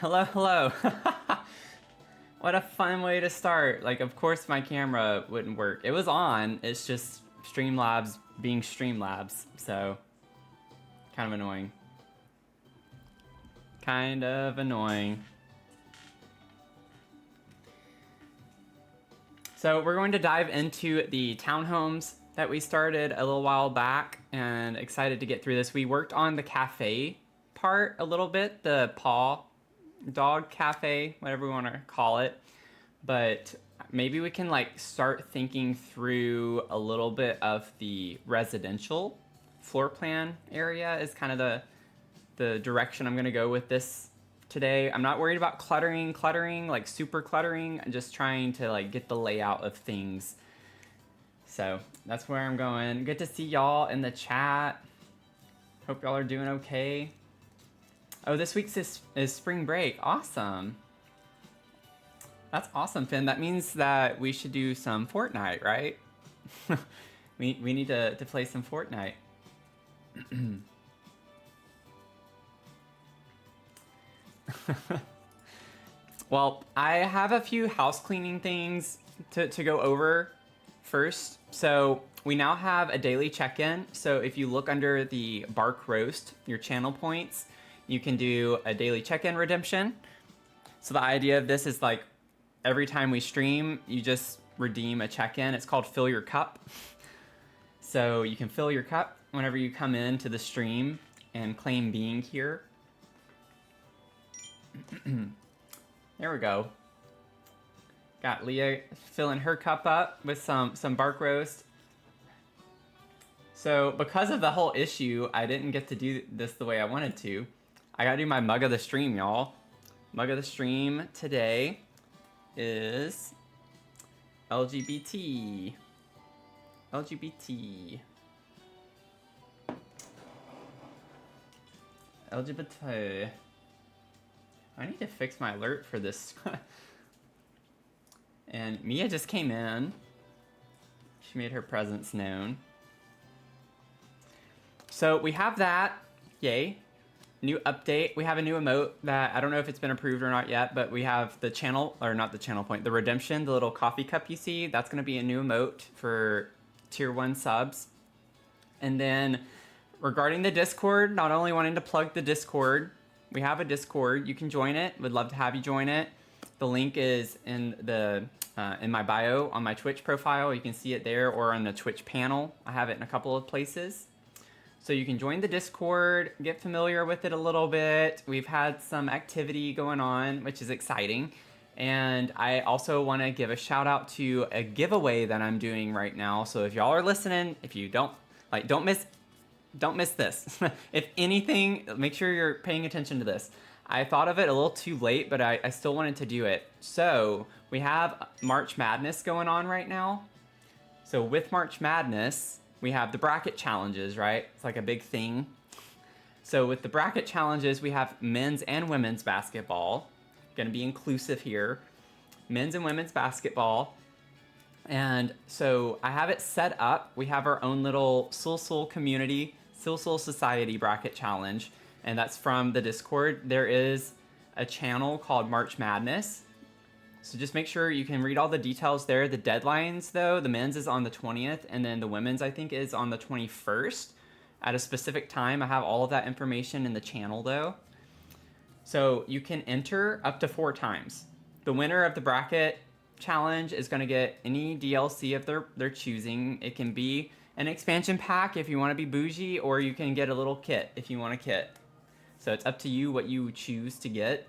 Hello, hello. What a fun way to start. Like, of course my camera wouldn't work. It was on, it's just Streamlabs being Streamlabs, so kind of annoying. Kind of annoying. So we're going to dive into the townhomes that we started a little while back and excited to get through this. We worked on the cafe part a little bit, the paw dog cafe, whatever we want to call it, but maybe we can like start thinking through a little bit of the residential floor plan area is kind of the direction I'm going to go with this today. I'm not worried about cluttering like super cluttering. I'm just trying to like get the layout of things. So that's where I'm going. Good to see y'all in the chat. Hope y'all are doing okay. Oh, this week's is spring break. Awesome. That's awesome, Finn. That means that we should do some Fortnite, right? we need to play some Fortnite. Well, I have a few house cleaning things to go over first. So we now have a daily check-in. So if you look under the Bark Roast, your channel points, you can do a daily check-in redemption. So the idea of this is like every time we stream, you just redeem a check-in. It's called Fill Your Cup. So you can fill your cup whenever you come into the stream and claim being here. There we go. Got Leah filling her cup up with some Bark Roast. So because of the whole issue, I didn't get to do this the way I wanted to. I gotta do my mug of the stream, y'all. Mug of the stream today is LGBT. LGBT. LGBT. I need to fix my alert for this. And Mia just came in. She made her presence known. So we have that. Yay. New update. We have a new emote that I don't know if it's been approved or not yet, but we have the channel, or not the channel point, the redemption, the little coffee cup you see. That's going to be a new emote for tier 1 subs. And then regarding the Discord, not only wanting to plug the Discord, we have a Discord. You can join it. Would love to have you join it. The link is in the in my bio on my Twitch profile. You can see it there or on the Twitch panel. I have it in a couple of places. So you can join the Discord, get familiar with it a little bit. We've had some activity going on, which is exciting. And I also want to give a shout out to a giveaway that I'm doing right now. So if y'all are listening, if you don't miss this. If anything, make sure you're paying attention to this. I thought of it a little too late, but I still wanted to do it. So we have March Madness going on right now. So with March Madness, we have the bracket challenges, right? It's like a big thing. So with the bracket challenges, we have men's and women's basketball. Gonna be inclusive here. Men's and women's basketball. And so I have it set up. We have our own little Sul community, Sul Society bracket challenge. And that's from the Discord. There is a channel called March Madness. So just make sure you can read all the details there. The deadlines, though, the men's is on the 20th, and then the women's, I think, is on the 21st at a specific time. I have all of that information in the channel, though. So you can enter up to 4 times. The winner of the bracket challenge is going to get any DLC of their choosing. It can be an expansion pack if you want to be bougie, or you can get a little kit if you want a kit. So it's up to you what you choose to get.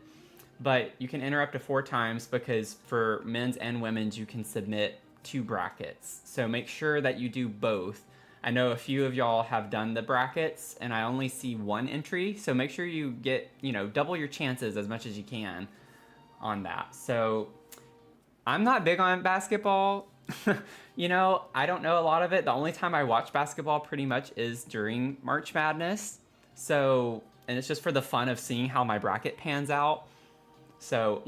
But you can enter up to 4 times because for men's and women's, you can submit 2 brackets. So make sure that you do both. I know a few of y'all have done the brackets and I only see 1 entry. So make sure you get, double your chances as much as you can on that. So I'm not big on basketball. I don't know a lot of it. The only time I watch basketball pretty much is during March Madness. So, and it's just for the fun of seeing how my bracket pans out. So,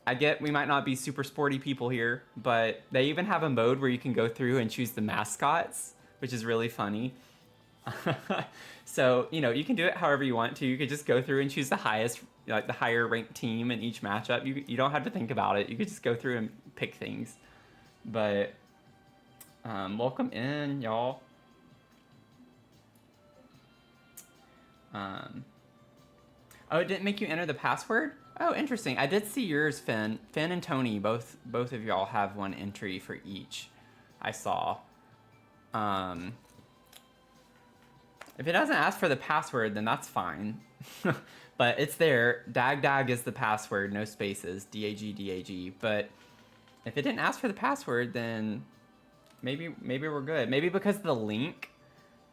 I get we might not be super sporty people here, but they even have a mode where you can go through and choose the mascots, which is really funny. So, you can do it however you want to. You could just go through and choose the highest, like the higher ranked team in each matchup. You don't have to think about it. You could just go through and pick things. But welcome in, y'all. Oh, it didn't make you enter the password? Oh, interesting. I did see yours, Finn. Finn and Tony, both of y'all have one entry for each. I saw. If it doesn't ask for the password, then that's fine. But it's there. Dag is the password, no spaces. DAG. But if it didn't ask for the password, then maybe we're good. Maybe because the link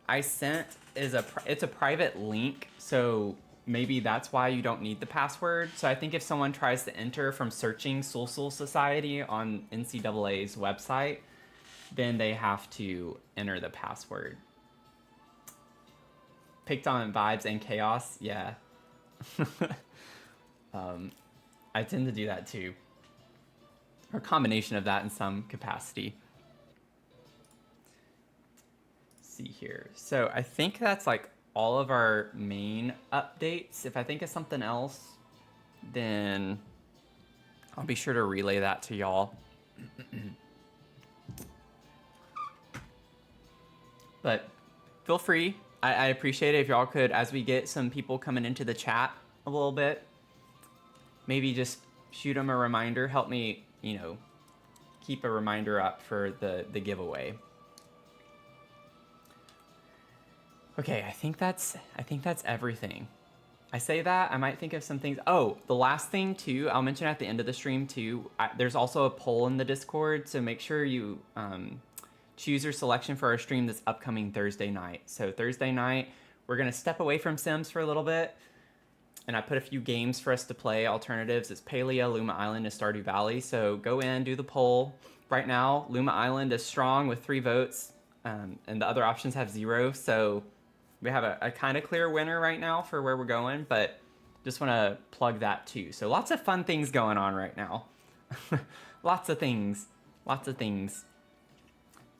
I sent it's a private link, so maybe that's why you don't need the password. So I think if someone tries to enter from searching Sul Society on NCAA's website, then they have to enter the password. Picked on vibes and chaos, yeah. I tend to do that too. Or a combination of that in some capacity. Let's see here. So I think that's like all of our main updates. If I think of something else, then I'll be sure to relay that to y'all. But feel free. I appreciate it if y'all could, as we get some people coming into the chat a little bit, maybe just shoot them a reminder. Help me, keep a reminder up for the giveaway. Okay, I think that's everything. I say that, I might think of some things. Oh, the last thing too, I'll mention at the end of the stream too. There's also a poll in the Discord, so make sure you choose your selection for our stream this upcoming Thursday night. So Thursday night, we're gonna step away from Sims for a little bit, and I put a few games for us to play, alternatives. It's Palia, Luma Island, and Stardew Valley. So go in, do the poll. Right now, Luma Island is strong with 3 votes, and the other options have 0. So we have a kind of clear winner right now for where we're going, but just want to plug that too. So lots of fun things going on right now. Lots of things.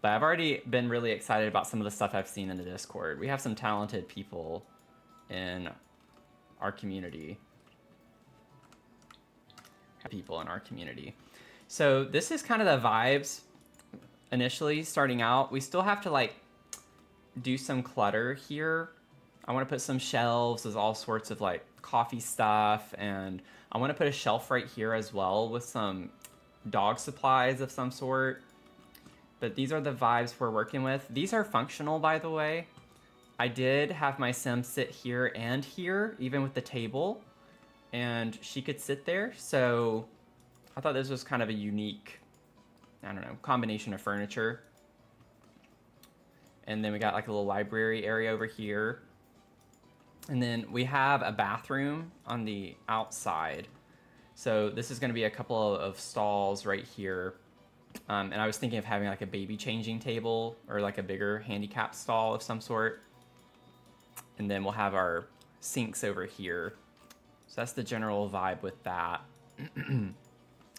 But I've already been really excited about some of the stuff I've seen in the Discord. We have some talented people in our community. So this is kind of the vibes initially starting out. We still have to do some clutter here. I want to put some shelves. There's all sorts of coffee stuff, and I want to put a shelf right here as well with some dog supplies of some sort. But these are the vibes we're working with. These are functional, by the way. I did have my sim sit here and here, even with the table, and she could sit there. So I thought this was kind of a unique, combination of furniture. And then we got a little library area over here. And then we have a bathroom on the outside. So this is going to be a couple of stalls right here. And I was thinking of having a baby changing table or a bigger handicap stall of some sort. And then we'll have our sinks over here. So that's the general vibe with that. And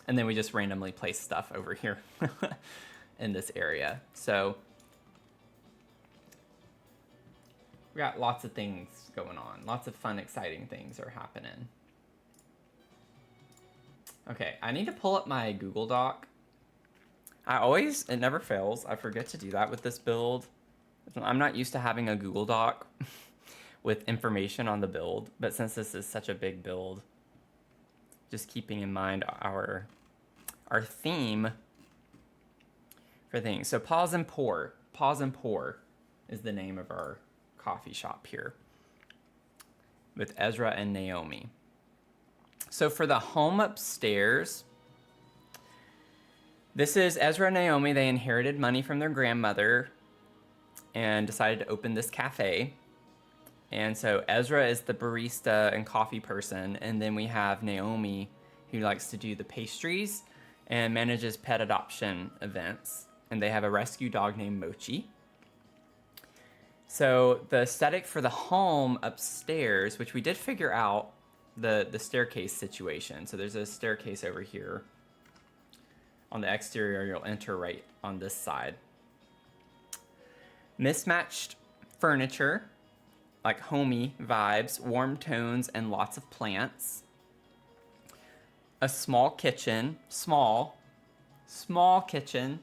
then we just randomly place stuff over here in this area. So we got lots of things going on. Lots of fun, exciting things are happening. Okay, I need to pull up my Google Doc. It never fails. I forget to do that with this build. I'm not used to having a Google Doc with information on the build, but since this is such a big build, just keeping in mind our theme for things. So Pause and Pour is the name of our coffee shop here with Ezra and Naomi. So for the home upstairs, this is Ezra and Naomi. They inherited money from their grandmother and decided to open this cafe. And so Ezra is the barista and coffee person. And then we have Naomi, who likes to do the pastries and manages pet adoption events. And they have a rescue dog named Mochi. So the aesthetic for the home upstairs, which we did figure out the staircase situation. So there's a staircase over here. On the exterior, you'll enter right on this side. Mismatched furniture, like homey vibes, warm tones, and lots of plants. A small kitchen, small kitchen.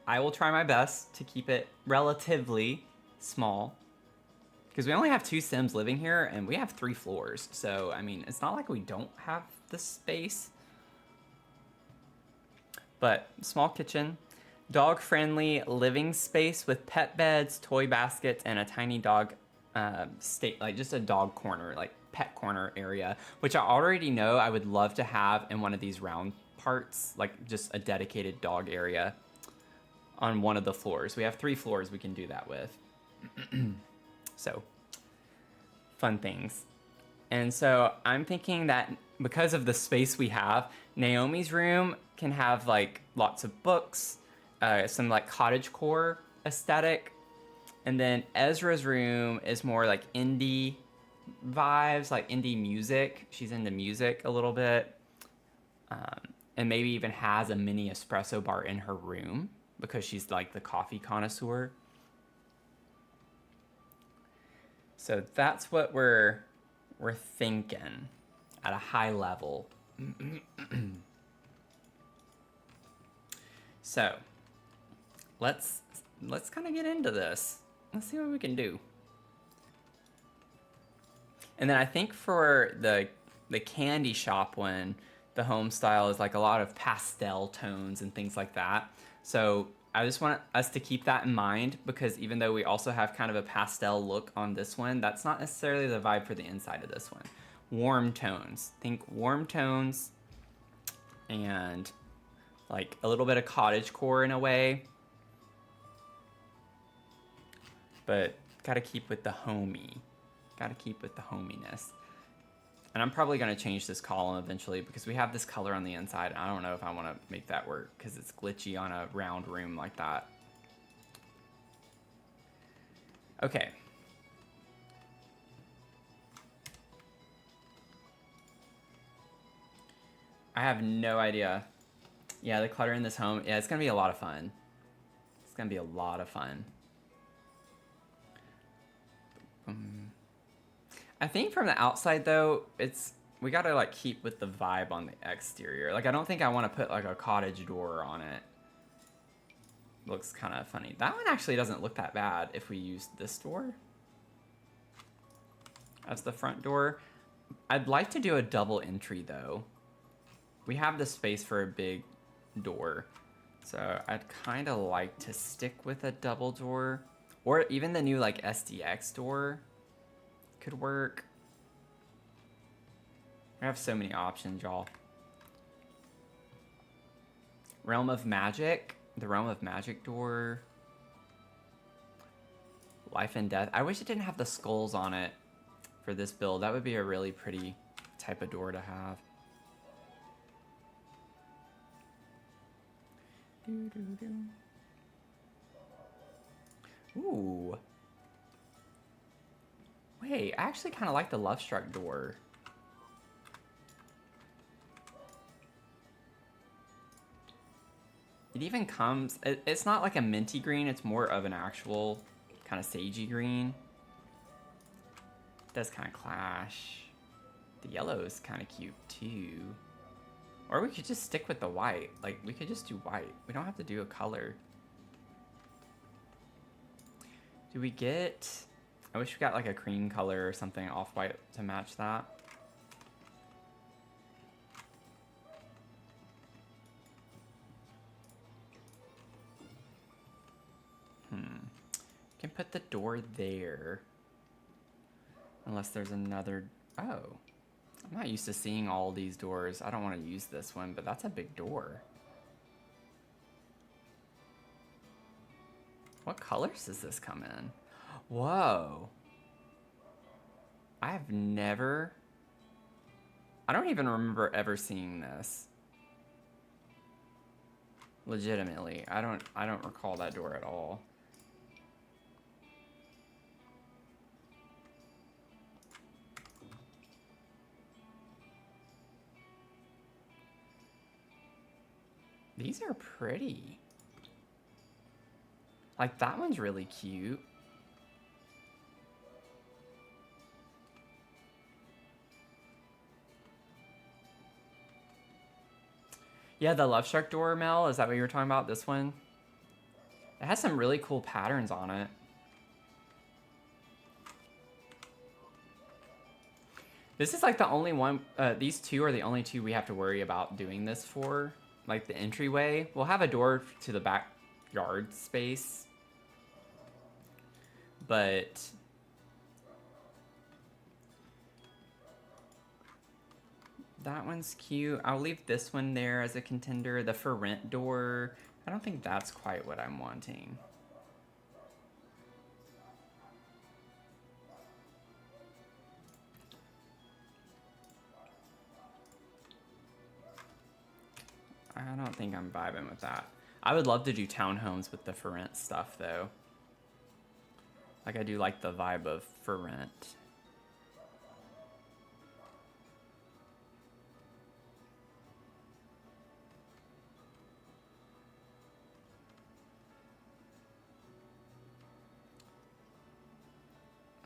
I will try my best to keep it relatively small because we only have 2 Sims living here and we have 3 floors. So, I mean, it's not like we don't have the space. But small kitchen, dog-friendly living space with pet beds, toy baskets, and a tiny dog like just a dog corner, like pet corner area, which I already know I would love to have in one of these round parts, like just a dedicated dog area on one of the floors. We have 3 floors we can do that with. So, fun things. And so I'm thinking that because of the space we have, Naomi's room can have like lots of books, some like cottagecore aesthetic. And then Ezra's room is more like indie vibes, like indie music. She's into music a little bit. And maybe even has a mini espresso bar in her room because she's like the coffee connoisseur. So that's what we're thinking at a high level. So let's kind of get into this. Let's see what we can do. And then I think for the candy shop one, the home style is like a lot of pastel tones and things like that. So I just want us to keep that in mind because even though we also have kind of a pastel look on this one, that's not necessarily the vibe for the inside of this one. Warm tones. Think warm tones and like a little bit of cottagecore in a way. But gotta keep with the homey. Gotta keep with the hominess. And I'm probably going to change this column eventually because we have this color on the inside. And I don't know if I want to make that work because it's glitchy on a round room like that. Okay. I have no idea. Yeah, the clutter in this home. Yeah, it's going to be a lot of fun. It's going to be a lot of fun. I think from the outside though, we gotta like keep with the vibe on the exterior. Like I don't think I want to put like a cottage door on it. Looks kind of funny. That one actually doesn't look that bad if we use this door. That's the front door. I'd like to do a double entry though. We have the space for a big door. So I'd kind of like to stick with a double door. Or even the new like SDX door could work. We have so many options, y'all. Realm of Magic. The Realm of Magic door. Life and Death. I wish it didn't have the skulls on it for this build. That would be a really pretty type of door to have. Ooh. Wait, I actually kind of like the Love Struck door. It even comes, it's not like a minty green, it's more of an actual kind of sagey green. It does kind of clash. The yellow is kind of cute too. Or we could just stick with the white. Like, we could just do white. We don't have to do a color. Do we get... I wish we got like a cream color or something off-white to match that. Can put the door there. Unless there's another... Oh. I'm not used to seeing all these doors. I don't want to use this one, but that's a big door. What colors does this come in? Whoa. I have never... I don't even remember ever seeing this. Legitimately. I don't recall that door at all. These are pretty. Like, that one's really cute. Yeah, the Love Struck door, Mel, is that what you were talking about? This one? It has some really cool patterns on it. This is like the only one, these two are the only two we have to worry about doing this for. Like the entryway. We'll have a door to the backyard space. But that one's cute. I'll leave this one there as a contender. The for rent door, I don't think that's quite what I'm wanting. I don't think I'm vibing with that. I would love to do townhomes with the for rent stuff though. Like I do like the vibe of for rent.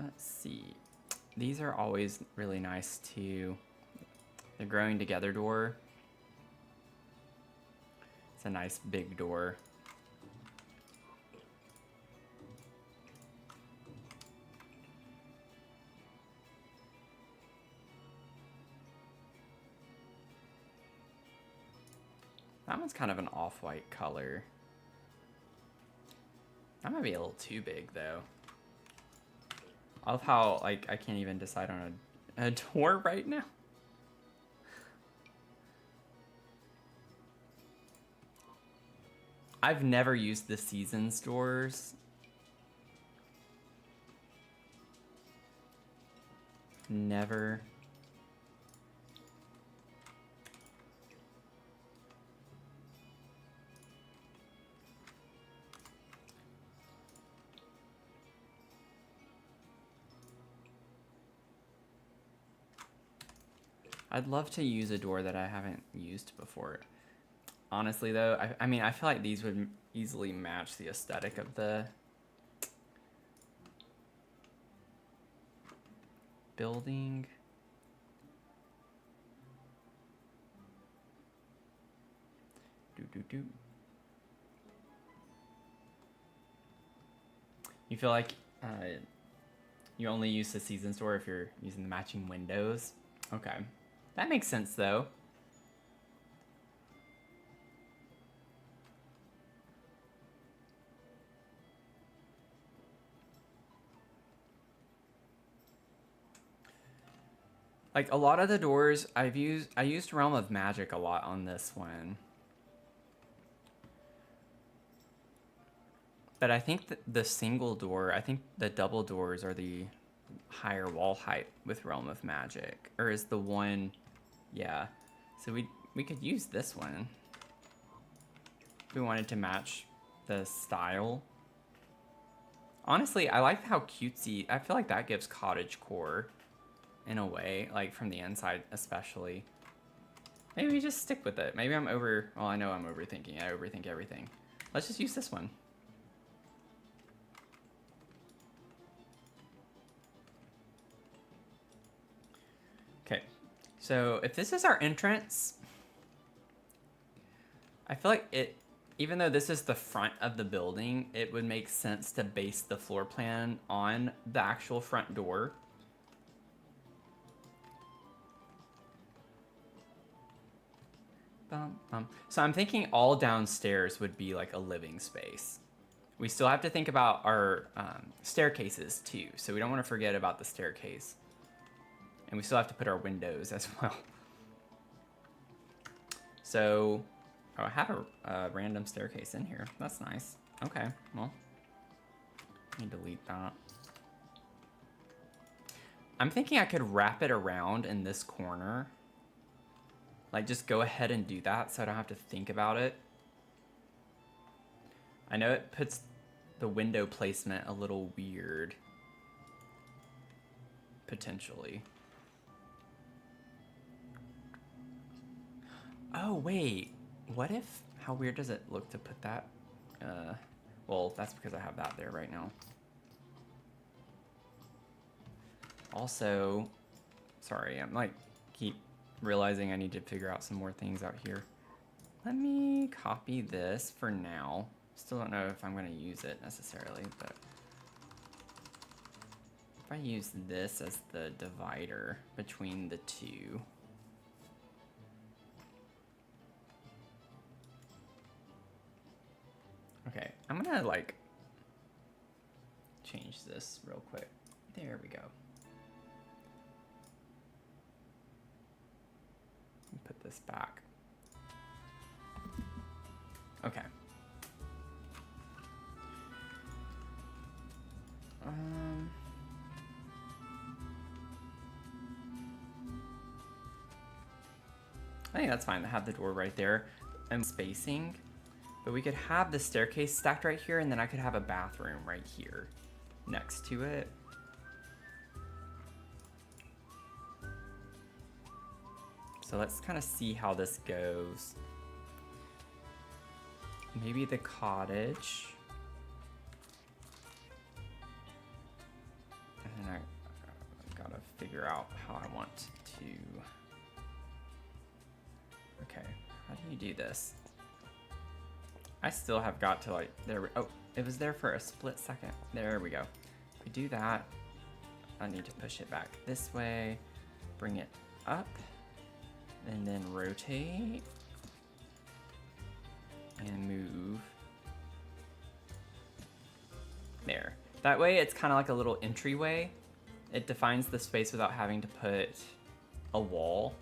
Let's see. These are always really nice too. The growing together door. It's a nice big door. That one's kind of an off-white color. That might be a little too big though. I love how, like, I can't even decide on a door right now. I've never used the Seasons doors. Never. I'd love to use a door that I haven't used before. Honestly, though, I mean, I feel like these would easily match the aesthetic of the building. You feel like you only use the Seasons door if you're using the matching windows? Okay. That makes sense, though. Like, a lot of the doors I used Realm of Magic a lot on this one. But I think that the single door, I think the double doors are the higher wall height with Realm of Magic. Or is the one, yeah. So we could use this one. If we wanted to match the style. Honestly, I like how cutesy, I feel like that gives cottagecore in a way, like from the inside especially. Maybe we just stick with it. Maybe I'm well, I know I'm overthinking. I overthink everything. Let's just use this one. Okay, so if this is our entrance, I feel like even though this is the front of the building, it would make sense to base the floor plan on the actual front door. So I'm thinking all downstairs would be like a living space. We still have to think about our staircases too, so we don't want to forget about the staircase. And we still have to put our windows as well. So, I have a random staircase in here. That's nice. Okay, well, let me delete that. I'm thinking I could wrap it around in this corner. Like, just go ahead and do that so I don't have to think about it. I know it puts the window placement a little weird. Potentially. Oh, wait. What if... How weird does it look to put that? Well, that's because I have that there right now. Also, sorry, I'm like, keep realizing I need to figure out some more things out here. Let me copy this for now. Still don't know if I'm gonna use it necessarily, but if I use this as the divider between the two. Okay, I'm gonna like change this real quick. There we go. Put this back. Okay. I think that's fine to have the door right there and spacing, but we could have the staircase stacked right here, and then I could have a bathroom right here next to it. So let's kind of see how this goes. Maybe the cottage. And then I gotta figure out how I want to. Okay, how do you do this? I still have got to like, oh, it was there for a split second. There we go. If we do that, I need to push it back this way, bring it up, and then rotate and move. There. That way it's kind of like a little entryway. It defines the space without having to put a wall.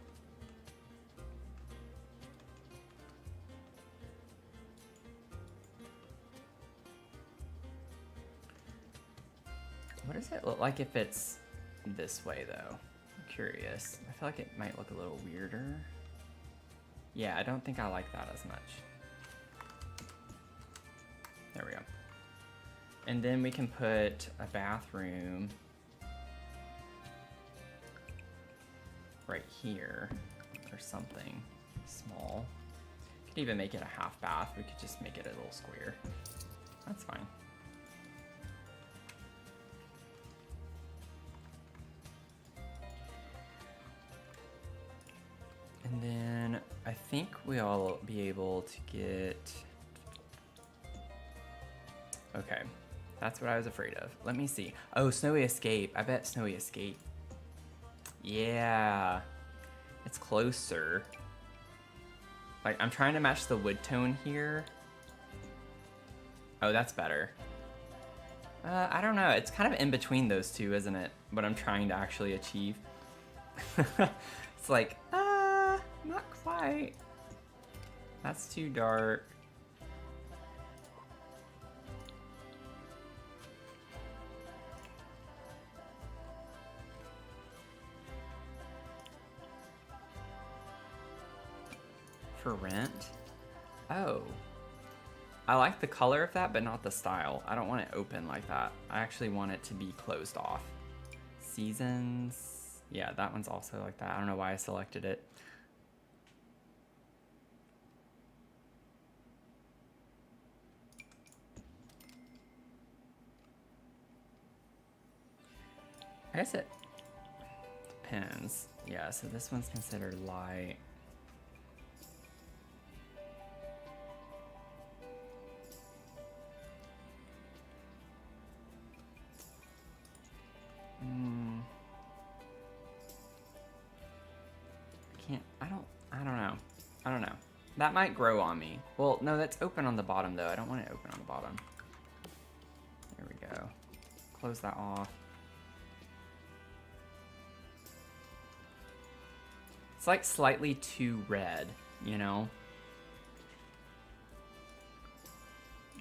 What does it look like if it's this way though? I'm curious. I feel like it might look a little weirder. Yeah, I don't think I like that as much. There we go. And then we can put a bathroom right here or something small. Could even make it a half bath. We could just make it a little square. That's fine. And then I think we'll be able to get, okay, that's what I was afraid of. Let me see. Oh, Snowy Escape. I bet Snowy Escape. Yeah, it's closer. Like, I'm trying to match the wood tone here. Oh, that's better. I don't know. It's kind of in between those two, isn't it? What I'm trying to actually achieve. It's like, not quite. That's too dark. For rent? Oh. I like the color of that, but not the style. I don't want it open like that. I actually want it to be closed off. Seasons. Yeah, that one's also like that. I don't know why I selected it. I guess it depends. Yeah, so this one's considered light. I don't know. That might grow on me. Well, no, that's open on the bottom though. I don't want it open on the bottom. There we go. Close that off. It's like slightly too red, you know?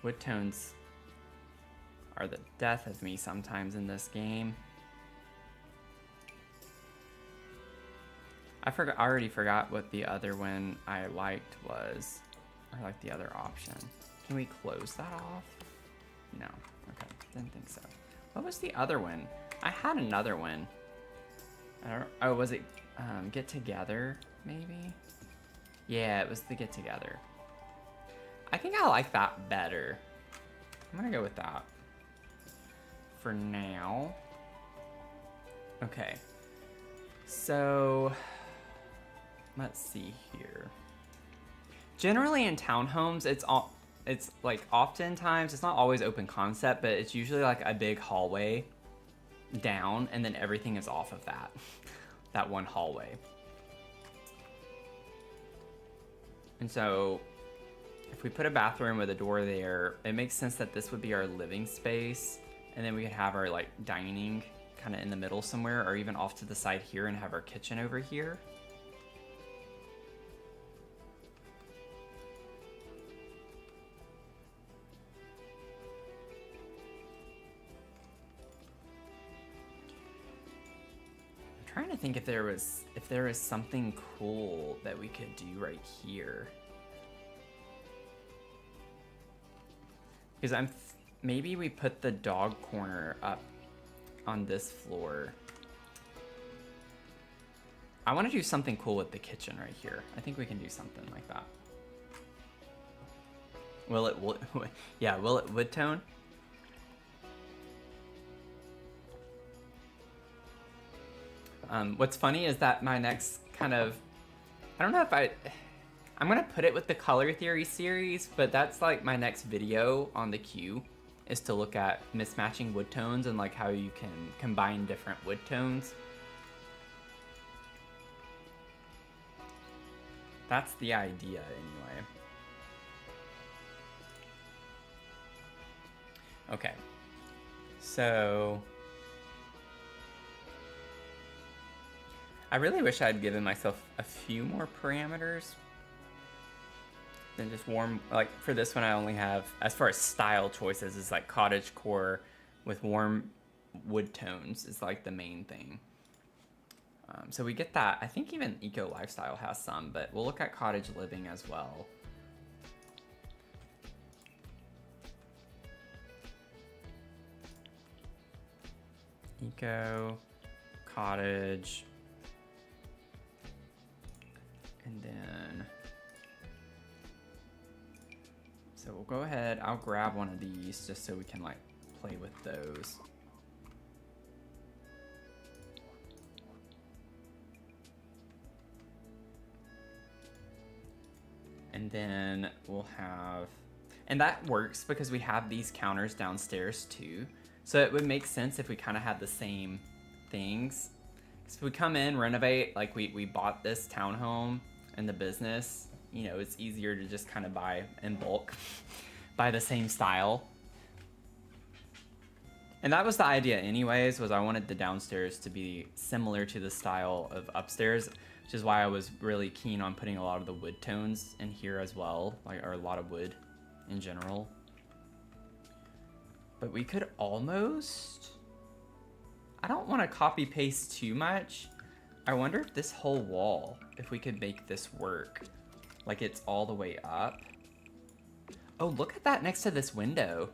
Wood tones are the death of me sometimes in this game. I already forgot what the other one I liked was. I like the other option. Can we close that off? No. Okay, didn't think so. What was the other one? I had another one. I don't. Oh, was it Get Together? Maybe. Yeah, it was the Get Together. I think I like that better. I'm gonna go with that for now. Okay, so let's see here. Generally in townhomes, it's like oftentimes, it's not always open concept, but it's usually like a big hallway down, and then everything is off of that one hallway. And so if we put a bathroom with a door there, it makes sense that this would be our living space, and then we could have our like dining kind of in the middle somewhere, or even off to the side here and have our kitchen over here. I'm trying to think if there was something cool that we could do right here. Because maybe we put the dog corner up on this floor. I want to do something cool with the kitchen right here. I think we can do something like that. Will it wood tone? What's funny is that my next kind of, I don't know if I'm gonna put it with the color theory series, but that's like my next video on the queue, is to look at mismatching wood tones and like how you can combine different wood tones. That's the idea anyway. Okay, so I really wish I'd given myself a few more parameters than just warm. Like for this one, I only have, as far as style choices, is like cottage core with warm wood tones is like the main thing. So we get that. I think even eco lifestyle has some, but we'll look at cottage living as well. Eco, cottage, and then, so we'll go ahead, I'll grab one of these just so we can like play with those. And then we'll have, and that works because we have these counters downstairs too. So it would make sense if we kind of had the same things. So if we come in, renovate, like we bought this townhome and the business, you know, it's easier to just kind of buy in bulk, buy the same style. And that was the idea anyways, was I wanted the downstairs to be similar to the style of upstairs, which is why I was really keen on putting a lot of the wood tones in here as well, like, or a lot of wood in general. But we could almost, I don't want to copy paste too much. I wonder if this whole wall, if we could make this work, like it's all the way up. Oh, look at that next to this window.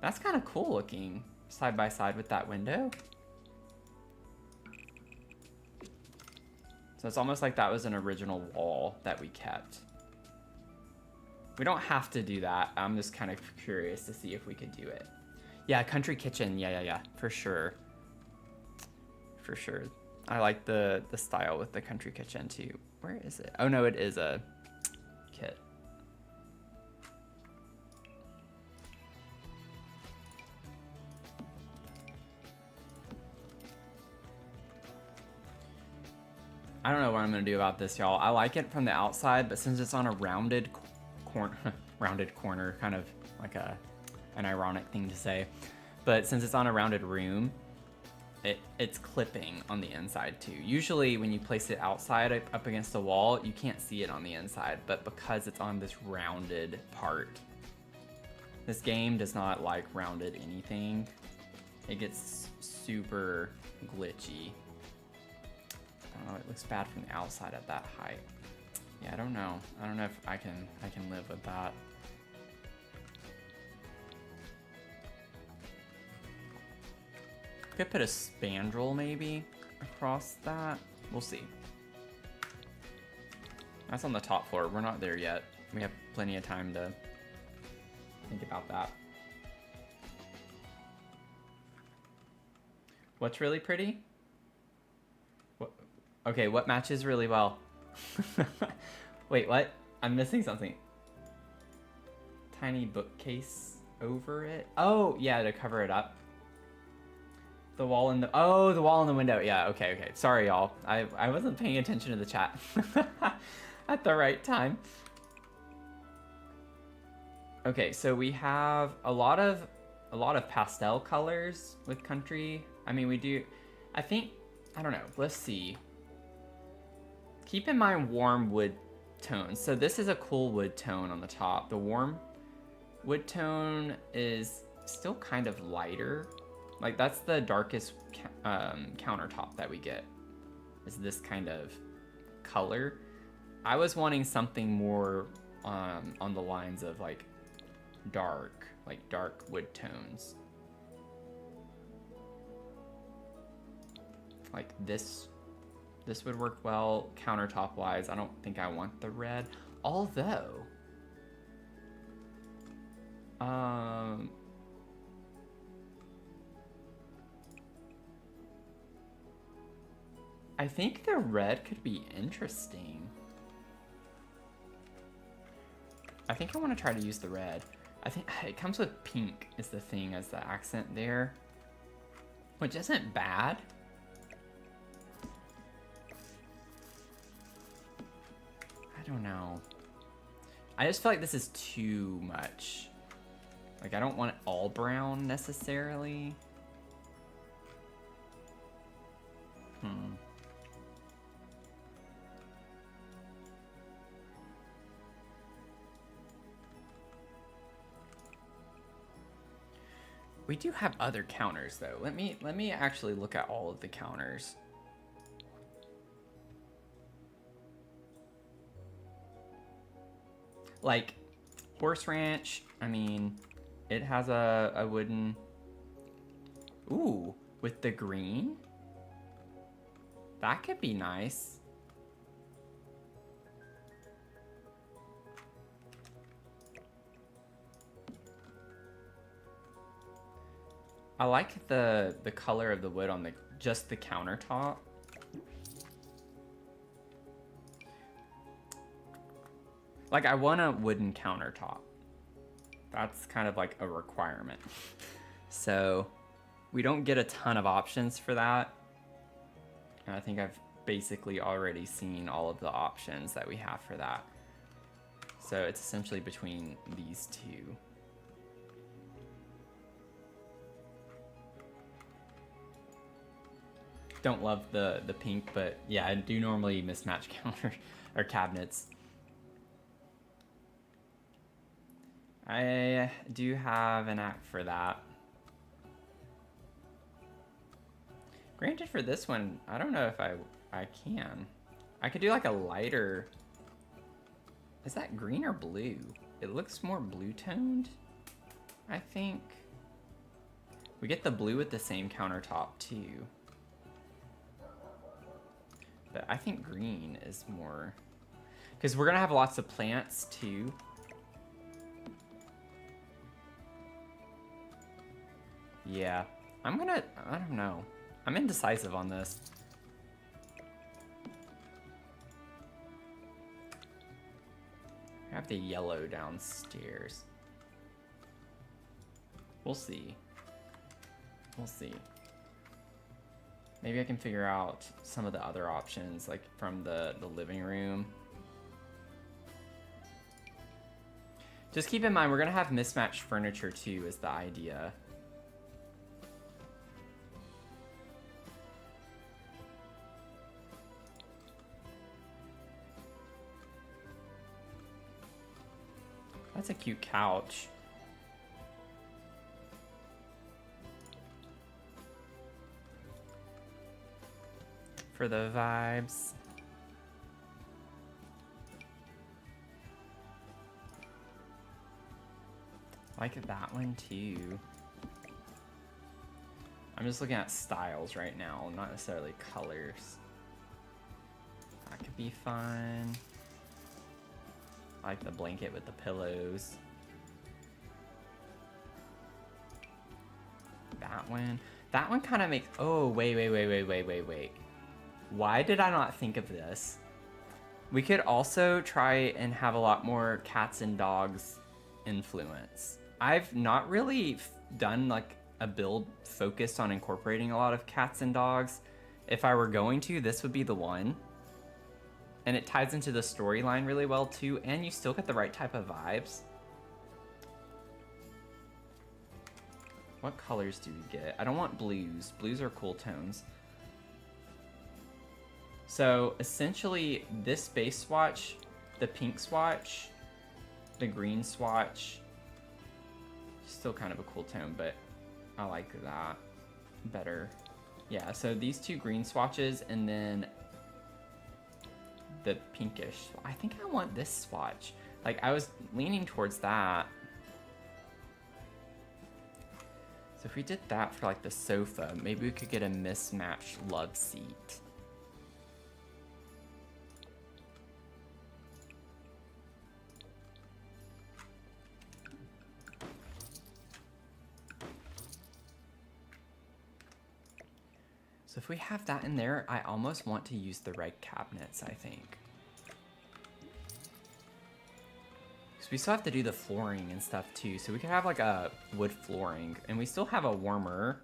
That's kind of cool looking, side by side with that window. So it's almost like that was an original wall that we kept. We don't have to do that. I'm just kind of curious to see if we could do it. Yeah, country kitchen. Yeah, for sure. For sure. I like the style with the country kitchen too. Where is it? Oh no, it is a kit. I don't know what I'm gonna do about this, y'all. I like it from the outside, but since it's on a rounded corner, kind of like an ironic thing to say, but since it's on a rounded room, it's clipping on the inside too. Usually when you place it outside up against the wall, you can't see it on the inside, but because it's on this rounded part, this game does not like rounded anything. It gets super glitchy. I don't know, it looks bad from the outside at that height. Yeah, I don't know. I don't know if I can live with that. Could put a spandrel maybe across that. We'll see. That's on the top floor. We're not there yet. We have plenty of time to think about that. What's really pretty? What? Okay, what matches really well? Wait, what? I'm missing something. Tiny bookcase over it. Oh, yeah, to cover it up. The wall in the... Oh, the wall in the window. Yeah, okay, okay. Sorry, y'all. I wasn't paying attention to the chat at the right time. Okay, so we have a lot of pastel colors with country. I mean, we do... I think... I don't know. Let's see. Keep in mind warm wood tones. So this is a cool wood tone on the top. The warm wood tone is still kind of lighter. Like, that's the darkest countertop that we get, is this kind of color. I was wanting something more on the lines of, like, dark wood tones. Like, this would work well countertop-wise. I don't think I want the red. Although... I think the red could be interesting. I think I want to try to use the red. I think it comes with pink is the thing as the accent there, which isn't bad. I don't know. I just feel like this is too much. Like, I don't want it all brown necessarily. We do have other counters though. Let me actually look at all of the counters. Like Horse Ranch, I mean, it has a wooden... Ooh, with the green? That could be nice. I like the color of the wood on just the countertop. Like, I want a wooden countertop. That's kind of like a requirement. So we don't get a ton of options for that. And I think I've basically already seen all of the options that we have for that. So it's essentially between these two. Don't love the pink, but yeah, I do normally mismatch counters or cabinets. I do have an app for that. Granted, for this one, I don't know if I can. I could do like a lighter... Is that green or blue? It looks more blue toned, I think. We get the blue with the same countertop too. But I think green is more... Because we're gonna have lots of plants too. Yeah, I don't know. I'm indecisive on this. I have the yellow downstairs. We'll see. We'll see. Maybe I can figure out some of the other options, like from the living room. Just keep in mind, we're gonna have mismatched furniture too, is the idea. That's a cute couch. For the vibes. I like that one too. I'm just looking at styles right now, not necessarily colors. That could be fun. I like the blanket with the pillows. That one. That one kind of makes... Oh, wait. Why did I not think of this? We could also try and have a lot more cats and dogs influence. I've not really done like a build focused on incorporating a lot of cats and dogs. If I were going to, this would be the one. And it ties into the storyline really well too, and you still get the right type of vibes. What colors do we get? I don't want blues. Blues are cool tones. So essentially this base swatch, the pink swatch, the green swatch, still kind of a cool tone, but I like that better. Yeah, so these two green swatches and then the pinkish. I think I want this swatch. Like I was leaning towards that. So if we did that for like the sofa, maybe we could get a mismatched love seat. So if we have that in there, I almost want to use the red cabinets, I think. Because we still have to do the flooring and stuff too. So we could have like a wood flooring, and we still have a warmer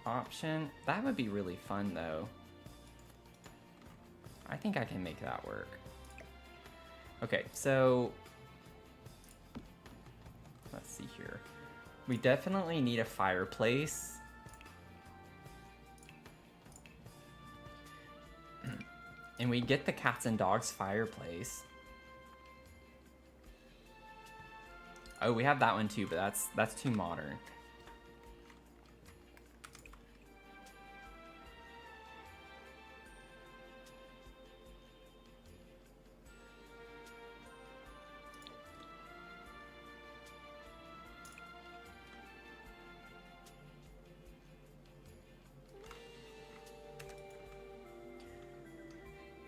option. That would be really fun though. I think I can make that work. Okay, so let's see here. We definitely need a fireplace. And we get the cats and dogs fireplace. Oh, we have that one too, but that's too modern.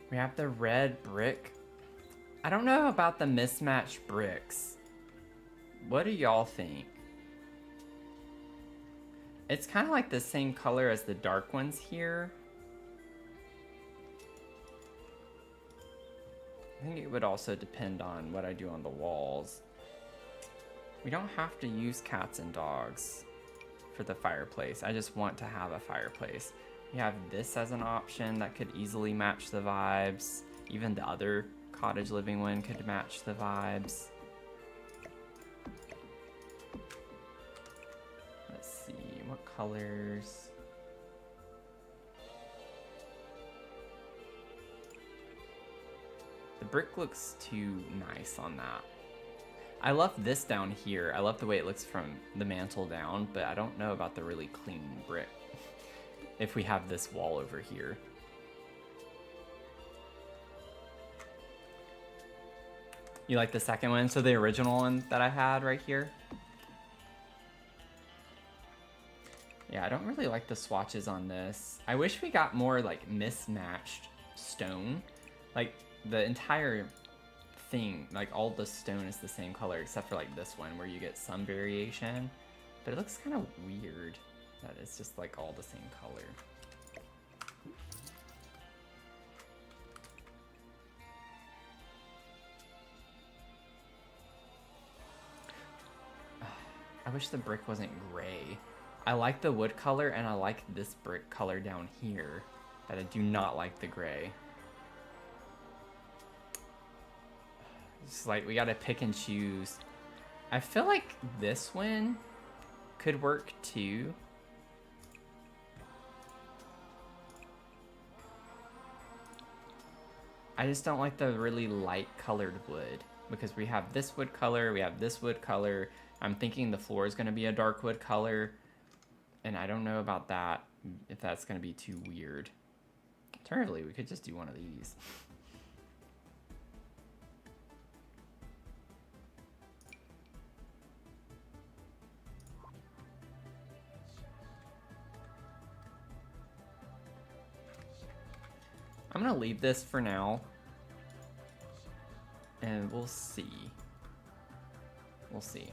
We have the red brick. I don't know about the mismatched bricks. What do y'all think? It's kind of like the same color as the dark ones here. I think it would also depend on what I do on the walls. We don't have to use cats and dogs for the fireplace. I just want to have a fireplace. We have this as an option that could easily match the vibes. Even the other cottage living one could match the vibes. Let's see, what colors? The brick looks too nice on that. I love this down here. I love the way it looks from the mantle down, but I don't know about the really clean brick. If we have this wall over here. You like the second one? So the original one that I had right here? Yeah, I don't really like the swatches on this. I wish we got more like mismatched stone. Like the entire thing, like all the stone is the same color except for like this one where you get some variation. But it looks kind of weird. That it's just like all the same color. I wish the brick wasn't gray. I like the wood color and I like this brick color down here, but I do not like the gray. It's like we gotta pick and choose. I feel like this one could work too. I just don't like the really light colored wood because we have this wood color, we have this wood color. I'm thinking the floor is going to be a dark wood color, and I don't know about that, if that's going to be too weird. Alternatively, we could just do one of these. I'm gonna leave this for now, and we'll see. We'll see.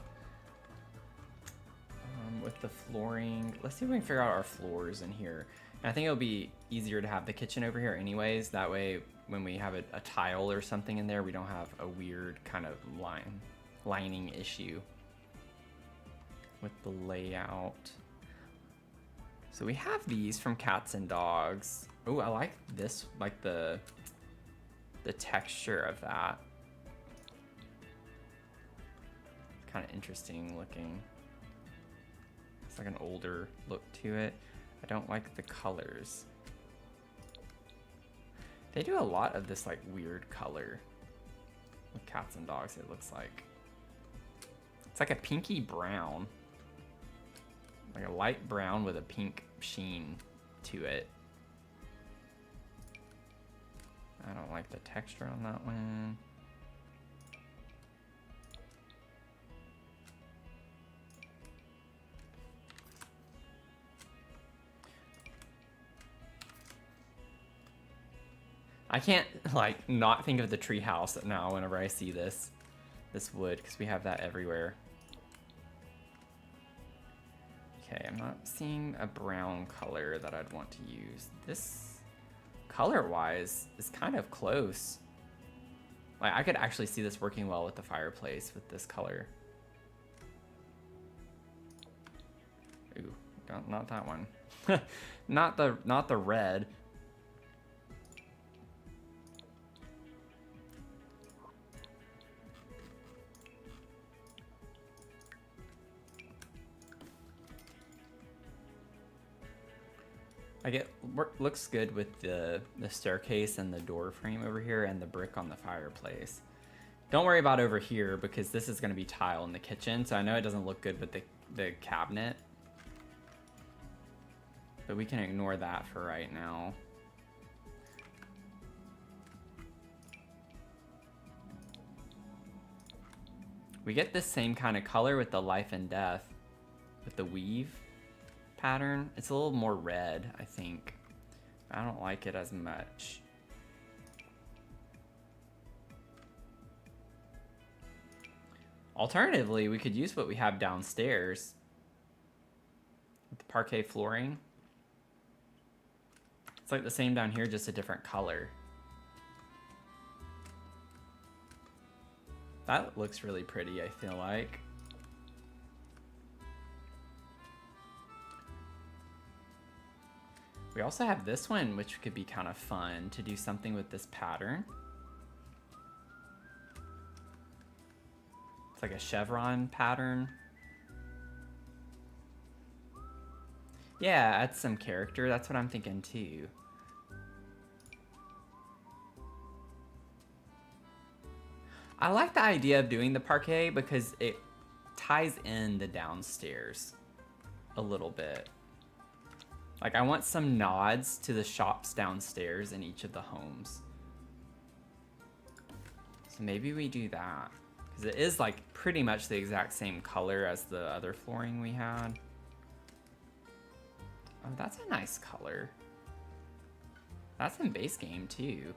with the flooring. Let's see if we can figure out our floors in here. And I think it'll be easier to have the kitchen over here anyways. That way, when we have a tile or something in there, we don't have a weird kind of lining issue with the layout. So we have these from Cats and Dogs. Oh, I like this, like the texture of that. Kind of interesting looking. It's like an older look to it. I don't like the colors. They do a lot of this like weird color with Cats and Dogs, it looks like. It's like a pinky brown. Like a light brown with a pink sheen to it. I don't like the texture on that one. I can't like not think of the tree house now whenever I see this wood, because we have that everywhere. Okay, I'm not seeing a brown color that I'd want to use. This color-wise is kind of close. Like I could actually see this working well with the fireplace with this color. Ooh, not that one. not the red. Like it looks good with the staircase and the door frame over here and the brick on the fireplace. Don't worry about over here because this is going to be tile in the kitchen, so I know it doesn't look good with the cabinet. But we can ignore that for right now. We get this same kind of color with the life and death with the weave pattern. It's a little more red, I think. I don't like it as much. Alternatively, we could use what we have downstairs with the parquet flooring. It's like the same down here, just a different color. That looks really pretty, I feel like. We also have this one, which could be kind of fun to do something with this pattern. It's like a chevron pattern. Yeah, add some character. That's what I'm thinking too. I like the idea of doing the parquet because it ties in the downstairs a little bit. Like I want some nods to the shops downstairs in each of the homes. So maybe we do that. Because it is like pretty much the exact same color as the other flooring we had. Oh, that's a nice color. That's in base game too.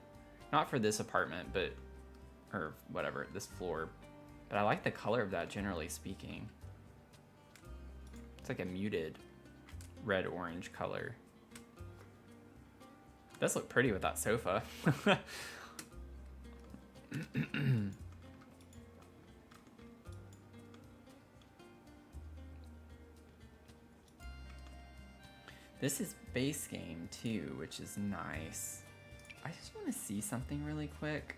Not for this apartment, but, or whatever, this floor. But I like the color of that generally speaking. It's like a muted red-orange color. It does look pretty with that sofa. This is base game too, which is nice. I just want to see something really quick.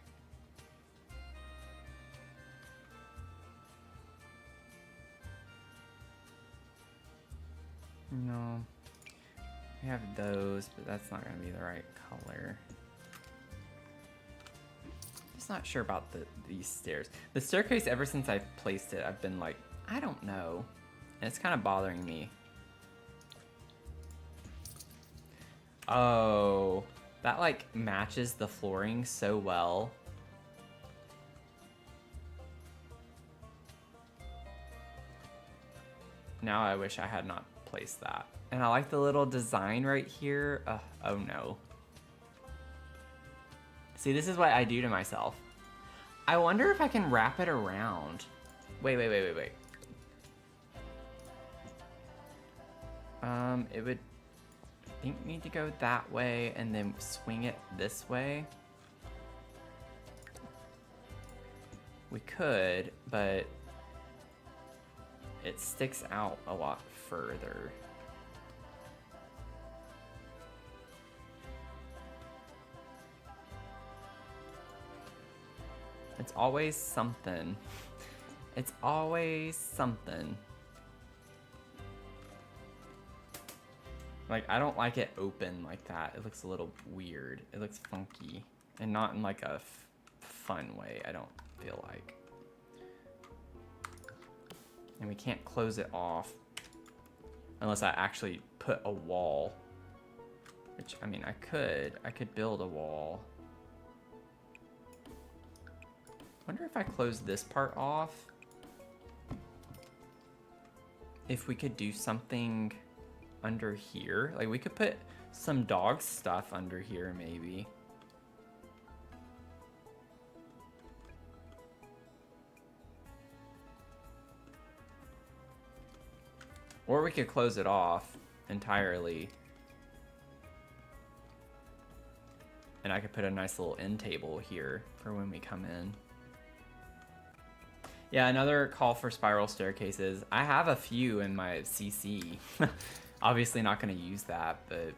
No. We have those, but that's not going to be the right color. Just not sure about these stairs. The staircase, ever since I've placed it, I've been like, I don't know. And it's kind of bothering me. Oh, that like matches the flooring so well. Now I wish I had not placed that. And I like the little design right here. Oh no. See, this is what I do to myself. I wonder if I can wrap it around. Wait. It would, I think, need to go that way and then swing it this way. We could, but it sticks out a lot further. It's always something. It's always something. Like, I don't like it open like that. It looks a little weird. It looks funky. And not in like a fun way, I don't feel like. And we can't close it off unless I actually put a wall. Which, I mean, I could build a wall. Wonder if I close this part off, if we could do something under here. Like, we could put some dog stuff under here, maybe. Or we could close it off entirely. And I could put a nice little end table here for when we come in. Yeah, another call for spiral staircases. I have a few in my CC. Obviously not going to use that, but...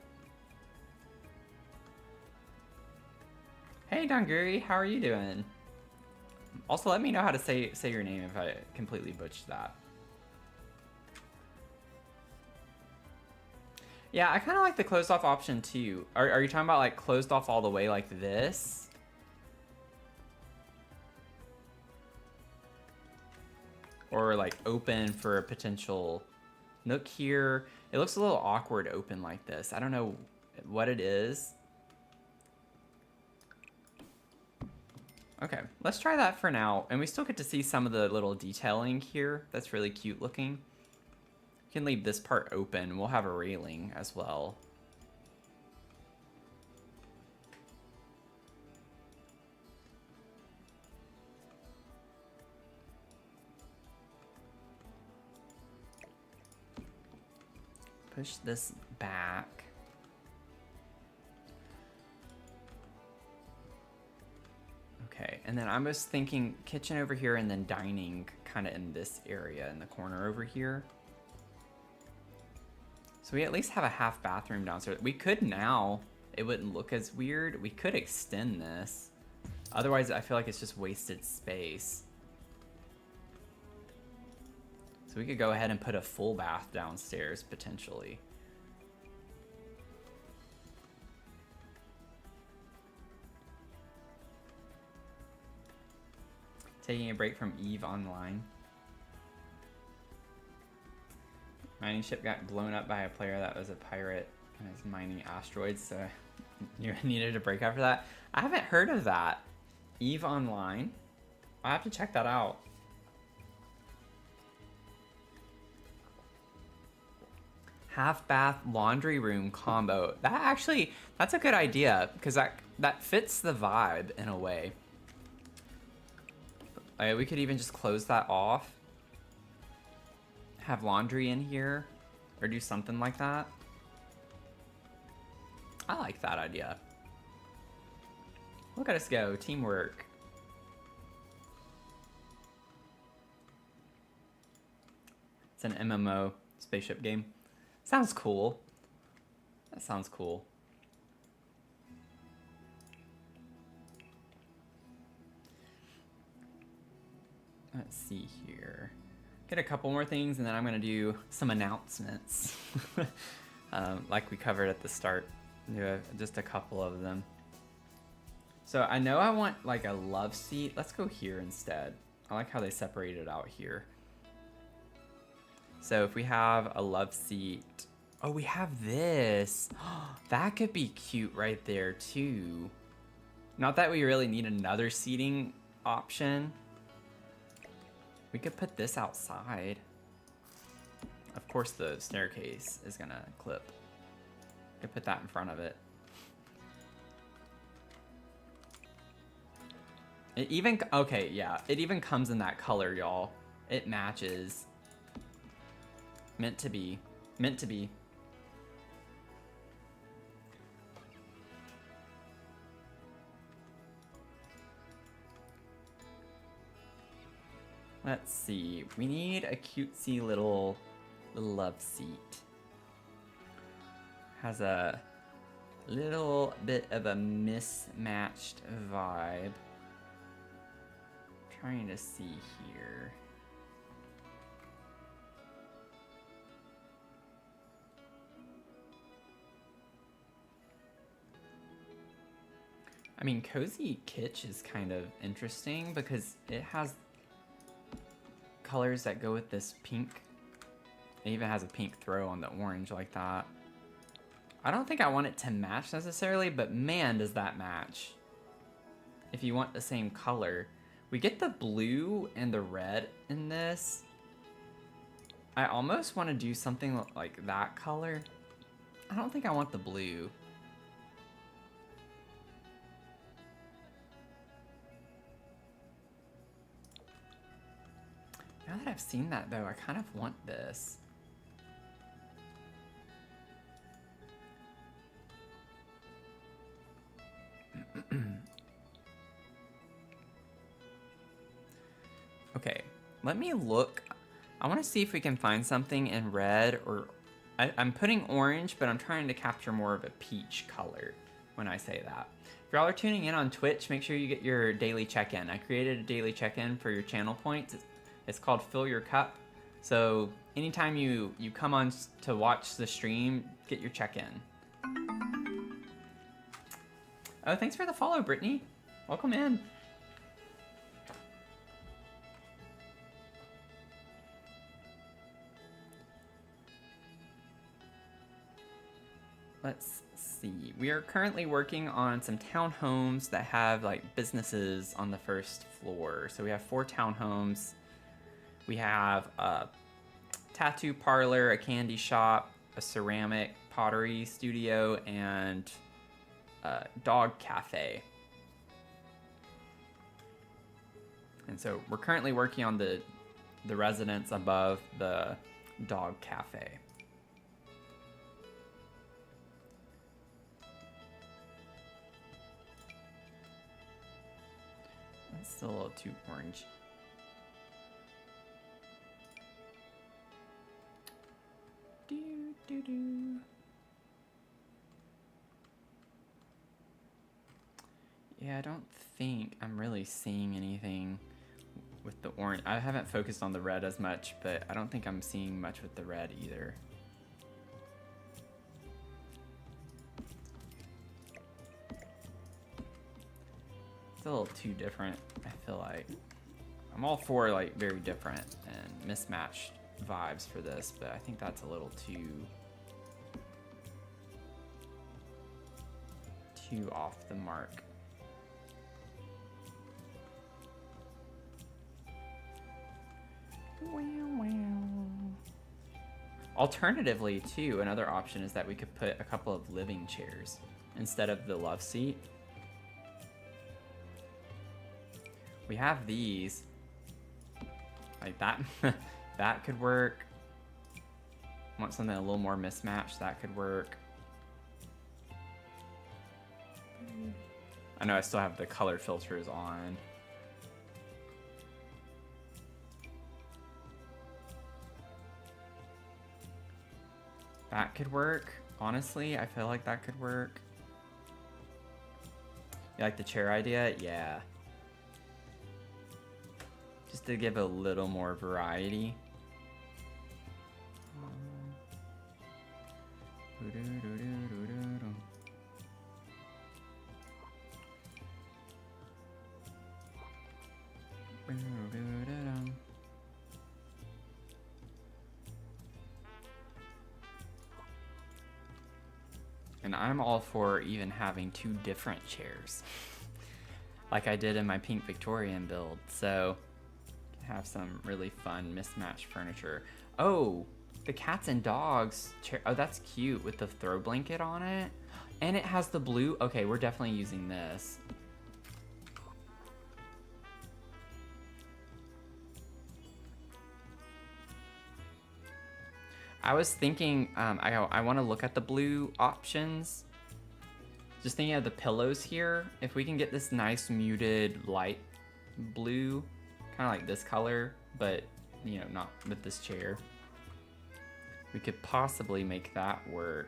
Hey, Donguri, how are you doing? Also, let me know how to say your name if I completely butchered that. Yeah, I kind of like the closed off option too. Are you talking about like closed off all the way like this? Or like open for a potential nook here. It looks a little awkward open like this. I don't know what it is. Okay, let's try that for now. And we still get to see some of the little detailing here. That's really cute looking. You can leave this part open. We'll have a railing as well. Push this back. Okay, and then I was thinking kitchen over here and then dining kind of in this area in the corner over here. So we at least have a half bathroom downstairs. We could now, it wouldn't look as weird. We could extend this. Otherwise, I feel like it's just wasted space. So we could go ahead and put a full bath downstairs, potentially. Taking a break from EVE Online. Mining ship got blown up by a player that was a pirate and is mining asteroids, so you needed a break after that. I haven't heard of that. EVE Online? I'll have to check that out. Half bath laundry room combo. That actually, that's a good idea because that fits the vibe in a way. We could even just close that off. Have laundry in here or do something like that. I like that idea. Look at us go, teamwork. It's an MMO spaceship game. Sounds cool. That sounds cool. Let's see here. Get a couple more things and then I'm gonna do some announcements. Like we covered at the start. Do just a couple of them. So I know I want like a love seat. Let's go here instead. I like how they separated it out here. So if we have a love seat, oh, we have this. That could be cute right there too. Not that we really need another seating option. We could put this outside. Of course the staircase is gonna clip. Could put that in front of it. It even, okay, yeah, it even comes in that color, y'all. It matches. Meant to be. Meant to be. Let's see. We need a cutesy little love seat. Has a little bit of a mismatched vibe. Trying to see here. I mean, Cozy Kitsch is kind of interesting because it has colors that go with this pink. It even has a pink throw on the orange like that. I don't think I want it to match necessarily, but man, does that match. If you want the same color. We get the blue and the red in this. I almost want to do something like that color. I don't think I want the blue. Now that I've seen that though, I kind of want this. Okay, let me look. I want to see if we can find something in red or... I'm putting orange, but I'm trying to capture more of a peach color when I say that. If y'all are tuning in on Twitch, make sure you get your daily check-in. I created a daily check-in for your channel points. It's called Fill Your Cup. So anytime you come on to watch the stream, get your check-in. Oh, thanks for the follow, Brittany. Welcome in. Let's see. We are currently working on some townhomes that have like businesses on the first floor. So we have 4 townhomes. We have a tattoo parlor, a candy shop, a ceramic pottery studio, and a dog cafe. And so we're currently working on the residence above the dog cafe. It's still a little too orange. Yeah, I don't think I'm really seeing anything with the orange. I haven't focused on the red as much, but I don't think I'm seeing much with the red either. It's a little too different, I feel like. I'm all for like very different and mismatched vibes for this, but I think that's a little too off the mark. Alternatively, too, another option is that we could put a couple of living chairs instead of the love seat. We have these. Like that. That could work. Want something a little more mismatched? That could work. I know I still have the color filters on. That could work. Honestly, I feel like that could work. You like the chair idea? Yeah. Just to give a little more variety. And I'm all for even having 2 different chairs, like I did in my pink Victorian build. So have some really fun mismatched furniture. Oh, the cats and dogs chair. Oh, that's cute with the throw blanket on it. And it has the blue. Okay, we're definitely using this. I was thinking, I want to look at the blue options. Just thinking of the pillows here. If we can get this nice muted light blue, Kind of like this color, but, you know, not with this chair. We could possibly make that work.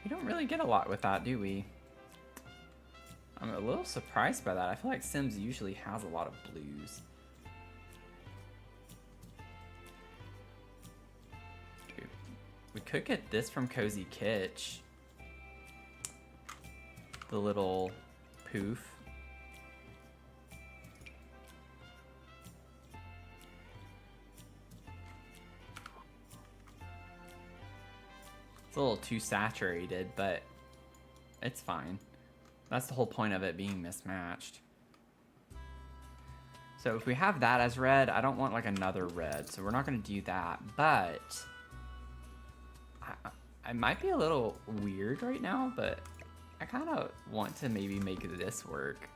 We don't really get a lot with that, do we? I'm a little surprised by that. I feel like Sims usually has a lot of blues. Dude, we could get this from Cozy Kitsch. The little poof. It's a little too saturated, but it's fine. That's the whole point of it being mismatched. So if we have that as red, I don't want like another red, so we're not going to do that. But I might be a little weird right now, but I kind of want to maybe make this work.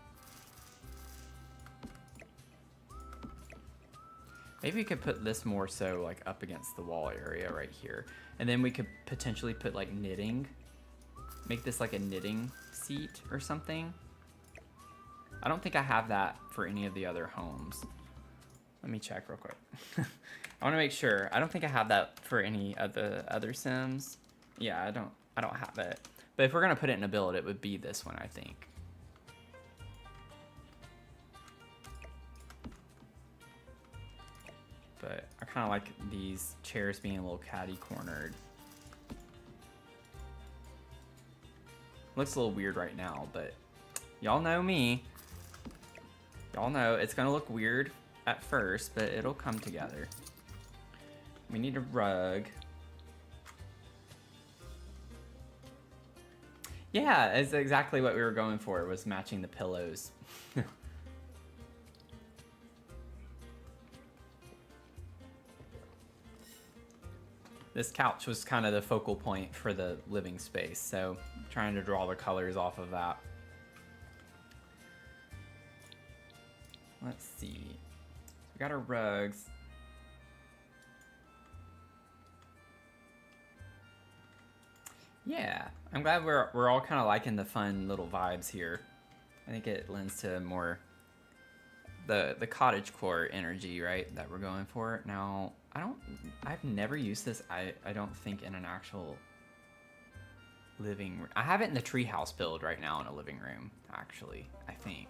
Maybe we could put this more so like up against the wall area right here. And then we could potentially put like knitting. Make this like a knitting seat or something. I don't think I have that for any of the other homes. Let me check real quick. I want to make sure. I don't think I have that for any of the other Sims. Yeah, I don't have it. But if we're gonna put it in a build, it would be this one, I think. But I kind of like these chairs being a little catty cornered. Looks a little weird right now, but y'all know me. Y'all know it's gonna look weird at first, but it'll come together. We need a rug. Yeah, it's exactly what we were going for, was matching the pillows. This couch was kind of the focal point for the living space, so trying to draw the colors off of that. Let's see. We got our rugs. Yeah, I'm glad we're all kind of liking the fun little vibes here. I think it lends to more the cottagecore energy, right, that we're going for. Now, I've never used this, I don't think, in an actual living room. I have it in the treehouse build right now in a living room, actually, I think.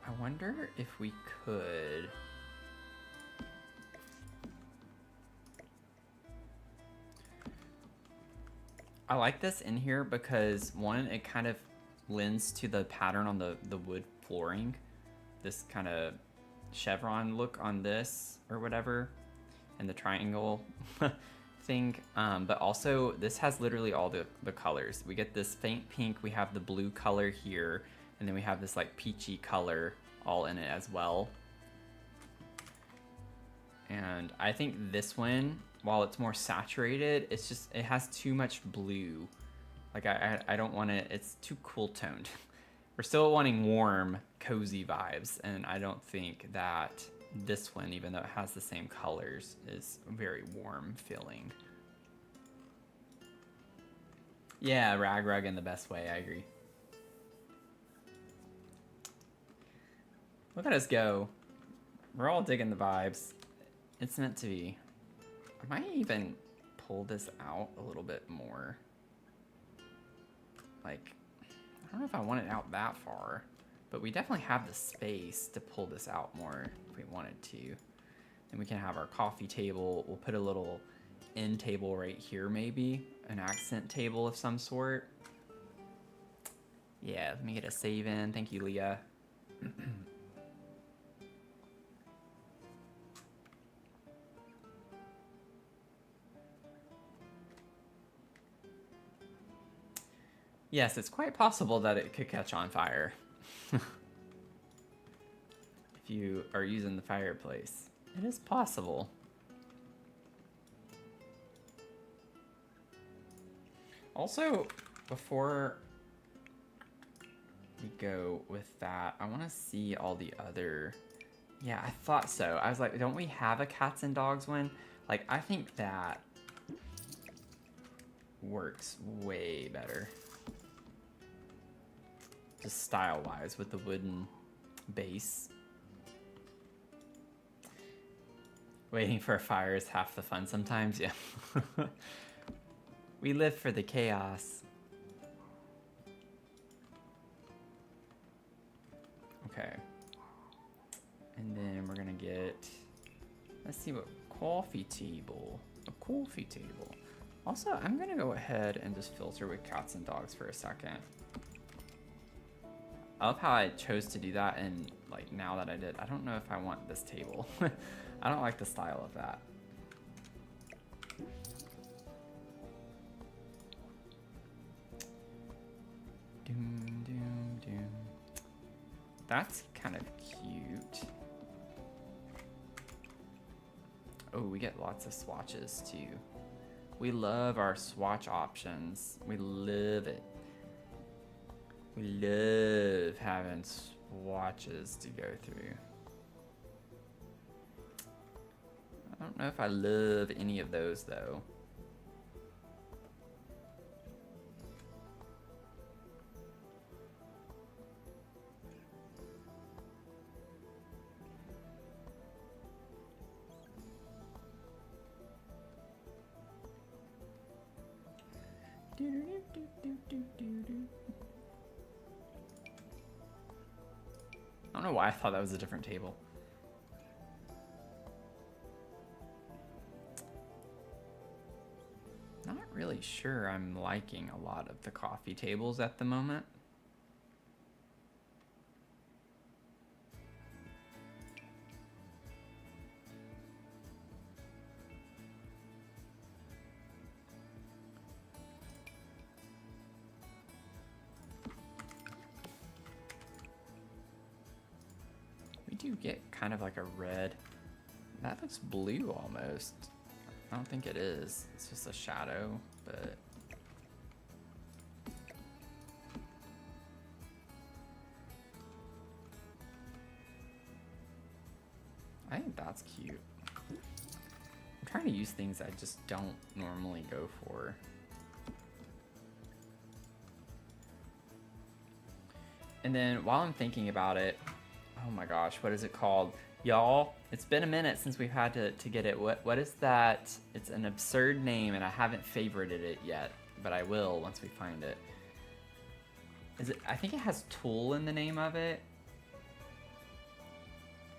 I wonder if we could... I like this in here because, one, it kind of lends to the pattern on the wood flooring. This kind of chevron look on this or whatever, and the triangle thing. But also, this has literally all the colors. We get this faint pink, we have the blue color here, and then we have this like peachy color all in it as well. And I think this one, while it's more saturated, it has too much blue. Like I don't want it, it's too cool toned. We're still wanting warm, cozy vibes, and I don't think that this one, even though it has the same colors, is very warm feeling. Yeah, rag in the best way, I agree. Look at us go. We're all digging the vibes. It's meant to be. I might even pull this out a little bit more. Like, I don't know if I want it out that far, but we definitely have the space to pull this out more if we wanted to. And we can have our coffee table. We'll put a little end table right here, maybe. An accent table of some sort. Yeah, let me get a save in. Thank you, Leah. Yes, it's quite possible that it could catch on fire. If you are using the fireplace. It is possible. Also, before we go with that, I want to see all the other... Yeah, I thought so. I was like, don't we have a cats and dogs one? Like, I think that works way better. Just style-wise with the wooden base. Waiting for a fire is half the fun sometimes, yeah. We live for the chaos. Okay. And then we're gonna get, let's see what, coffee table. A coffee table. Also, I'm gonna go ahead and just filter with cats and dogs for a second. I love how I chose to do that, and like now that I did, I don't know if I want this table. I don't like the style of that. Doom, doom, doom. That's kind of cute. Oh, we get lots of swatches too. We love our swatch options. We love it. We love having swatches to go through. I don't know if I love any of those though. I don't know why I thought that was a different table. Not really sure I'm liking a lot of the coffee tables at the moment. We do get kind of like a red. That looks blue almost. I don't think it is. It's just a shadow, but... I think that's cute. I'm trying to use things I just don't normally go for. And then while I'm thinking about it, oh my gosh, what is it called? Y'all, it's been a minute since we've had to get it. What is that? It's an absurd name and I haven't favorited it yet, but I will once we find it. Is it? I think it has tool in the name of it.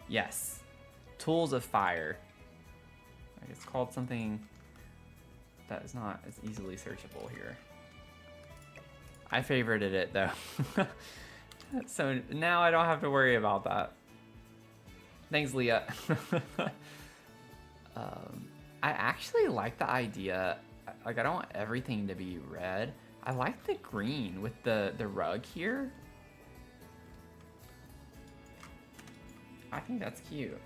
Yes. Tools of Fire. Like it's called something that is not as easily searchable here. I favorited it though. So now I don't have to worry about that. Thanks, Leah. I actually like the idea, like I don't want everything to be red. I like the green with the rug here. I think that's cute.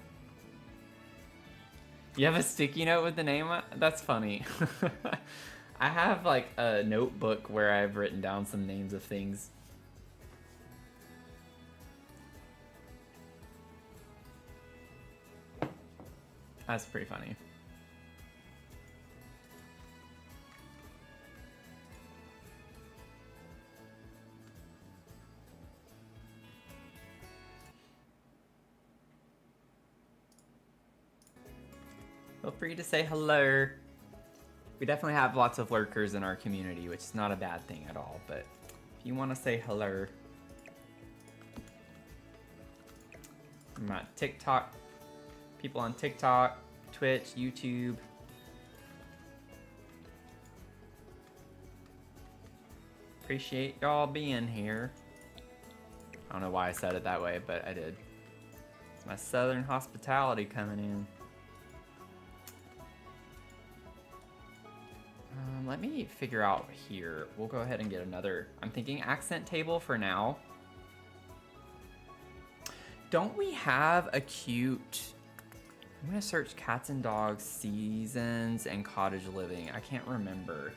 You have a sticky note with the name on? That's funny. I have like a notebook where I've written down some names of things. That's pretty funny. Feel free to say hello. We definitely have lots of lurkers in our community, which is not a bad thing at all, but if you want to say hello. I'm at TikTok. People on TikTok, Twitch, YouTube. Appreciate y'all being here. I don't know why I said it that way, but I did. It's my southern hospitality coming in. Let me figure out here. We'll go ahead and get another, I'm thinking accent table for now. Don't we have a cute I'm gonna search cats and dogs, seasons, and cottage living. I can't remember.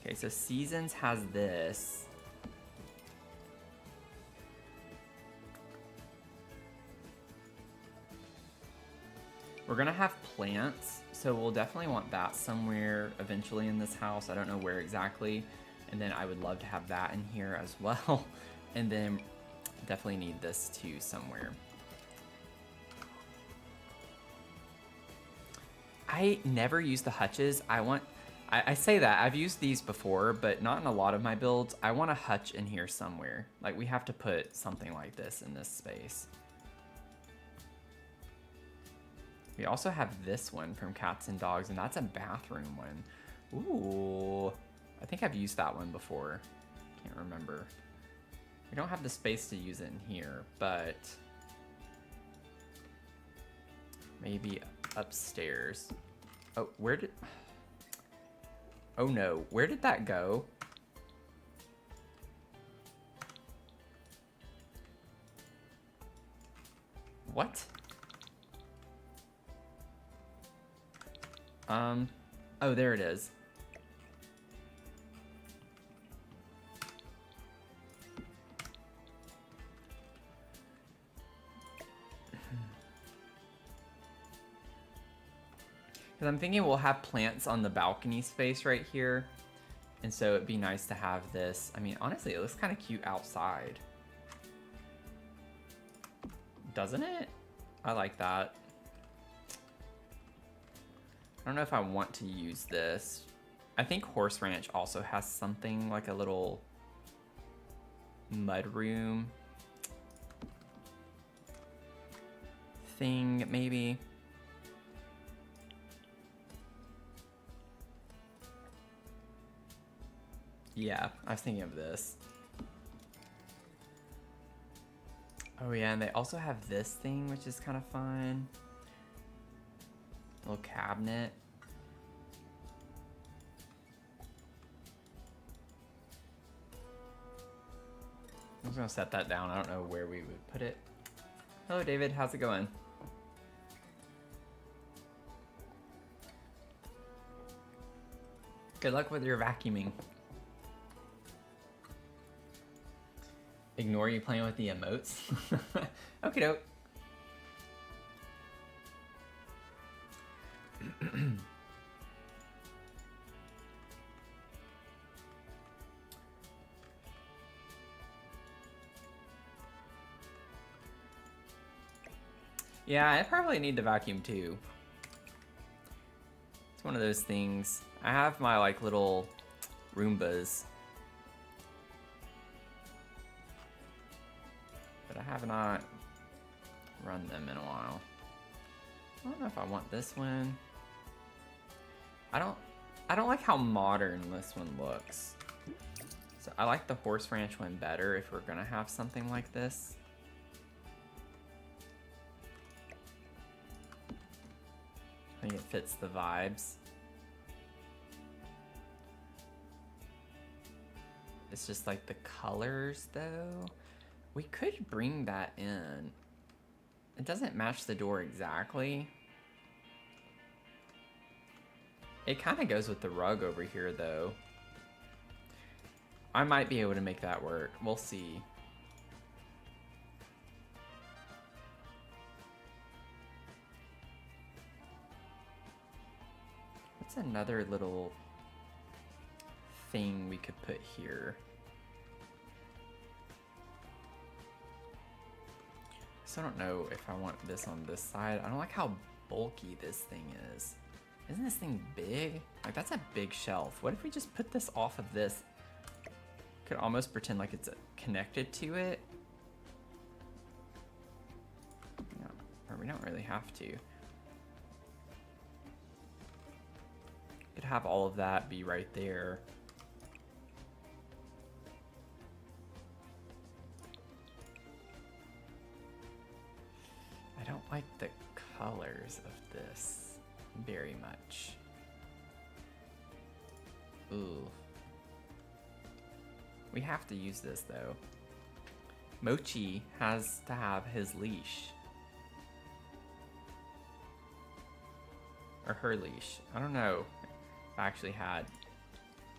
Okay, so seasons has this. We're gonna have plants, so we'll definitely want that somewhere eventually in this house. I don't know where exactly. And then I would love to have that in here as well. And then definitely need this too somewhere. I never use the hutches. I say that, I've used these before, but not in a lot of my builds. I want a hutch in here somewhere. Like, we have to put something like this in this space. We also have this one from Cats and Dogs, and that's a bathroom one. Ooh, I think I've used that one before. Can't remember. We don't have the space to use it in here, but maybe upstairs. Oh, where did... Oh no, where did that go? What? Oh, there it is. Because I'm thinking we'll have plants on the balcony space right here. And so it'd be nice to have this. I mean, honestly, it looks kind of cute outside. Doesn't it? I like that. I don't know if I want to use this. I think Horse Ranch also has something like a little mud room thing, maybe. Yeah, I was thinking of this. Oh yeah, and they also have this thing, which is kind of fun. Little cabinet. I'm just gonna set that down. I don't know where we would put it. Hello, David. How's it going? Good luck with your vacuuming. Ignore you playing with the emotes. Okie doke. Yeah, I probably need to vacuum too. It's one of those things. I have my like little Roombas, but I have not run them in a while. I don't know if I want this one. I don't like how modern this one looks. So I like the Horse Ranch one better if we're gonna have something like this. I think it fits the vibes. It's just like the colors though. We could bring that in. It doesn't match the door exactly. It kind of goes with the rug over here though. I might be able to make that work. We'll see. What's another little thing we could put here? So I don't know if I want this on this side. I don't like how bulky this thing is. Isn't this thing big? Like, that's a big shelf. What if we just put this off of this? Could almost pretend like it's connected to it. No, or we don't really have to. Could have all of that be right there. I don't like the colors of this very much. Ooh. We have to use this though. Mochi has to have his leash. Or her leash. I don't know if I actually had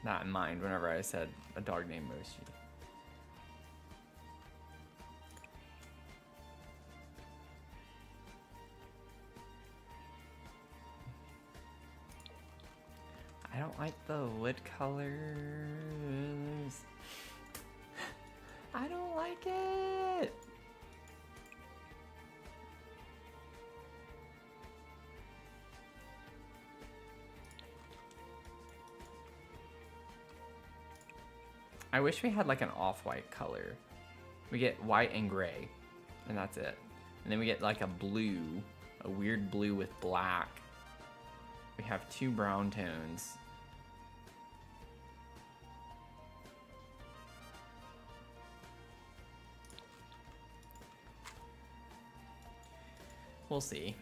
that in mind whenever I said a dog named Mochi. I don't like the wood colors. I don't like it. I wish we had like an off-white color. We get white and gray, and that's it. And then we get like a blue, a weird blue with black. We have 2 brown tones. We'll see.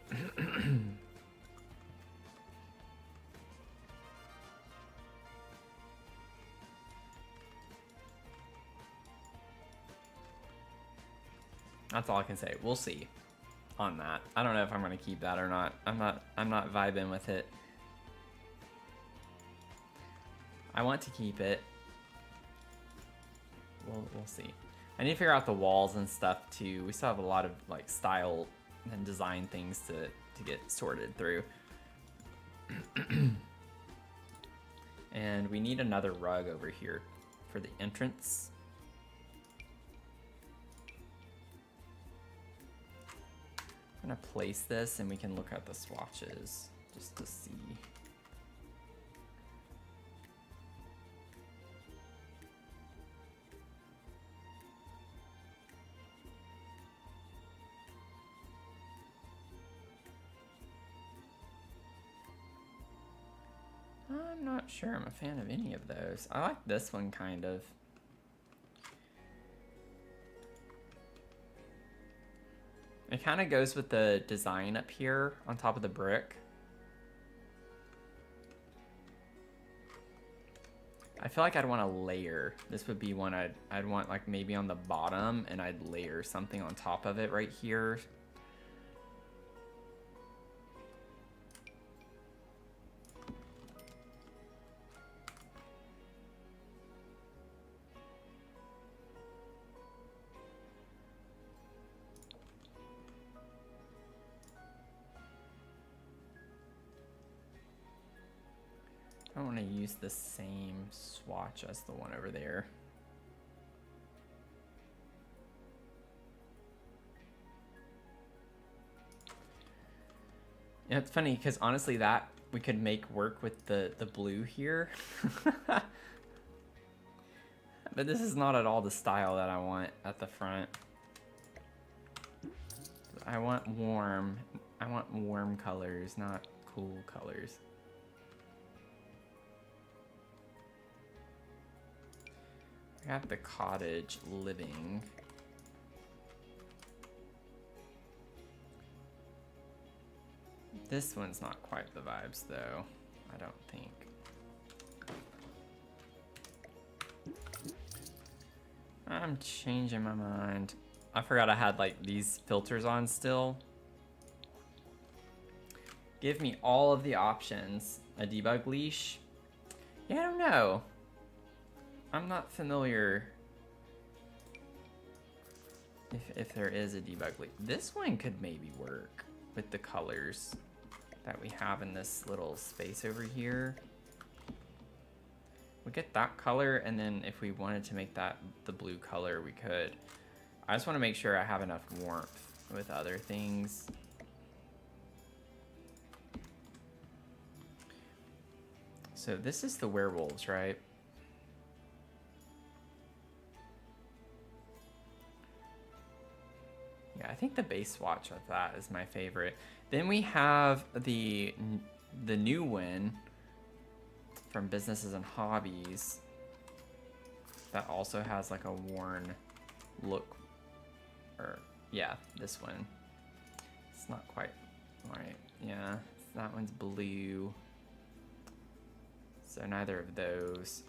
That's all I can say. We'll see on that. I don't know if I'm gonna keep that or not. I'm not vibing with it. I want to keep it. We'll see. I need to figure out the walls and stuff too. We still have a lot of like style and design things to get sorted through. And we need another rug over here for the entrance. I'm gonna place this and we can look at the swatches just to see. I'm not sure I'm a fan of any of those. I like this one kind of. It kind of goes with the design up here on top of the brick. I feel like I'd want to layer. This would be one I'd want like maybe on the bottom, and I'd layer something on top of it right here. I don't want to use the same swatch as the one over there. Yeah, it's funny because honestly that we could make work with the blue here. But this is not at all the style that I want at the front. I want warm colors, not cool colors. I got the cottage living. This one's not quite the vibes though, I don't think. I'm changing my mind. I forgot I had like these filters on still. Give me all of the options. A debug leash? Yeah, I don't know. I'm not familiar if there is a debug leash. This one could maybe work with the colors that we have in this little space over here. We get that color, and then if we wanted to make that the blue color, we could. I just want to make sure I have enough warmth with other things. So this is the werewolves, right? Yeah, I think the base swatch of that is my favorite. Then we have the new one from Businesses and Hobbies that also has like a worn look. Or yeah, this one. It's not quite right. Yeah, that one's blue. So neither of those.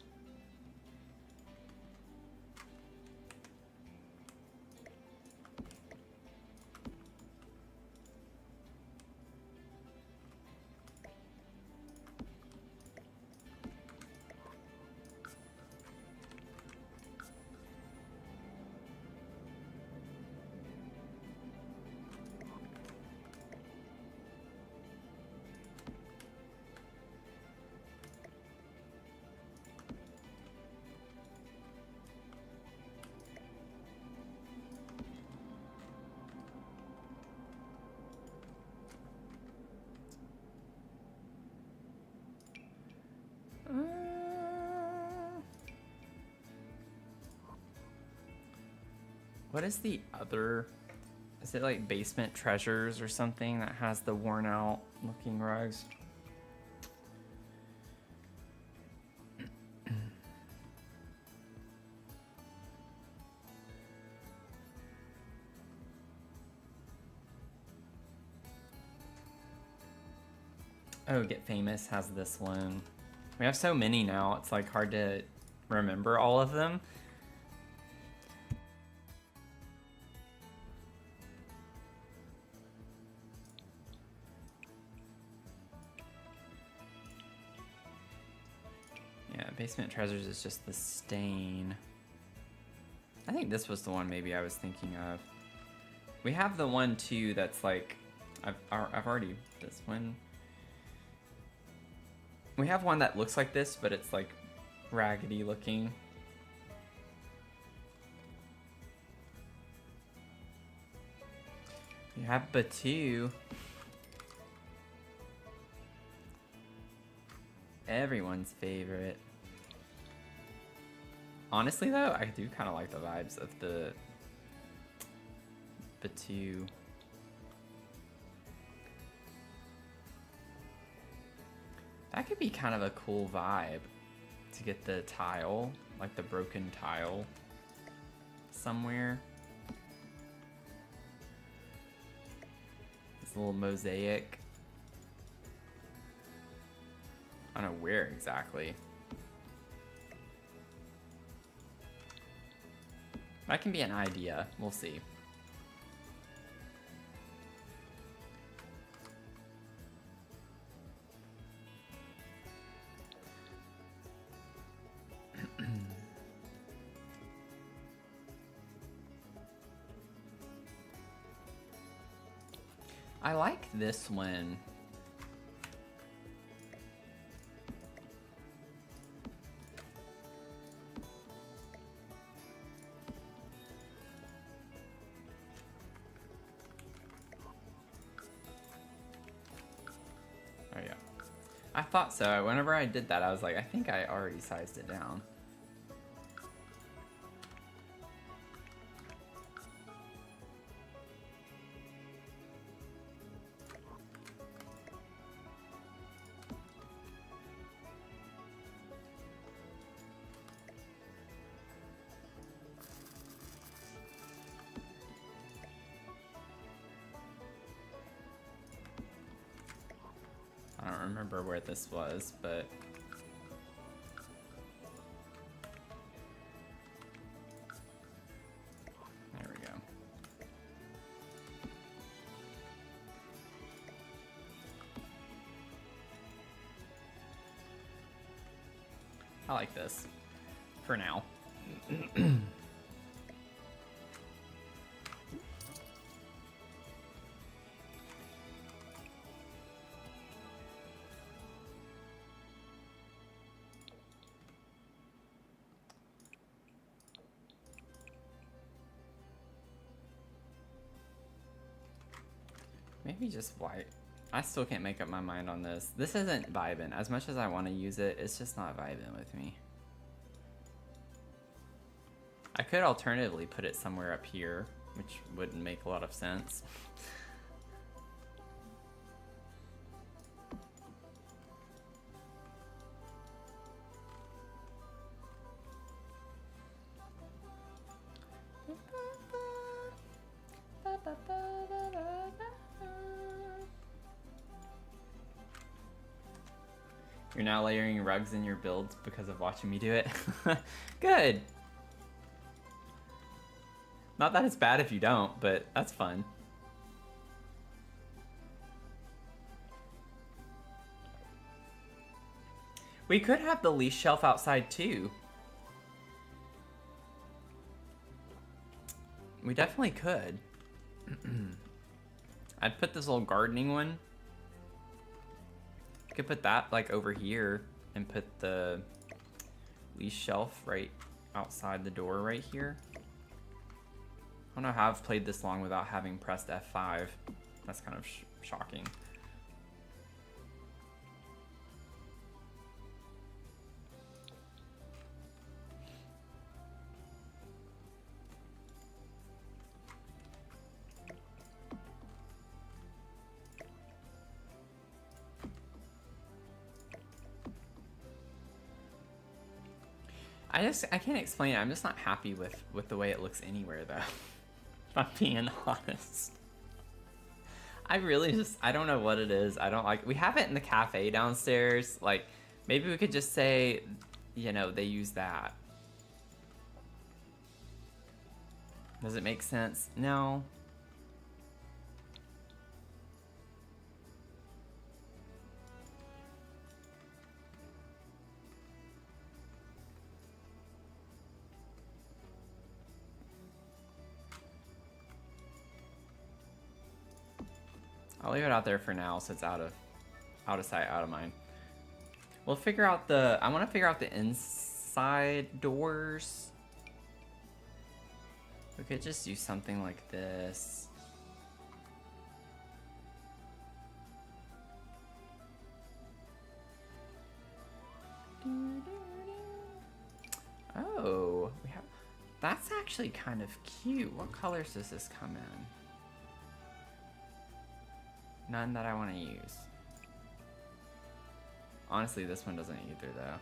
What is the other? Is it like Basement Treasures or something that has the worn out looking rugs? Oh, Get Famous has this one. We have so many now, it's like hard to remember all of them. Yeah, Basement Treasures is just the stain. I think this was the one maybe I was thinking of. We have the one too that's like, I've already, this one. We have one that looks like this, but it's like raggedy looking. We have Batu. Everyone's favorite. Honestly though, I do kind of like the vibes of the Batu. That could be kind of a cool vibe to get the tile, like the broken tile somewhere. This little mosaic. I don't know where exactly. That can be an idea. We'll see. I like this one. Oh yeah. I thought so. Whenever I did that, I was like, I think I already sized it down. I don't remember where this was, but there we go. I like this for now. Maybe just white. I still can't make up my mind on this. This isn't vibing. As much as I want to use it, it's just not vibing with me. I could alternatively put it somewhere up here, which wouldn't make a lot of sense. You're now layering rugs in your builds because of watching me do it? Good! Not that it's bad if you don't, but that's fun. We could have the leash shelf outside too. We definitely could. I'd put this little gardening one. Could put that like over here and put the leash shelf right outside the door right here. I don't know how I've played this long without having pressed F5. That's kind of shocking. I can't explain it. I'm just not happy with the way it looks anywhere though. If I'm being honest. I really just, I don't know what it is. I don't like, we have it in the cafe downstairs. Like, maybe we could just say, you know, they use that. Does it make sense? No. I'll leave it out there for now so it's out of sight, out of mind. We'll figure out the, I want to figure out the inside doors. We could just do something like this. Oh, we have, that's actually kind of cute. What colors does this come in? None that I want to use. Honestly, this one doesn't either, though.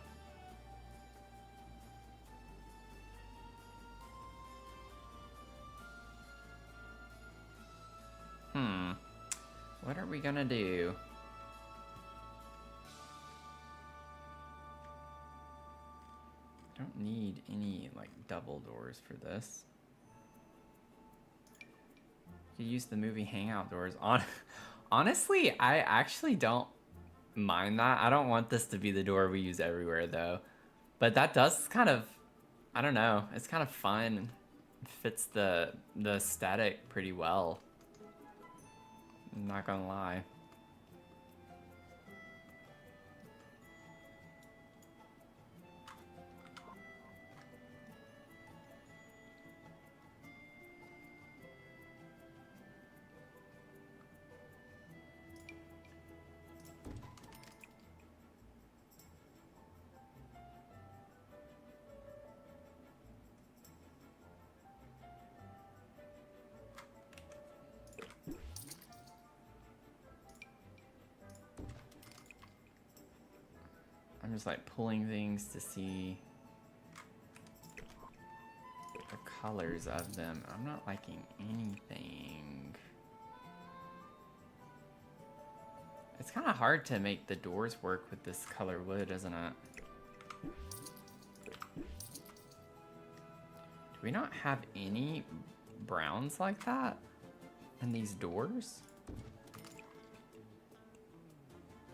What are we gonna do? I don't need any, like, double doors for this. You use the movie hangout doors. Honestly, I actually don't mind that. I don't want this to be the door we use everywhere, though. But that does kind of, I don't know, it's kind of fun. It fits the aesthetic pretty well. I'm not gonna lie. I'm just like pulling things to see the colors of them. I'm not liking anything. It's kind of hard to make the doors work with this color wood, isn't it? Do we not have any browns like that in these doors?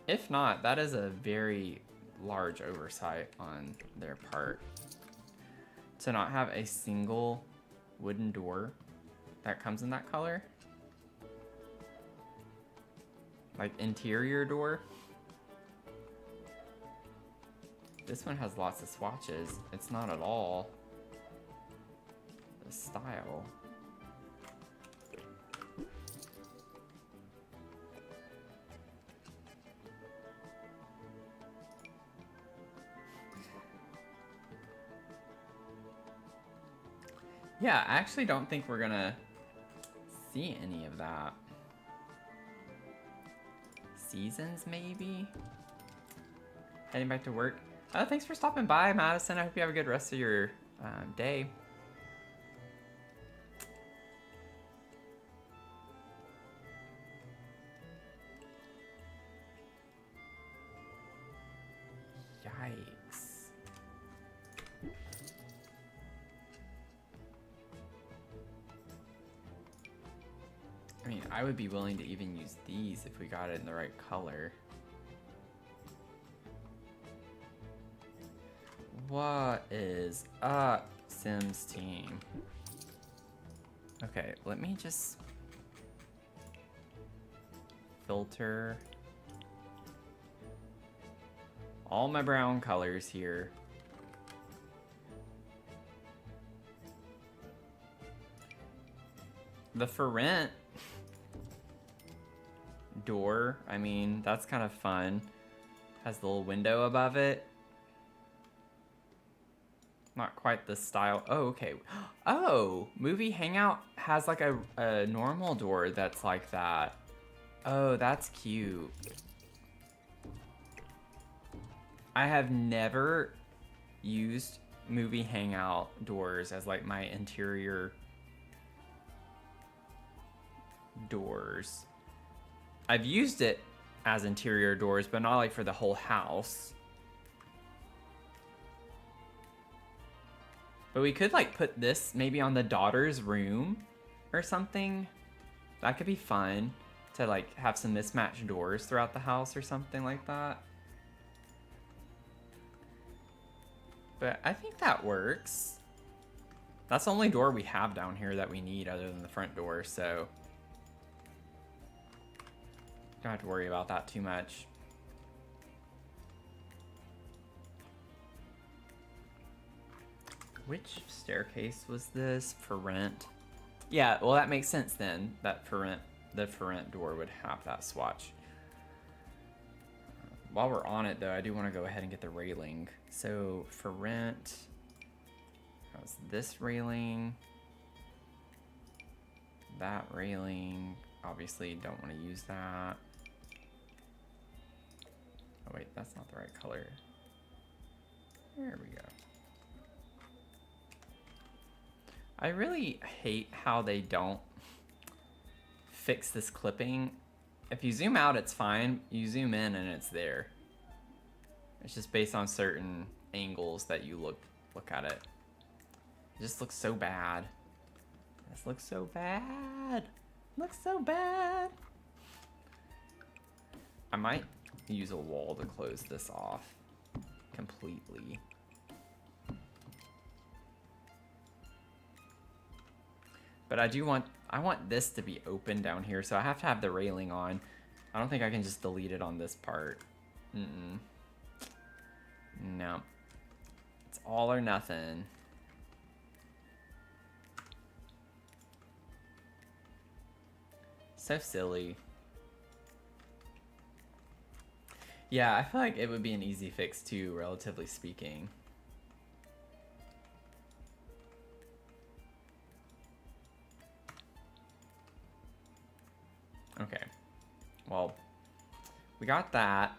If not, that is a very large oversight on their part to not have a single wooden door that comes in that color. Like interior door. This one has lots of swatches. It's not at all the style. Yeah, I actually don't think we're gonna see any of that. Seasons, maybe? Heading back to work. Thanks for stopping by, Madison. I hope you have a good rest of your day. Yikes. I mean, I would be willing to even use these if we got it in the right color. What is up, Sims team? Okay, let me just filter all my brown colors here. The for rent door, I mean, that's kind of fun. Has the little window above it. Not quite the style. Oh, okay. Oh, movie hangout has like a normal door that's like that. Oh, that's cute. I have never used movie hangout doors as like my interior doors. I've used it as interior doors, but not like for the whole house. But we could like put this maybe on the daughter's room or something. That could be fun to like have some mismatched doors throughout the house or something like that. But I think that works. That's the only door we have down here that we need other than the front door, so don't have to worry about that too much. Which staircase was this for rent? Yeah, well that makes sense then. That for rent, the for rent door would have that swatch. While we're on it though, I do want to go ahead and get the railing. So for rent, how's this railing? That railing, obviously don't want to use that. Oh wait, that's not the right color. There we go. I really hate how they don't fix this clipping. If you zoom out, it's fine. You zoom in and it's there. It's just based on certain angles that you look at it. It just looks so bad. This looks so bad. Looks so bad. I might use a wall to close this off completely. But I want this to be open down here, so I have to have the railing on. I don't think I can just delete it on this part. No. It's all or nothing. So silly. Yeah, I feel like it would be an easy fix too, relatively speaking. Okay, well, we got that.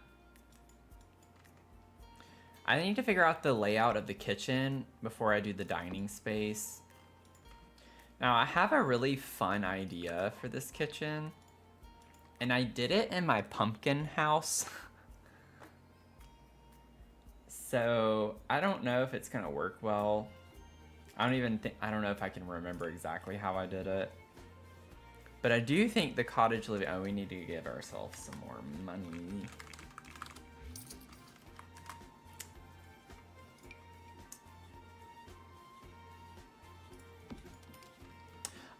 I need to figure out the layout of the kitchen before I do the dining space. Now, I have a really fun idea for this kitchen, and I did it in my pumpkin house. So, I don't know if it's gonna work well. I don't know if I can remember exactly how I did it. But I do think the cottage living... Oh, we need to give ourselves some more money.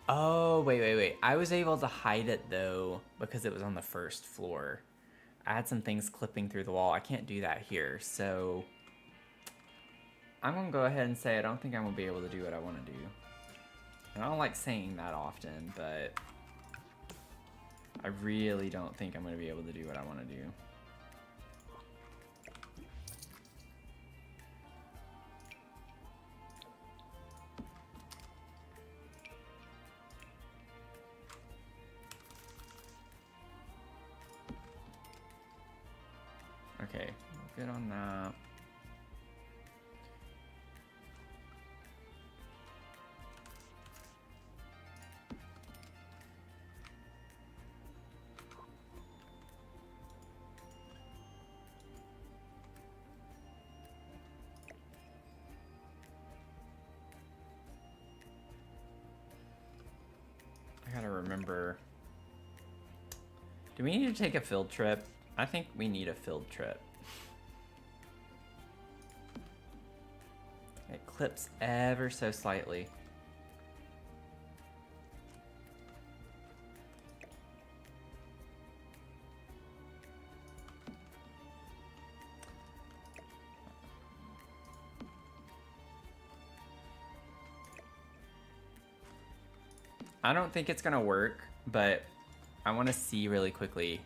Oh, wait. I was able to hide it, though, because it was on the first floor. I had some things clipping through the wall. I can't do that here, so... I'm going to go ahead and say I don't think I'm going to be able to do what I want to do. And I don't like saying that often, but... I really don't think I'm going to be able to do what I want to do. Okay, good on that. I gotta remember. Do we need to take a field trip? I think we need a field trip. It clips ever so slightly. I don't think it's gonna work, but I want to see really quickly.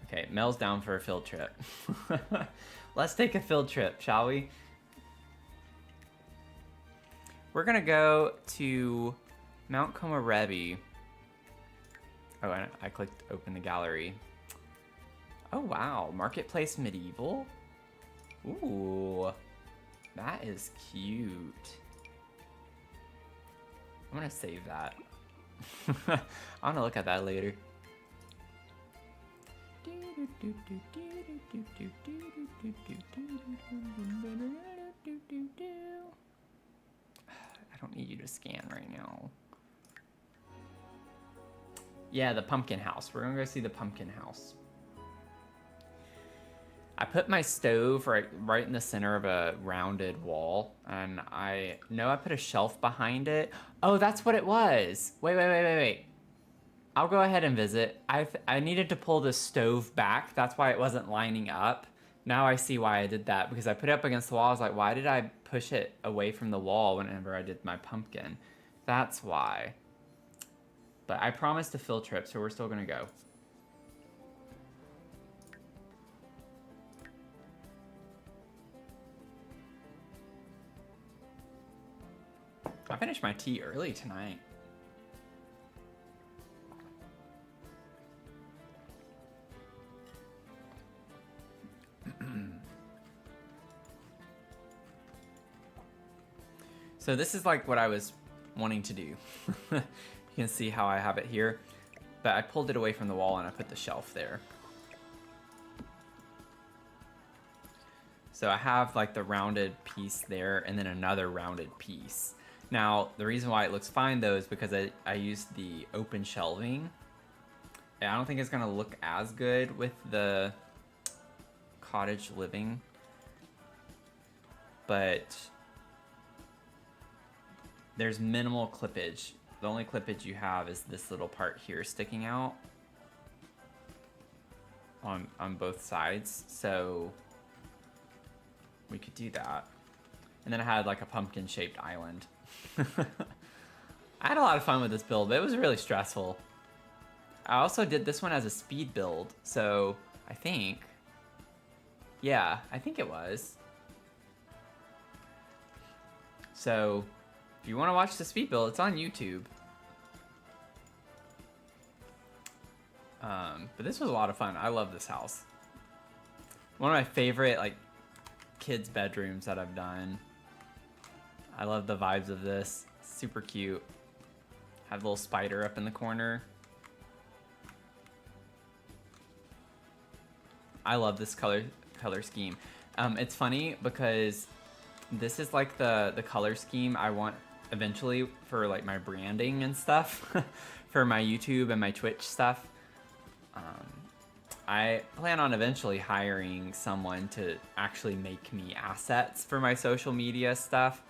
Okay, Mel's down for a field trip. Let's take a field trip, shall we? We're gonna go to Mount Komorebi. Oh, and I clicked open the gallery. Oh wow, Marketplace Medieval? Ooh. That is cute. I'm gonna save that. I'm gonna look at that later. I don't need you to scan right now. Yeah, the pumpkin house. We're gonna go see the pumpkin house. I put my stove right in the center of a rounded wall, and I know I put a shelf behind it. Oh, that's what it was. Wait. I'll go ahead and visit. I needed to pull the stove back. That's why it wasn't lining up. Now I see why I did that, because I put it up against the wall. I was like, why did I push it away from the wall whenever I did my pumpkin? That's why. But I promised a field trip, so we're still gonna go. I finished my tea early tonight. So this is like what I was wanting to do. You can see how I have it here, but I pulled it away from the wall and I put the shelf there. So I have like the rounded piece there and then another rounded piece. Now, the reason why it looks fine though is because I used the open shelving. And I don't think it's gonna look as good with the cottage living, but there's minimal clippage. The only clippage you have is this little part here sticking out on both sides. So we could do that. And then I had like a pumpkin shaped island. I had a lot of fun with this build, but it was really stressful. I also did this one as a speed build, so I think, yeah, I think it was. So if you want to watch the speed build, it's on YouTube. But this was a lot of fun. I love this house. One of my favorite like kids' bedrooms that I've done. I love the vibes of this. Super cute. Have a little spider up in the corner. I love this color scheme. It's funny because this is like the color scheme I want eventually for like my branding and stuff for my YouTube and my Twitch stuff. I plan on eventually hiring someone to actually make me assets for my social media stuff.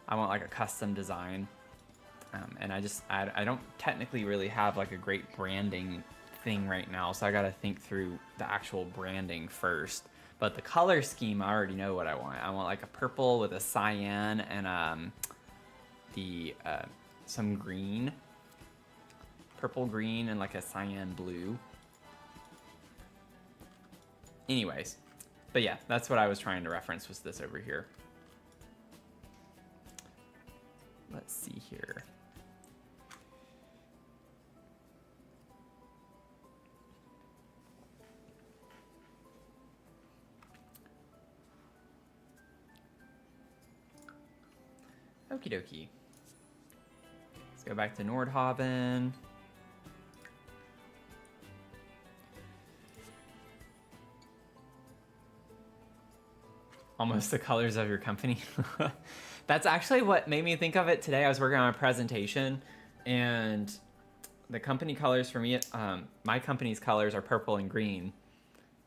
I want like a custom design. And I don't technically really have like a great branding thing right now, so I gotta think through the actual branding first. But the color scheme, I already know what I want. I want like a purple with a cyan and some green, purple green and like a cyan blue. Anyways, but yeah, that's what I was trying to reference, was this over here. Let's see here. Okie dokie. Let's go back to Nordhaven. Almost the colors of your company. That's actually what made me think of it today. I was working on a presentation, and the company colors for me, my company's colors are purple and green.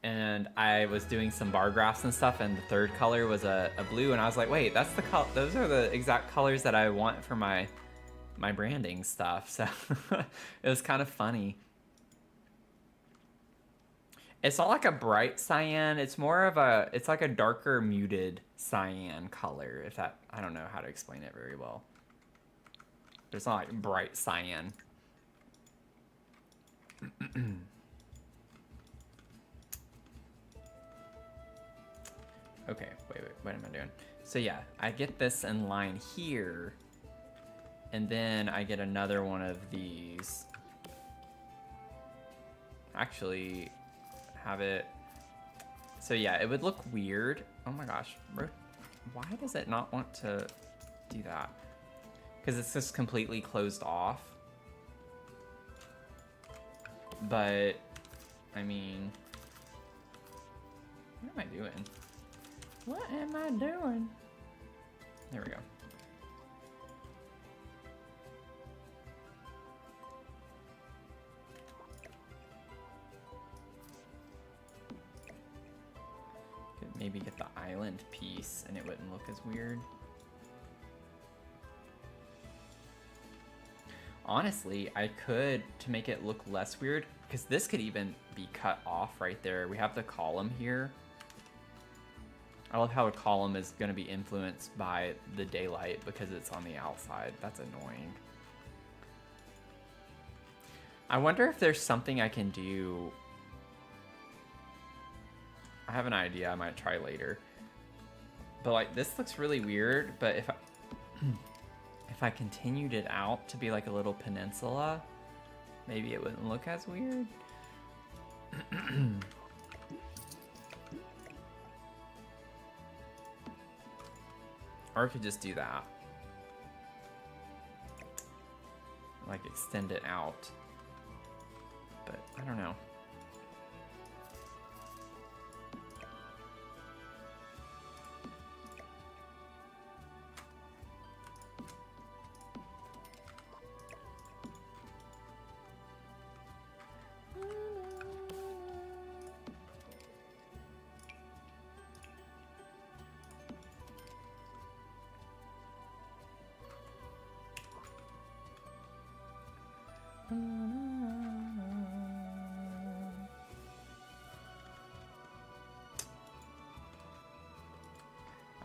And I was doing some bar graphs and stuff, and the third color was a blue, and I was like, wait, that's the those are the exact colors that I want for my branding stuff. So it was kind of funny. It's not like a bright cyan. It's more of it's like a darker muted cyan color. If that, I don't know how to explain it very well. It's not like bright cyan. Okay, wait, what am I doing? So yeah, I get this in line here, and then I get another one of these. Actually, have it. So yeah, it would look weird. Oh my gosh, Why does it not want to do that? Because it's just completely closed off. But, I mean, what am I doing? What am I doing? There we go. Could maybe get the island piece and it wouldn't look as weird. Honestly, I could, to make it look less weird, because this could even be cut off right there. We have the column here. I love how a column is going to be influenced by the daylight because it's on the outside. That's annoying. I wonder if there's something I can do. I have an idea I might try later. But like, this looks really weird, but if I continued it out to be like a little peninsula, maybe it wouldn't look as weird. Or I could just do that. Like extend it out. But I don't know.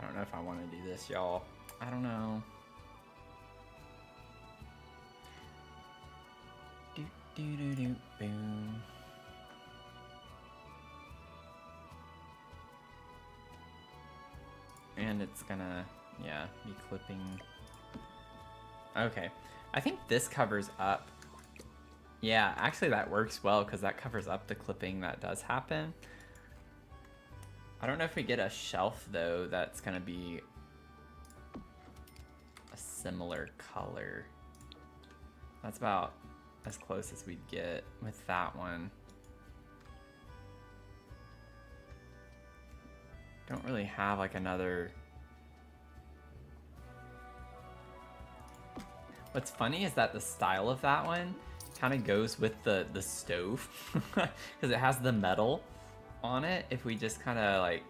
I don't know if I want to do this, y'all. I don't know. Do do do do boom. And it's gonna, yeah, be clipping. Okay, I think this covers up. Yeah, actually that works well because that covers up the clipping that does happen. I don't know if we get a shelf though that's gonna be a similar color. That's about as close as we'd get with that one. Don't really have like another. What's funny is that the style of that one kind of goes with the stove because it has the metal on it. If we just kind of like,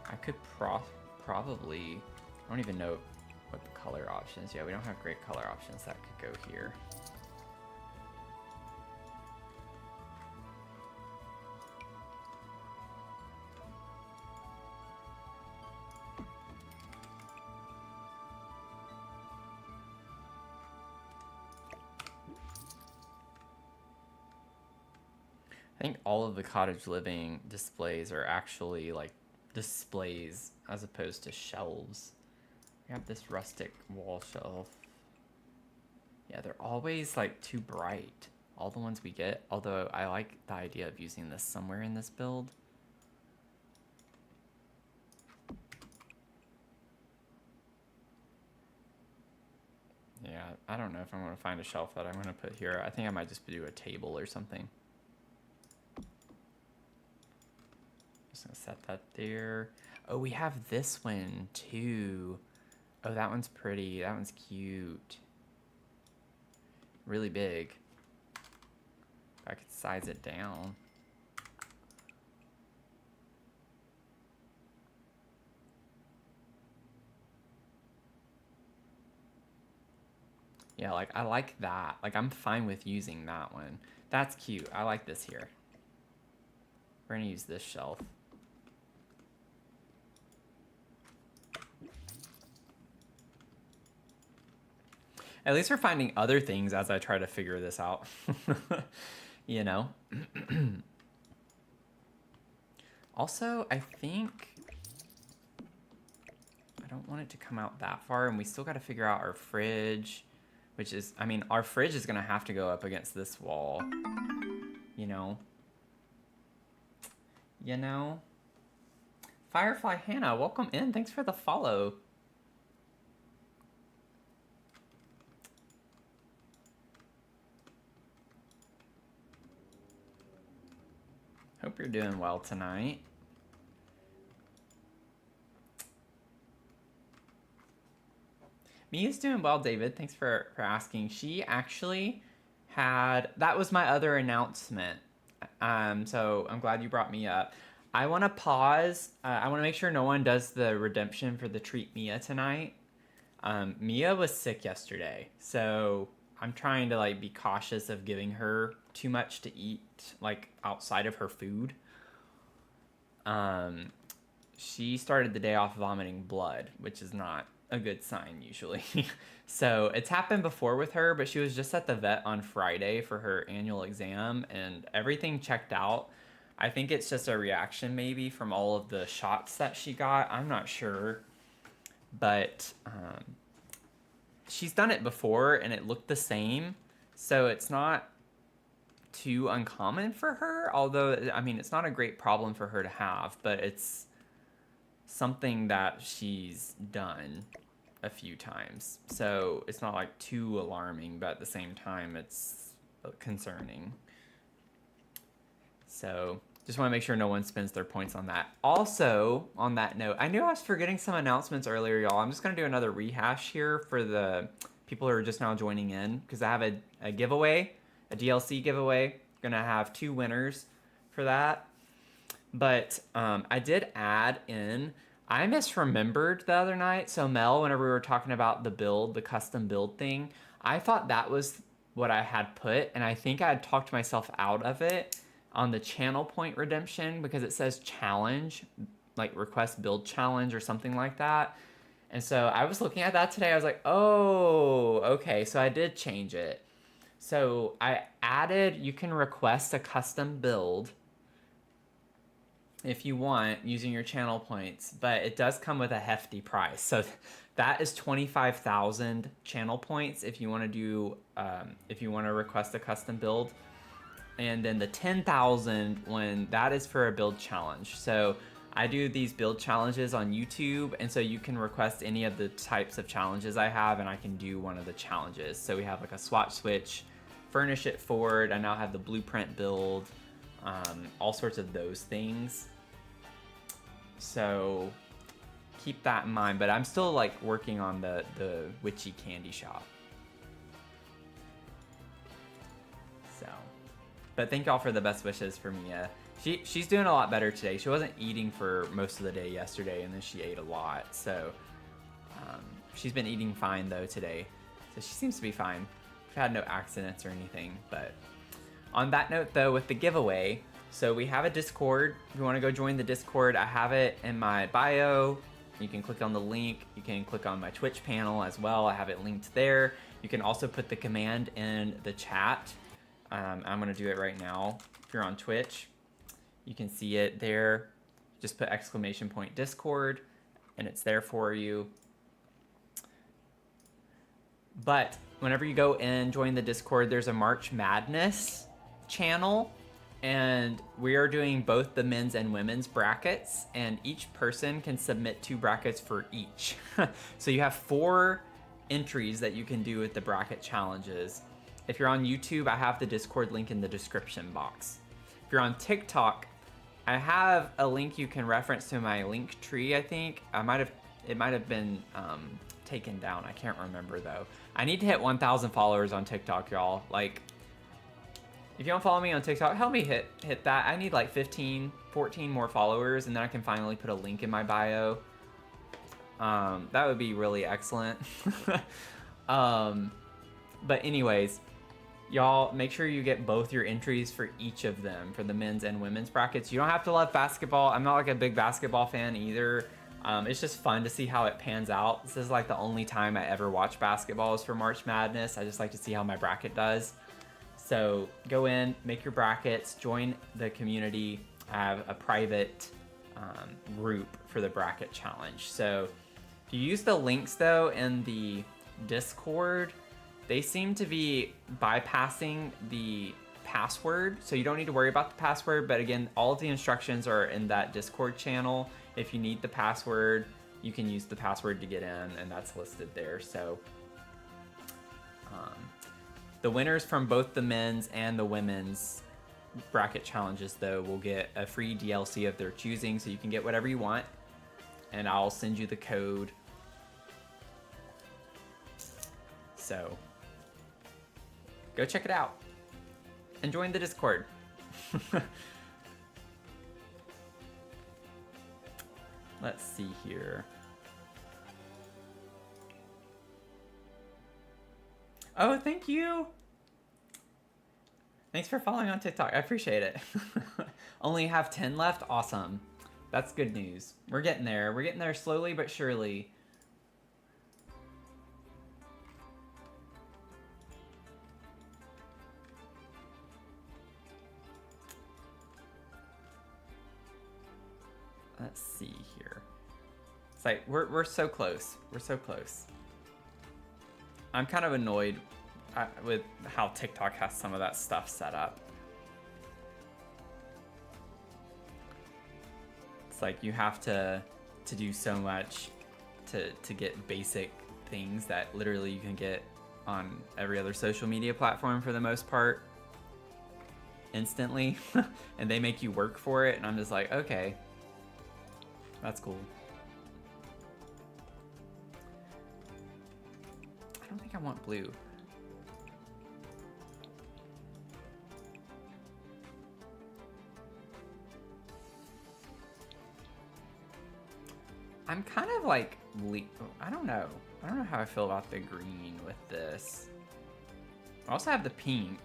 I could probably, I don't even know what the color options. Yeah, we don't have great color options. That could go here. I think all of the cottage living displays are actually like displays as opposed to shelves. We have this rustic wall shelf. Yeah, they're always like too bright, all the ones we get, although I like the idea of using this somewhere in this build. Yeah, I don't know if I'm going to find a shelf that I'm going to put here. I think I might just do a table or something. Just going to set that there. Oh, we have this one too. Oh, that one's pretty. That one's cute. Really big. I could size it down. Yeah, like I like that. Like I'm fine with using that one. That's cute. I like this here. We're gonna use this shelf. At least we're finding other things as I try to figure this out. You know? Also, I think I don't want it to come out that far, and we still got to figure out our fridge, which is, I mean, our fridge is going to have to go up against this wall, you know? you know? Firefly Hannah, welcome in. Thanks for the follow. Hope you're doing well tonight. Mia's doing well, David. Thanks for asking. She actually had... That was my other announcement. So I'm glad you brought Mia up. I want to pause. I want to make sure no one does the redemption for the Treat Mia tonight. Mia was sick yesterday, so I'm trying to like be cautious of giving her too much to eat, like outside of her food. She started the day off vomiting blood, which is not a good sign usually. So it's happened before with her, but she was just at the vet on Friday for her annual exam and everything checked out. I think it's just a reaction maybe from all of the shots that she got. I'm not sure, but she's done it before and it looked the same, so it's not too uncommon for her, although I mean it's not a great problem for her to have, but it's something that she's done a few times, so it's not like too alarming, but at the same time it's concerning. So just want to make sure no one spends their points on that. Also, on that note, I knew I was forgetting some announcements earlier, y'all. I'm just going to do another rehash here for the people who are just now joining in, because I have a giveaway, a DLC giveaway. Going to have 2 winners for that. But I did add in, I misremembered the other night. So Mel, whenever we were talking about the build, the custom build thing, I thought that was what I had put, and I think I had talked myself out of it on the channel point redemption because it says challenge, like request build challenge or something like that. And so I was looking at that today. I was like, oh, okay. So I did change it. So I added, you can request a custom build if you want using your channel points, but it does come with a hefty price. So that is 25,000 channel points if you want to do, if you want to request a custom build. And then the 10,000 when that is for a build challenge. So I do these build challenges on YouTube, and so you can request any of the types of challenges I have, and I can do one of the challenges. So we have like a swatch switch, furnish it forward. I now have the blueprint build, all sorts of those things. So keep that in mind. But I'm still like working on the witchy candy shop. So. But thank y'all for the best wishes for Mia. She's doing a lot better today. She wasn't eating for most of the day yesterday, and then she ate a lot. So she's been eating fine though today. So she seems to be fine. We've had no accidents or anything. But on that note though, with the giveaway, so we have a Discord. If you want to go join the Discord, I have it in my bio. You can click on the link. You can click on my Twitch panel as well. I have it linked there. You can also put the command in the chat. I'm going to do it right now. If you're on Twitch, you can see it there. Just put !! Discord and it's there for you. But whenever you go in, join the Discord, there's a March Madness channel, and we are doing both the men's and women's brackets, and each person can submit 2 brackets for each. So you have 4 entries that you can do with the bracket challenges. If you're on YouTube, I have the Discord link in the description box. If you're on TikTok, I have a link you can reference to my link tree, I think. It might have been taken down. I can't remember though. I need to hit 1,000 followers on TikTok, y'all. Like, if you don't follow me on TikTok, help me hit that. I need like 15, 14 more followers, and then I can finally put a link in my bio. That would be really excellent. But anyways, y'all make sure you get both your entries for each of them, for the men's and women's brackets. You don't have to love basketball. I'm not like a big basketball fan either. It's just fun to see how it pans out. This is like the only time I ever watch basketball is for March Madness. I just like to see how my bracket does. So go in, make your brackets, join the community. I have a private group for the bracket challenge. So if you use the links though in the Discord, they seem to be bypassing the password, so you don't need to worry about the password, but again, all of the instructions are in that Discord channel. If you need the password, you can use the password to get in, and that's listed there. So the winners from both the men's and the women's bracket challenges, though, will get a free DLC of their choosing, so you can get whatever you want, and I'll send you the code. So go check it out and join the Discord. Let's see here. Oh, thank you. Thanks for following on TikTok. I appreciate it. Only have 10 left? Awesome. That's good news. We're getting there. We're getting there slowly but surely. Let's see here. It's like we're so close. We're so close. I'm kind of annoyed with how TikTok has some of that stuff set up. It's like you have to do so much to get basic things that literally you can get on every other social media platform for the most part instantly. And they make you work for it, and I'm just like, okay, that's cool. I don't think I want blue. I'm kind of like, I don't know. I don't know how I feel about the green with this. I also have the pink.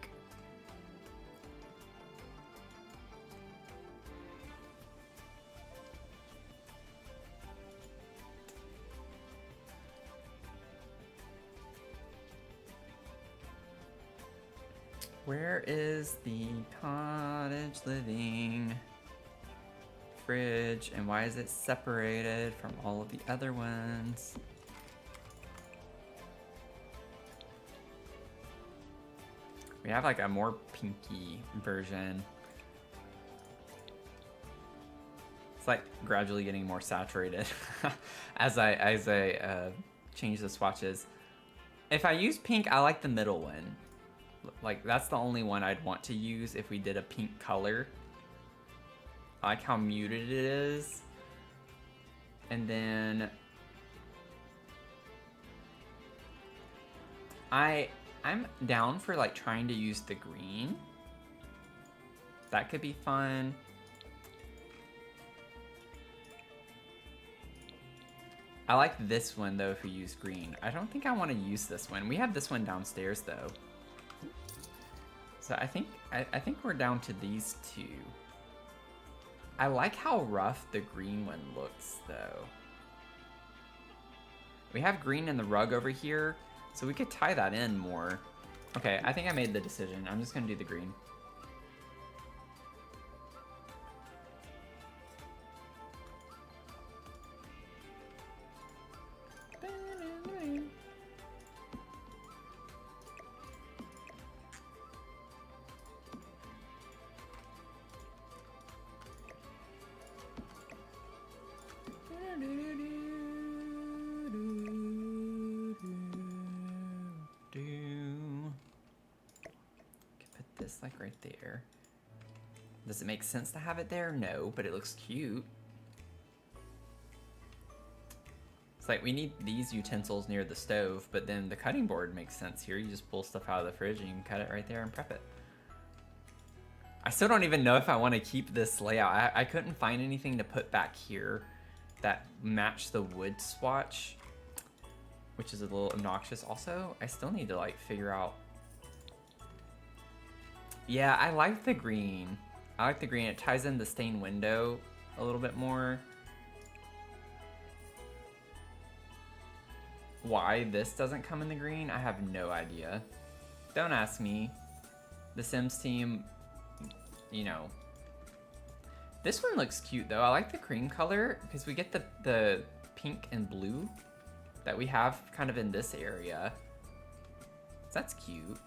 Where is the cottage living fridge, and why is it separated from all of the other ones? We have like a more pinky version. It's like gradually getting more saturated as I change the swatches. If I use pink, I like the middle one. Like, that's the only one I'd want to use if we did a pink color. I like how muted it is. And then I'm down for like trying to use the green. That could be fun. I like this one though if we use green. I don't think I want to use this one. We have this one downstairs though. So I think we're down to these two. I like how rough the green one looks though. We have green in the rug over here, so we could tie that in more. Okay, I think I made the decision. I'm just gonna do the green. Like right there. Does it make sense to have it there? No, but it looks cute. It's like we need these utensils near the stove, but then the cutting board makes sense here. You just pull stuff out of the fridge and you can cut it right there and prep it. I still don't even know if I want to keep this layout. I couldn't find anything to put back here that matched the wood swatch, which is a little obnoxious. Also, I still need to like figure out. Yeah, I like the green. I like the green. It ties in the stained window a little bit more. Why this doesn't come in the green, I have no idea. Don't ask me. The Sims team, you know. This one looks cute though. I like the cream color because we get the pink and blue that we have kind of in this area. So that's cute.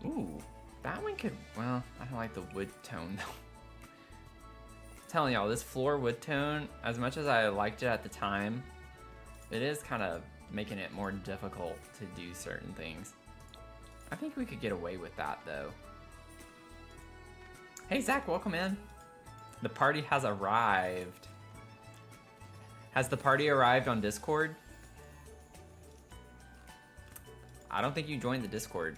Ooh, that one could, well, I don't like the wood tone though. I'm telling y'all, this floor wood tone, as much as I liked it at the time, it is kind of making it more difficult to do certain things. I think we could get away with that though. Hey Zach, welcome in. The party has arrived. Has the party arrived on Discord? I don't think you joined the Discord.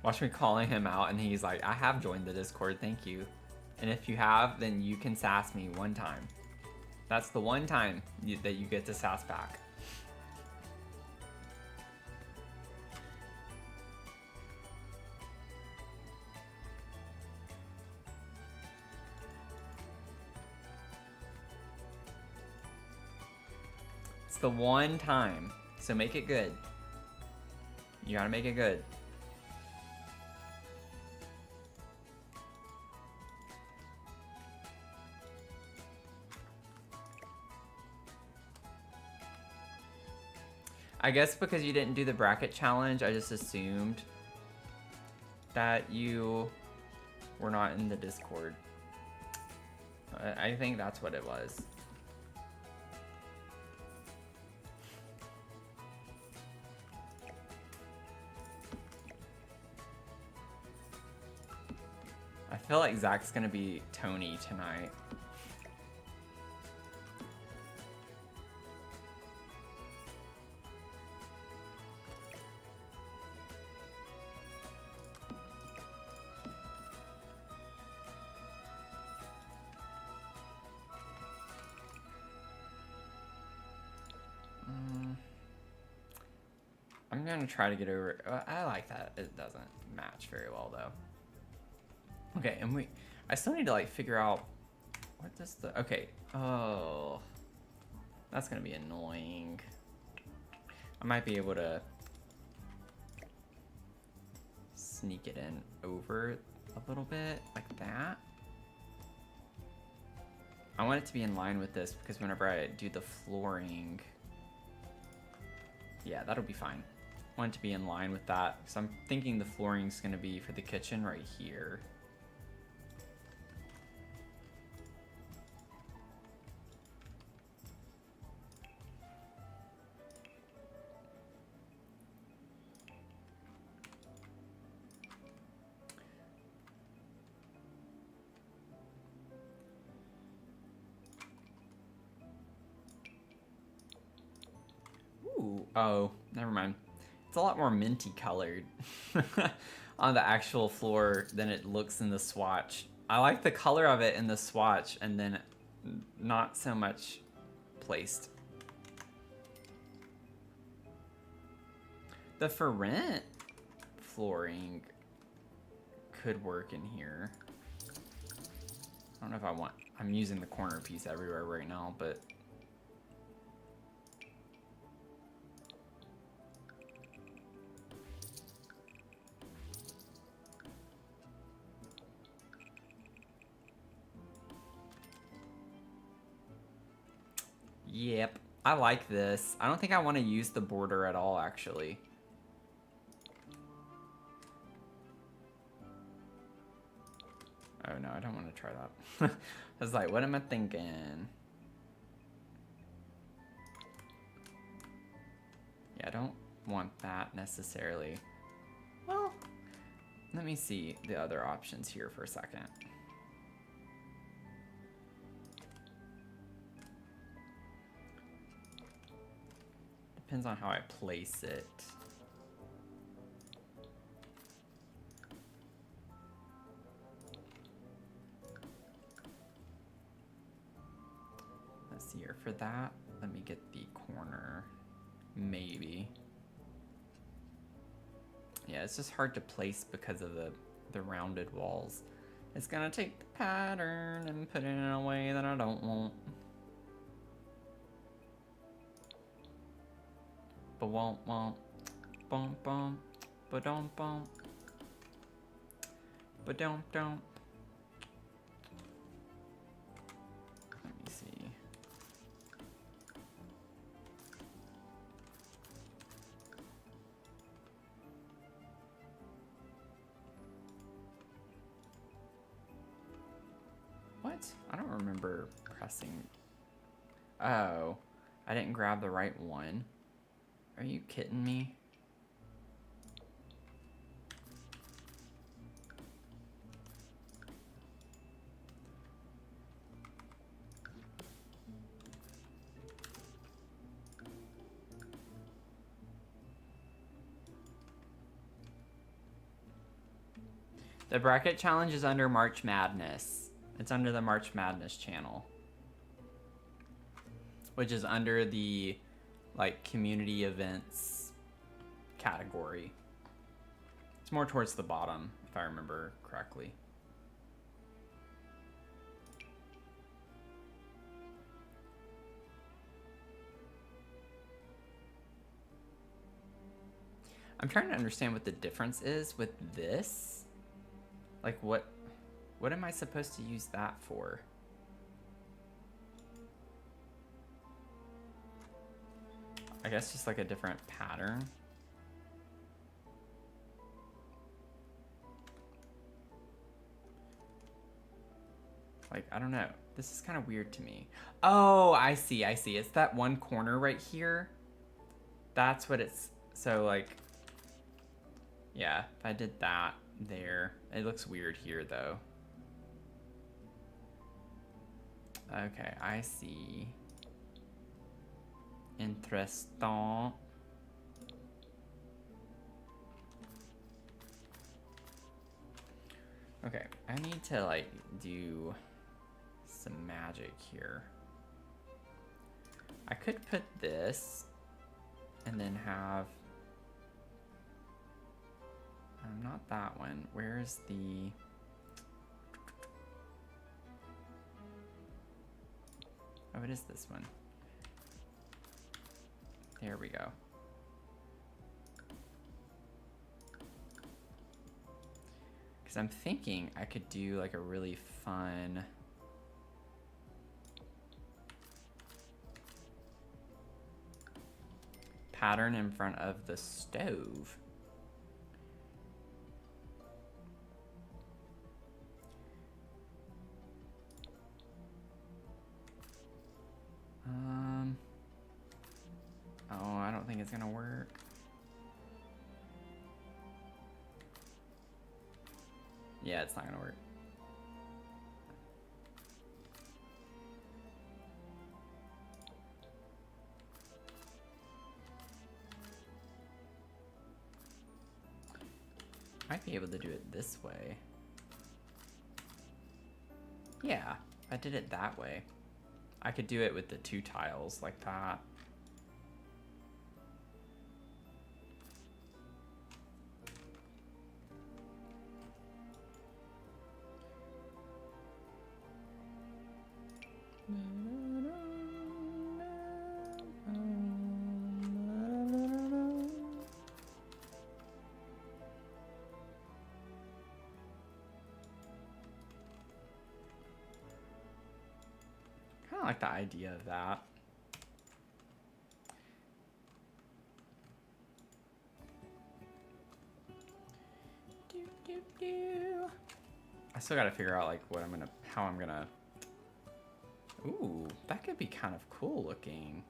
Watch me calling him out and he's like, I have joined the Discord, thank you. And if you have, then you can sass me one time. That's the one time that you get to sass back. It's the one time, so make it good. You gotta make it good. I guess because you didn't do the bracket challenge, I just assumed that you were not in the Discord. I think that's what it was. I feel like Zach's gonna be Tony tonight. I'm gonna try to get over it. I like that. It doesn't match very well though. Okay, and I still need to like figure out what does the, okay. Oh, that's gonna be annoying. I might be able to sneak it in over a little bit like that. I want it to be in line with this because whenever I do the flooring, yeah, that'll be fine. I want it to be in line with that because I'm thinking the flooring's gonna be for the kitchen right here. Ooh, oh, never mind. It's a lot more minty colored on the actual floor than it looks in the swatch. I like the color of it in the swatch and then not so much placed. The for rent flooring could work in here. I don't know if I want, I'm using the corner piece everywhere right now, but yep, I like this. I don't think I want to use the border at all, actually. Oh no, I don't want to try that. I was like, what am I thinking? Yeah, I don't want that necessarily. Well, let me see the other options here for a second. Depends on how I place it. Let's see here. For that, let me get the corner. Maybe. Yeah, it's just hard to place because of the rounded walls. It's gonna take the pattern and put it in a way that I don't want. Ba-womp womp, bum bum, ba-dum bum, ba-dum dum. Let me see. What? I don't remember pressing. Oh, I didn't grab the right one. Are you kidding me? The bracket challenge is under March Madness. It's under the March Madness channel, which is under the like community events category. It's more towards the bottom, if I remember correctly. I'm trying to understand what the difference is with this. Like what am I supposed to use that for? I guess just like a different pattern. Like, I don't know. This is kind of weird to me. Oh, I see. It's that one corner right here. That's what it's, so like, yeah, if I did that there, it looks weird here though. Okay, I see. Interesting. Okay, I need to like do some magic here. I could put this and then have, not that one. Where's the, oh, it is this one. There we go. Because I'm thinking I could do like a really fun pattern in front of the stove. Oh, I don't think it's gonna work. Yeah, it's not gonna work. Might be able to do it this way. Yeah, if I did it that way. I could do it with the two tiles like that. I like the idea of that. I still gotta figure out like what I'm gonna, how I'm gonna. Ooh, that could be kind of cool looking.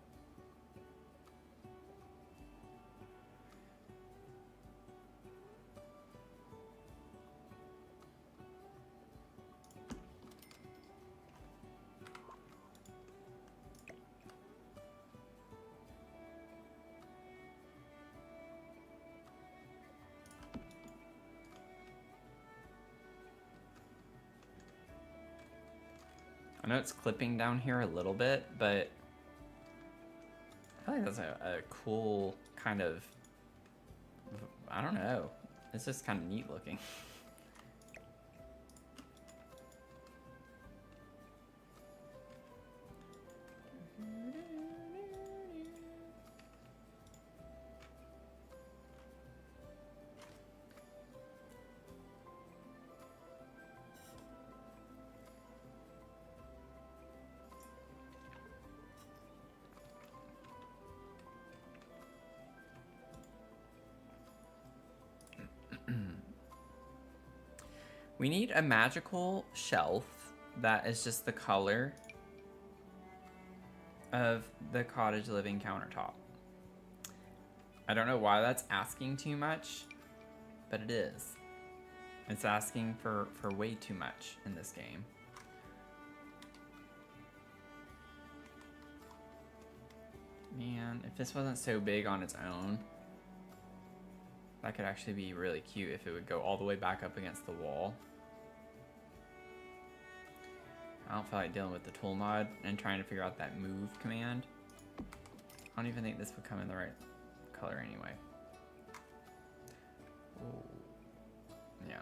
I know it's clipping down here a little bit, but I think that's a cool kind of, I don't know. It's just kind of neat looking. We need a magical shelf that is just the color of the cottage living countertop. I don't know why that's asking too much, but it is. It's asking for way too much in this game. Man, if this wasn't so big on its own, that could actually be really cute if it would go all the way back up against the wall. I don't feel like dealing with the tool mod and trying to figure out that move command. I don't even think this would come in the right color anyway. Ooh. Yeah.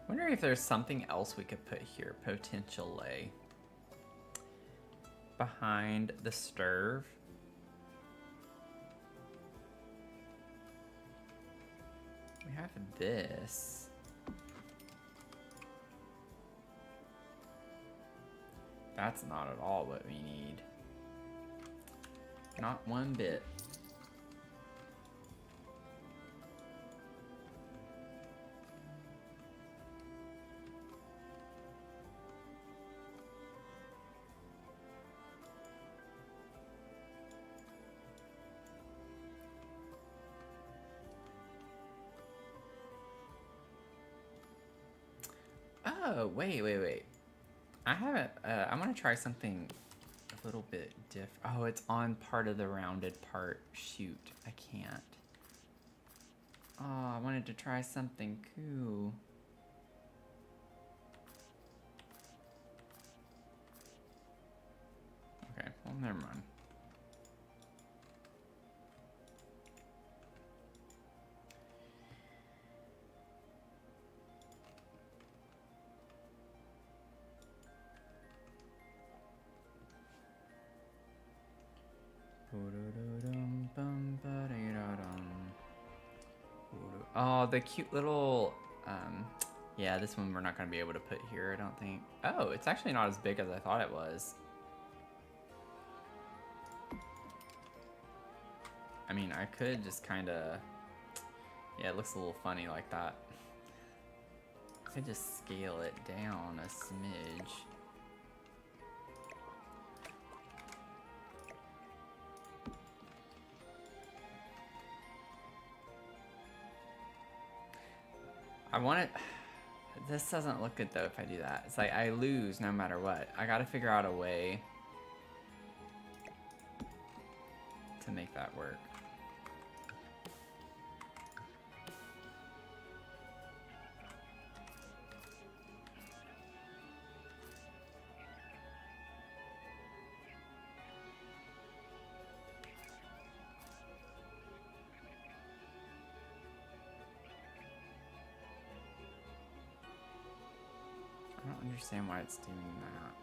Wonder if there's something else we could put here, potentially. Behind the stove. We have this. That's not at all what we need. Not one bit. Oh, wait. I haven't, I'm gonna try something a little bit different. Oh, it's on part of the rounded part. Shoot, I can't. Oh, I wanted to try something cool. Okay, well, never mind. Oh, the cute little, yeah, this one we're not going to be able to put here, I don't think. Oh, it's actually not as big as I thought it was. I mean, I could just kind of, yeah, it looks a little funny like that. I could just scale it down a smidge. I want it. This doesn't look good though if I do that. It's like I lose no matter what. I gotta figure out a way to make that work. I don't understand why it's doing that.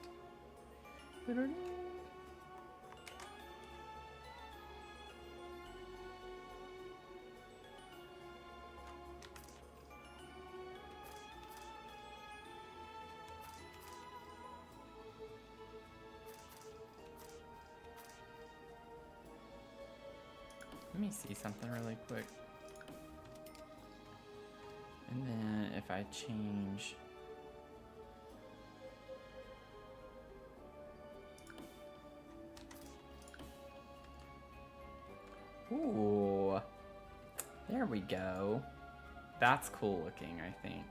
Let me see something really quick. And then if I change... Ooh, there we go. That's cool looking, I think.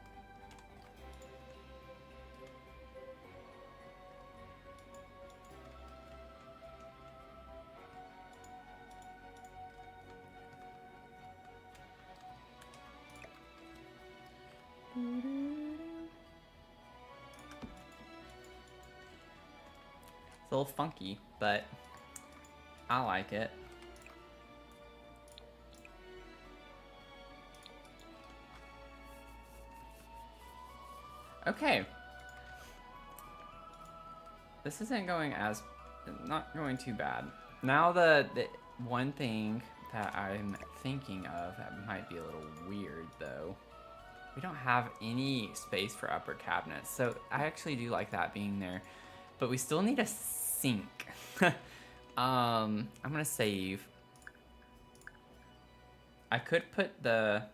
It's a little funky, but I like it. Okay. This isn't going as... not going too bad. Now the one thing that I'm thinking of that might be a little weird, though. We don't have any space for upper cabinets, so I actually do like that being there. But we still need a sink. I'm gonna save. I could put the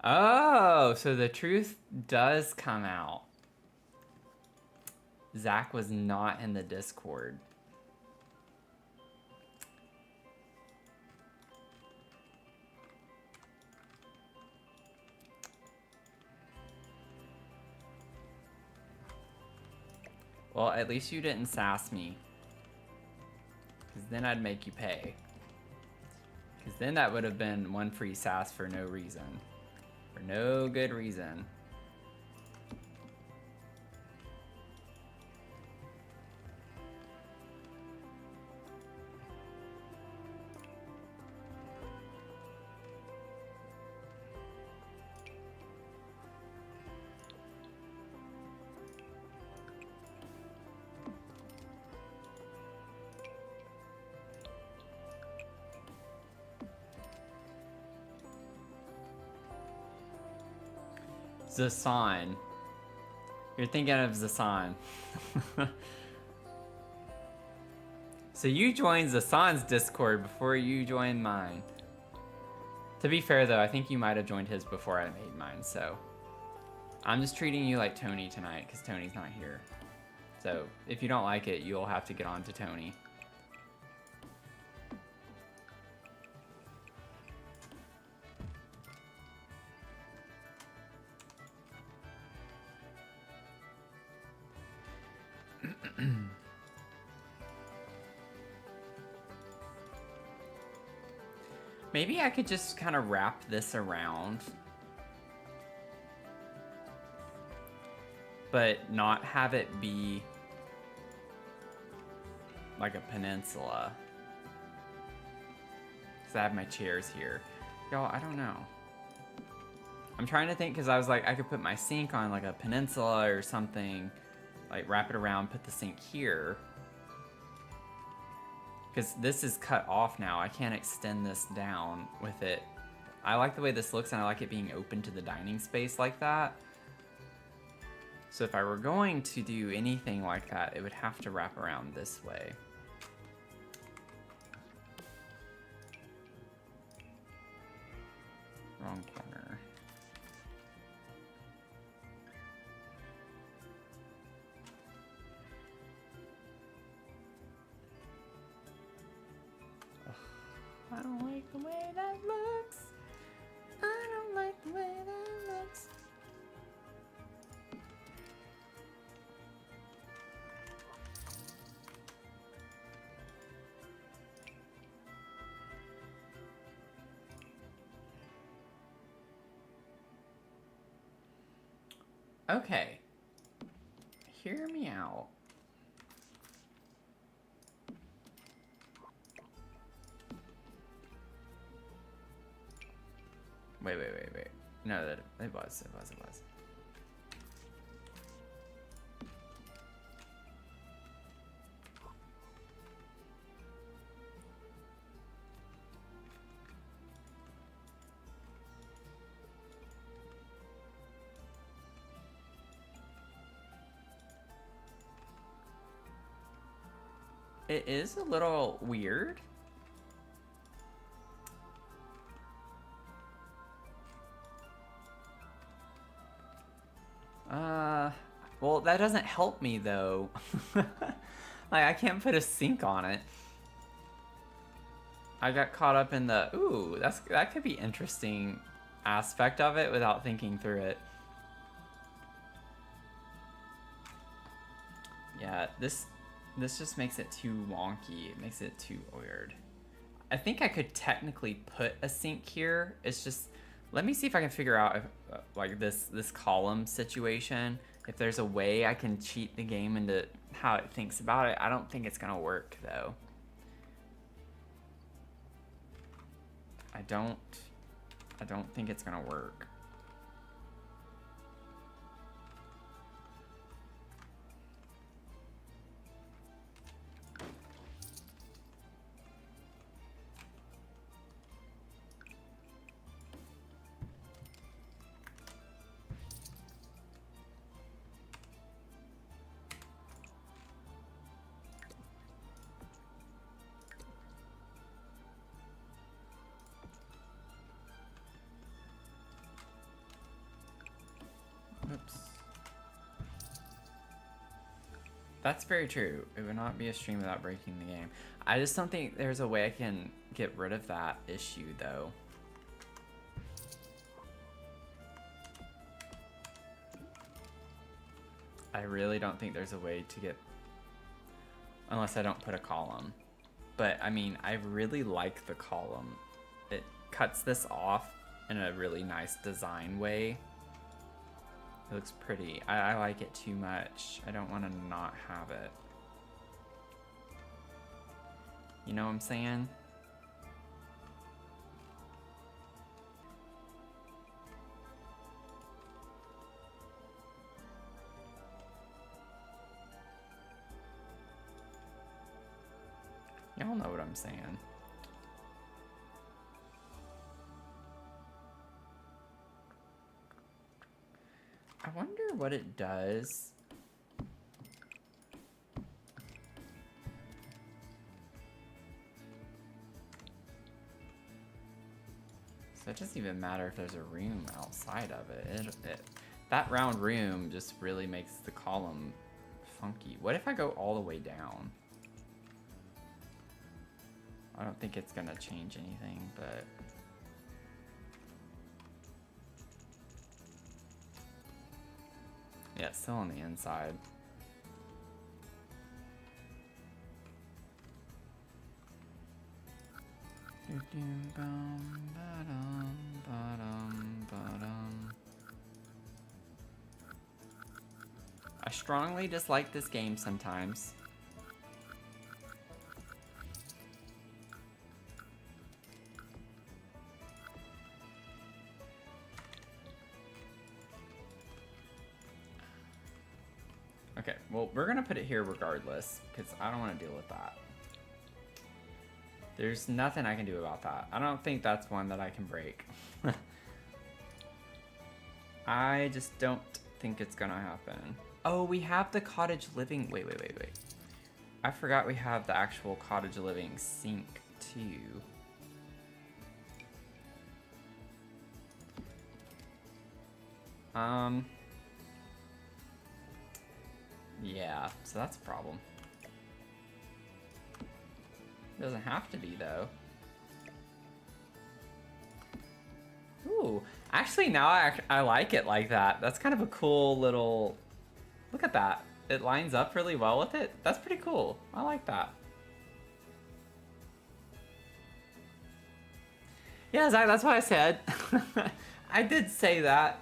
Oh, so the truth does come out. Zach was not in the Discord. Well, at least you didn't sass me. Because then I'd make you pay. Because then that would have been one free sass for no reason. For no good reason. Zasan. You're thinking of Zasan. So you joined Zasan's Discord before you joined mine. To be fair though, I think you might have joined his before I made mine, so. I'm just treating you like Tony tonight, because Tony's not here. So, if you don't like it, you'll have to get on to Tony. Maybe I could just kind of wrap this around. But not have it be like a peninsula. Because I have my chairs here. Y'all, I don't know. I'm trying to think because I was like, I could put my sink on like a peninsula or something. Like wrap it around, put the sink here. Because this is cut off now. I can't extend this down with it. I like the way this looks and I like it being open to the dining space like that. So if I were going to do anything like that, it would have to wrap around this way. Wrong corner. Ugh, I don't like the way that looks. I don't like the way that looks. Okay. Hear me out. Wait. No, it was. It is a little weird. Well, that doesn't help me though. Like, I can't put a sink on it. I got caught up in the, ooh, that could be interesting aspect of it without thinking through it. Yeah, this just makes it too wonky. It makes it too weird. I think I could technically put a sink here. It's just, let me see if I can figure out if, like this column situation, if there's a way I can cheat the game into how it thinks about it. I don't think it's gonna work though. I don't think it's gonna work. That's very true. It would not be a stream without breaking the game. I just don't think there's a way I can get rid of that issue, though. I really don't think there's a way to get... Unless I don't put a column. But, I mean, I really like the column. It cuts this off in a really nice design way. It looks pretty. I like it too much. I don't want to not have it. You know what I'm saying? Y'all know what I'm saying. I wonder what it does. So it doesn't even matter if there's a room outside of it. That round room just really makes the column funky. What if I go all the way down? I don't think it's gonna change anything, but... Yeah, it's still on the inside. I strongly dislike this game sometimes. Okay, well, we're gonna put it here regardless, because I don't want to deal with that. There's nothing I can do about that. I don't think that's one that I can break. I just don't think it's gonna happen. Oh, we have the cottage living... Wait. I forgot we have the actual cottage living sink, too. Yeah, so that's a problem. Doesn't have to be, though. Ooh, actually now I like it like that. That's kind of a cool little... Look at that. It lines up really well with it. That's pretty cool. I like that. Yeah, Zach, that's what I said. I did say that.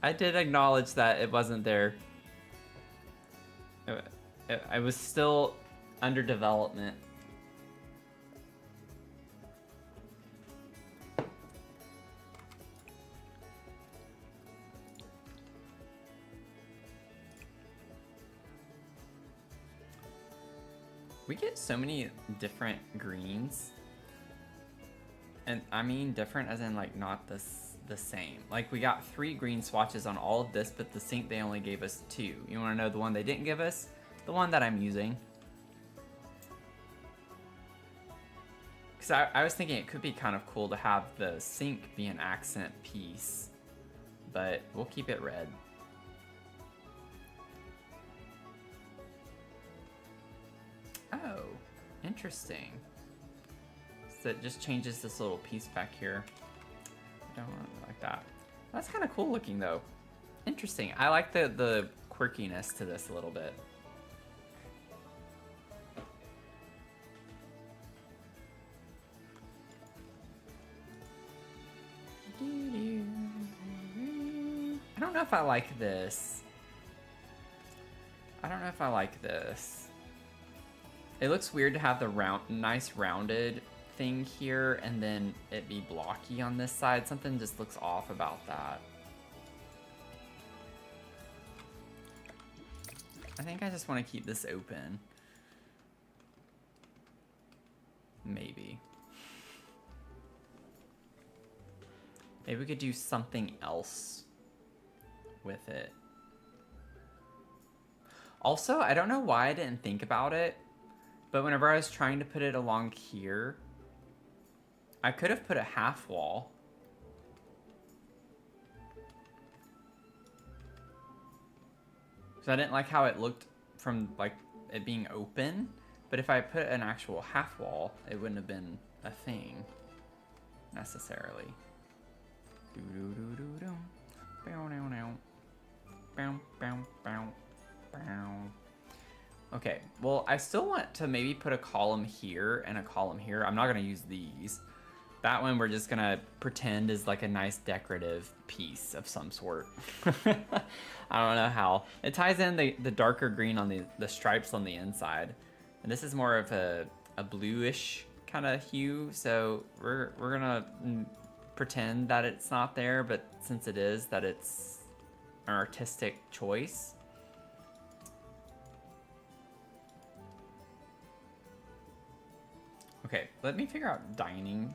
I did acknowledge that it wasn't there. I was still under development. We get so many different greens. And I mean different as in like not the same. Like we got 3 green swatches on all of this, but the sink they only gave us 2. You want to know the one they didn't give us? The one that I'm using. Because I was thinking it could be kind of cool to have the sink be an accent piece, but we'll keep it red. Oh, interesting. So it just changes this little piece back here. I don't want it like that. That's kind of cool looking though. Interesting. I like the quirkiness to this a little bit. I don't know if I like this. I don't know if I like this. It looks weird to have the nice rounded thing here and then it be blocky on this side. Something just looks off about that. I think I just want to keep this open. Maybe. Maybe we could do something else with it. Also, I don't know why I didn't think about it, but whenever I was trying to put it along here, I could have put a half wall. So I didn't like how it looked from like it being open, but if I put an actual half wall, it wouldn't have been a thing necessarily. Okay, well, I still want to maybe put a column here and a column here. I'm not gonna use these. That one we're just gonna pretend is like a nice decorative piece of some sort. I don't know how. It ties in the darker green on the stripes on the inside. And this is more of a bluish kind of hue, so we're gonna pretend that it's not there, but since it is, that it's an artistic choice. Okay, let me figure out dining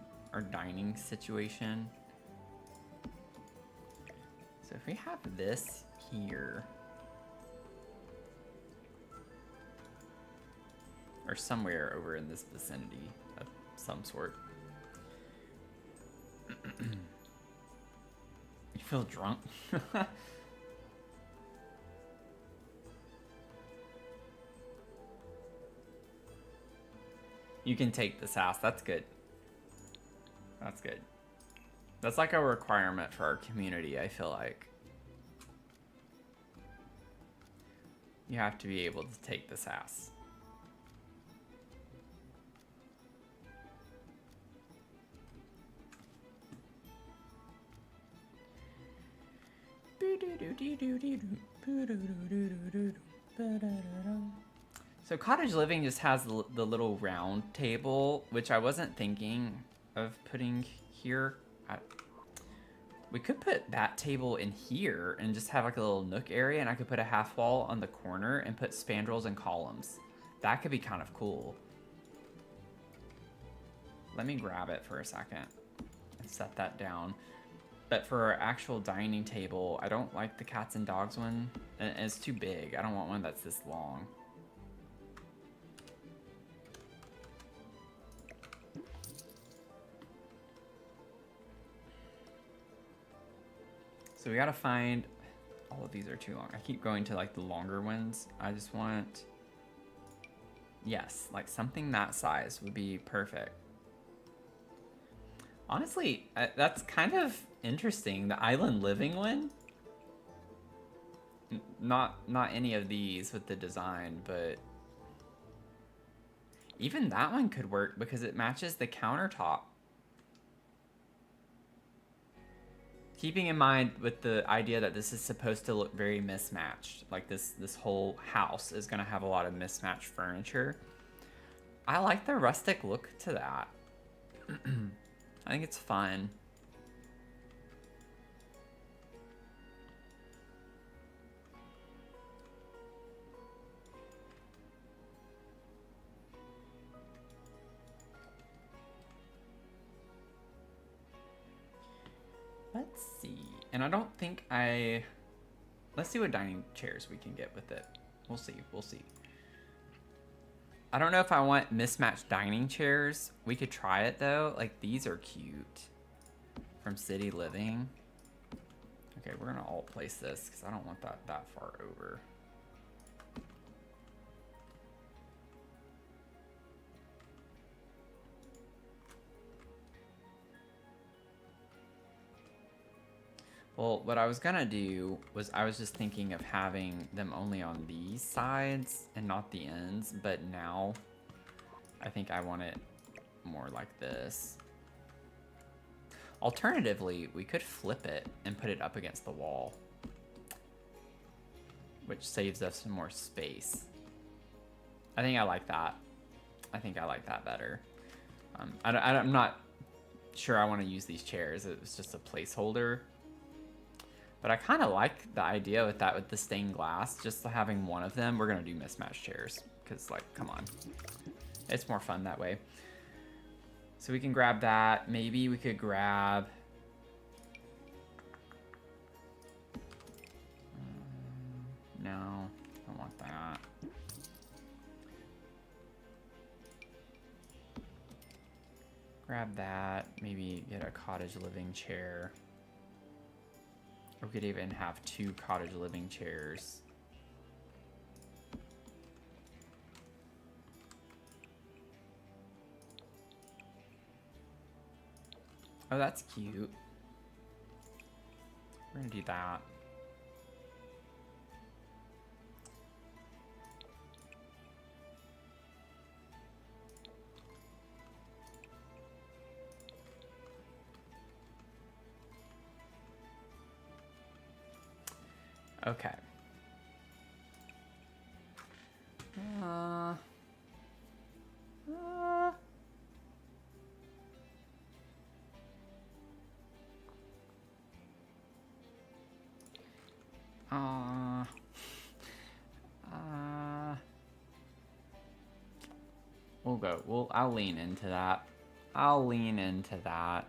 situation. So if we have this here, or somewhere over in this vicinity of some sort. You feel drunk? You can take this house. That's good. That's good. That's like a requirement for our community, I feel like. You have to be able to take this house. So cottage living just has the little round table, which I wasn't thinking of putting here. We could put that table in here and just have like a little nook area, and I could put a half wall on the corner and put spandrels and columns. That could be kind of cool. Let me grab it for a second and set that down. But for our actual dining table, I don't like the cats and dogs one. And it's too big. I don't want one that's this long. So we gotta find, all of these are too long. I keep going to like the longer ones. I just want, yes, like something that size would be perfect. Honestly, that's kind of interesting. The island living one, not any of these with the design, but even that one could work because it matches the countertop. Keeping in mind with the idea that this is supposed to look very mismatched, like this whole house is gonna have a lot of mismatched furniture. I like the rustic look to that. I think it's fun. Let's see. And I don't think let's see what dining chairs we can get with it. We'll see, we'll see. I don't know if I want mismatched dining chairs. We could try it though. Like these are cute from City Living. Okay, we're gonna alt place this because I don't want that far over. Well, what I was gonna do was I was just thinking of having them only on these sides and not the ends, but now I think I want it more like this. Alternatively, we could flip it and put it up against the wall, which saves us some more space. I think I like that. I think I like that better. I'm not sure I want to use these chairs. It was just a placeholder. But I kind of like the idea with that, with the stained glass, just having one of them. We're going to do mismatched chairs because, like, come on. It's more fun that way. So we can grab that. Maybe we could grab... no, I don't want that. Grab that. Maybe get a cottage living chair. Or we could even have 2 cottage living chairs. Oh, that's cute. We're gonna do that. Okay. Uh, uh, uh, we'll go. I'll lean into that. I'll lean into that.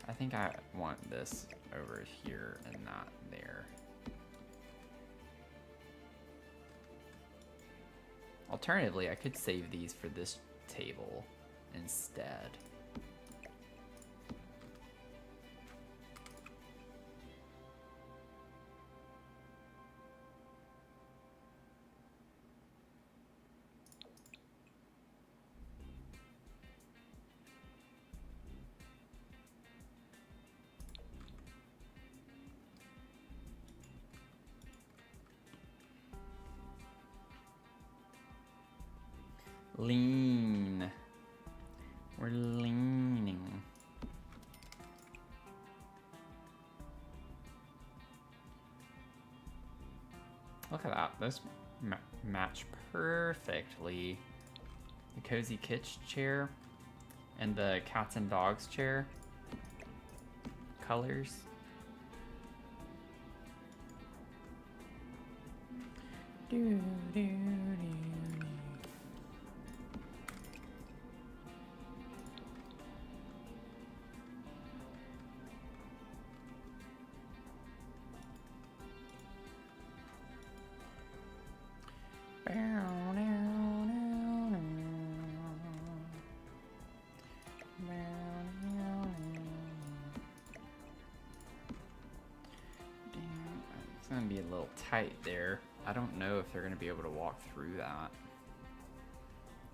I think I want this over here and not there. Alternatively, I could save these for this table instead. Lean. We're leaning. Look at that. Those match perfectly. The cozy kitsch chair and the cats and dogs chair colors. Do, do, do. It's gonna be a little tight there. I don't know if they're gonna be able to walk through that.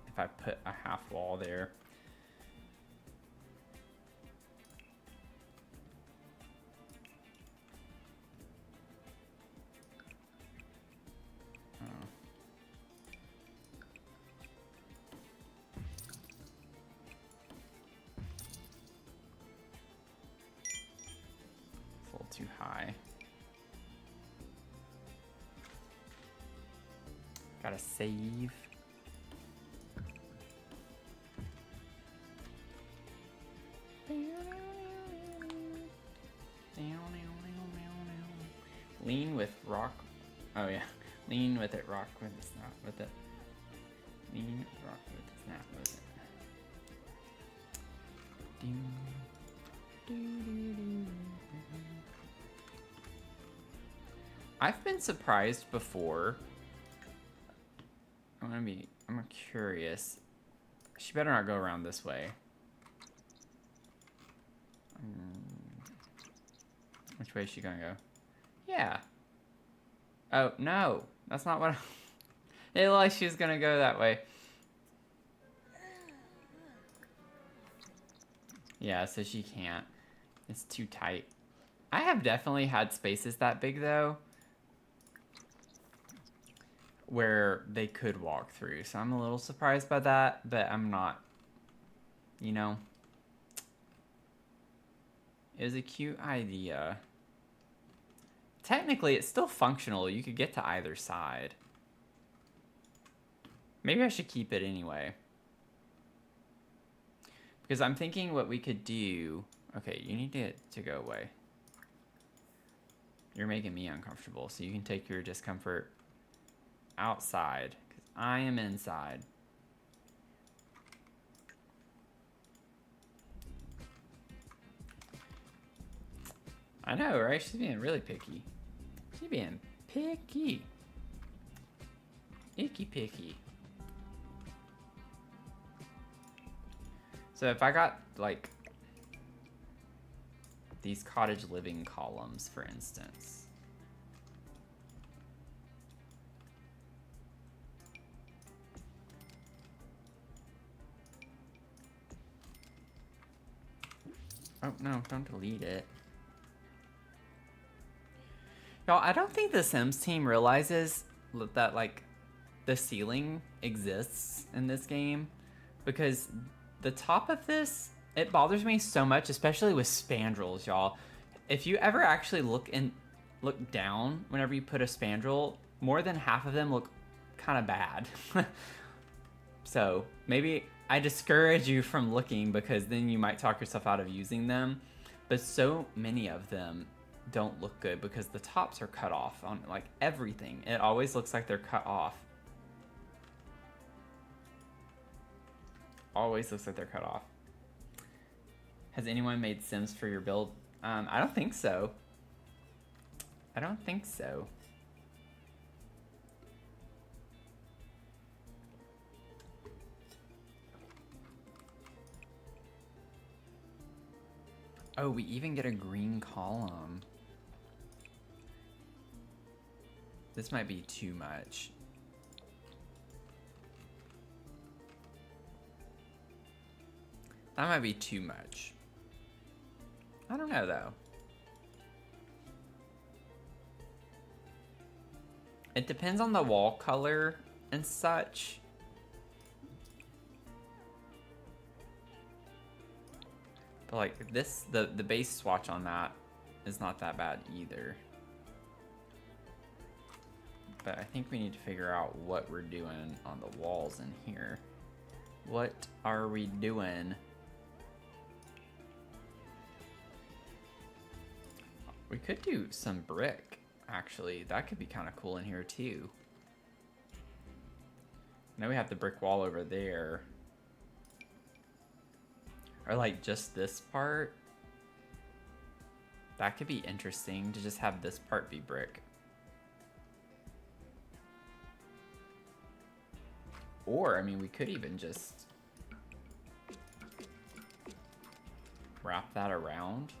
If I put a half wall there. Too high. Gotta save. Lean with rock. Oh yeah. Lean with it, rock with it, snap with it. Lean, rock with it, snap with it. Ding. I've been surprised before. I'm curious. She better not go around this way. Which way is she gonna go? Yeah. Oh, no. That's not what it looked like she was gonna go that way. Yeah, so she can't. It's too tight. I have definitely had spaces that big, though, where they could walk through. So I'm a little surprised by that, but I'm not, you know. It was a cute idea. Technically, it's still functional. You could get to either side. Maybe I should keep it anyway. Because I'm thinking what we could do... Okay, you need to go away. You're making me uncomfortable, so you can take your discomfort outside, because I am inside. I know, right? She's being really picky. She's being picky. Icky picky. So if I got, like, these cottage living columns, for instance. Oh, no, don't delete it. Y'all, I don't think the Sims team realizes that, like, the ceiling exists in this game. Because the top of this, it bothers me so much, especially with spandrels, y'all. If you ever actually look down whenever you put a spandrel, more than half of them look kind of bad. So maybe I discourage you from looking, because then you might talk yourself out of using them. But so many of them don't look good because the tops are cut off on like everything. It always looks like they're cut off. Always looks like they're cut off. Has anyone made Sims for your build? I don't think so. I don't think so. Oh, we even get a green column. This might be too much. That might be too much. I don't know though. It depends on the wall color and such. But like this, the base swatch on that is not that bad either. But I think we need to figure out what we're doing on the walls in here. What are we doing? We could do some brick, actually. That could be kind of cool in here too. Now we have the brick wall over there. Or like just this part. That could be interesting to just have this part be brick. Or, I mean, we could even just wrap that around.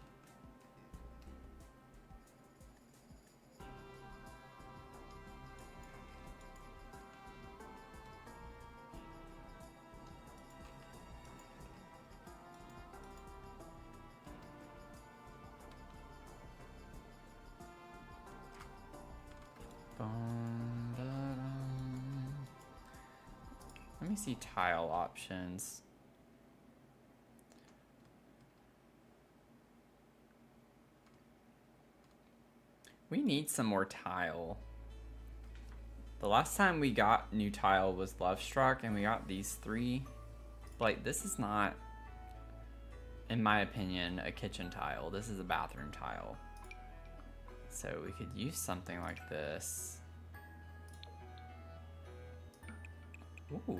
Let me see tile options. We need some more tile. The last time we got new tile was Love Struck, and we got these 3. Like, this is not, in my opinion, a kitchen tile. This is a bathroom tile. So we could use something like this. Ooh.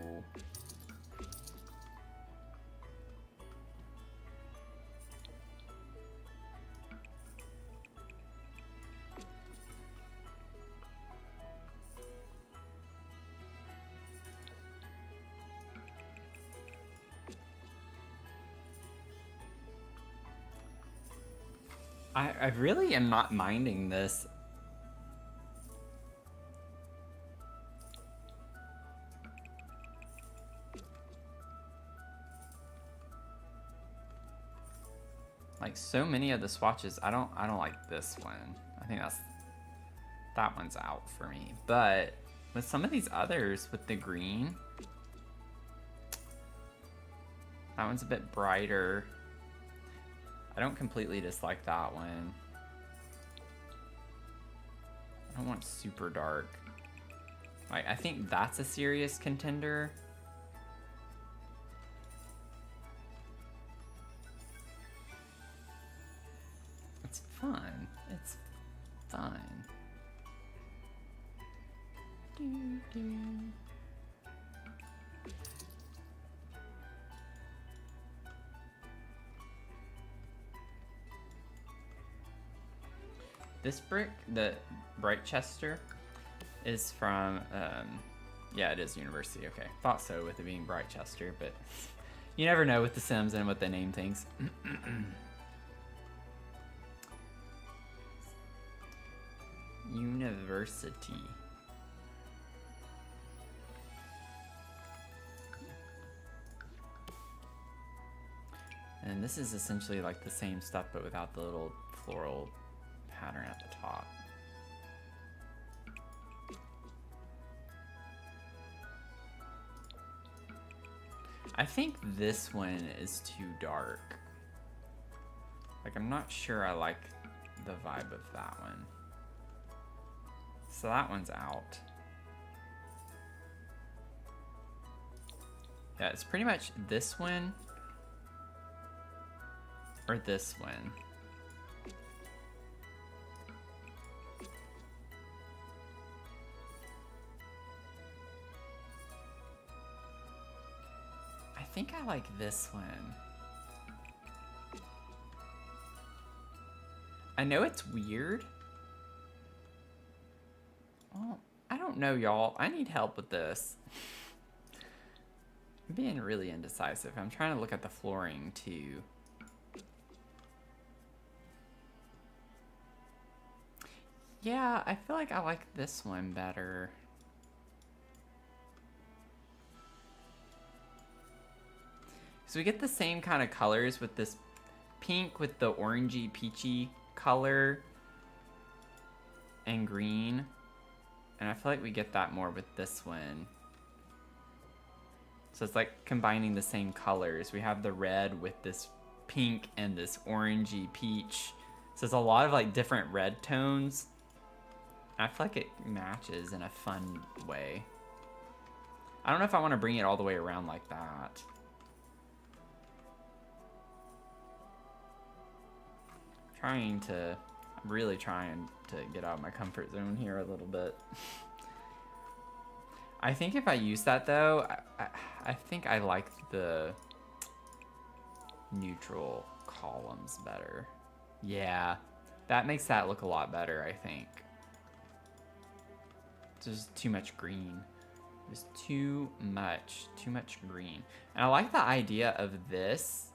I really am not minding this. Like so many of the swatches, I don't like this one. I think that one's out for me. But with some of these others, with the green, that one's a bit brighter. I don't completely dislike that one. I don't want super dark. Like, I think that's a serious contender. It's fun. It's fun. This brick, the Brightchester, is from, yeah, it is University. Okay, thought so with it being Brightchester, but you never know with the Sims and what they name things. University. And This is essentially like the same stuff, but without the little floral pattern at the top. I think this one is too dark. Like, I'm not sure I like the vibe of that one. So that one's out. Yeah, it's pretty much this one or this one. I think I like this one. I know it's weird. Well, I don't know, y'all. I need help with this. I'm being really indecisive. I'm trying to look at the flooring too. Yeah, I feel like I like this one better. So we get the same kind of colors with this pink with the orangey peachy color and green. And I feel like we get that more with this one. So it's like combining the same colors. We have the red with this pink and this orangey peach. So it's a lot of like different red tones. I feel like it matches in a fun way. I don't know if I want to bring it all the way around like that. I'm really trying to get out of my comfort zone here a little bit. I think if I use that though, I think I like the neutral columns better. Yeah, that makes that look a lot better, I think. There's too much green. There's too much green. And I like the idea of this,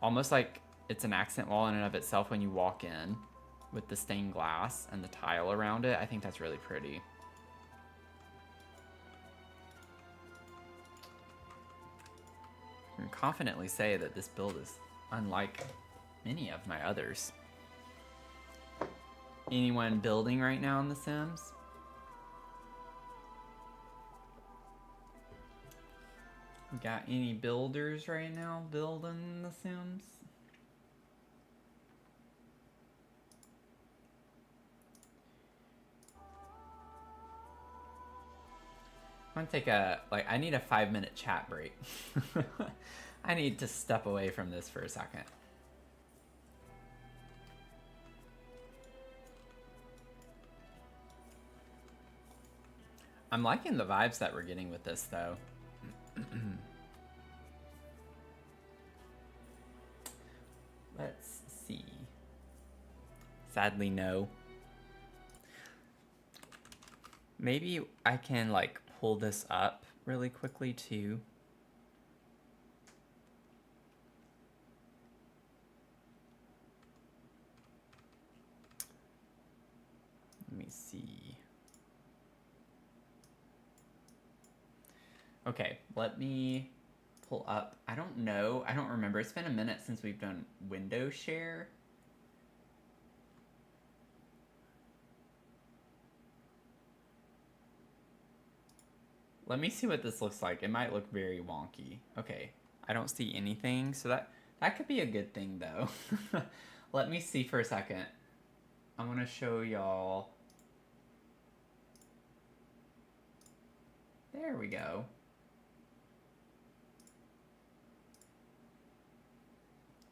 almost like it's an accent wall in and of itself when you walk in with the stained glass and the tile around it. I think that's really pretty. I can confidently say that this build is unlike many of my others. Anyone building right now in The Sims? Got any builders right now building The Sims? I'm gonna take I need a 5-minute chat break. I need to step away from this for a second. I'm liking the vibes that we're getting with this though. Let's see. Sadly, no. Maybe I can like pull this up really quickly too. Let me see. Okay, let me pull up. I don't know. I don't remember. It's been a minute since we've done window share. Let me see what this looks like. It might look very wonky. Okay, I don't see anything, so that could be a good thing though. Let me see for a second. I want to show y'all. There we go.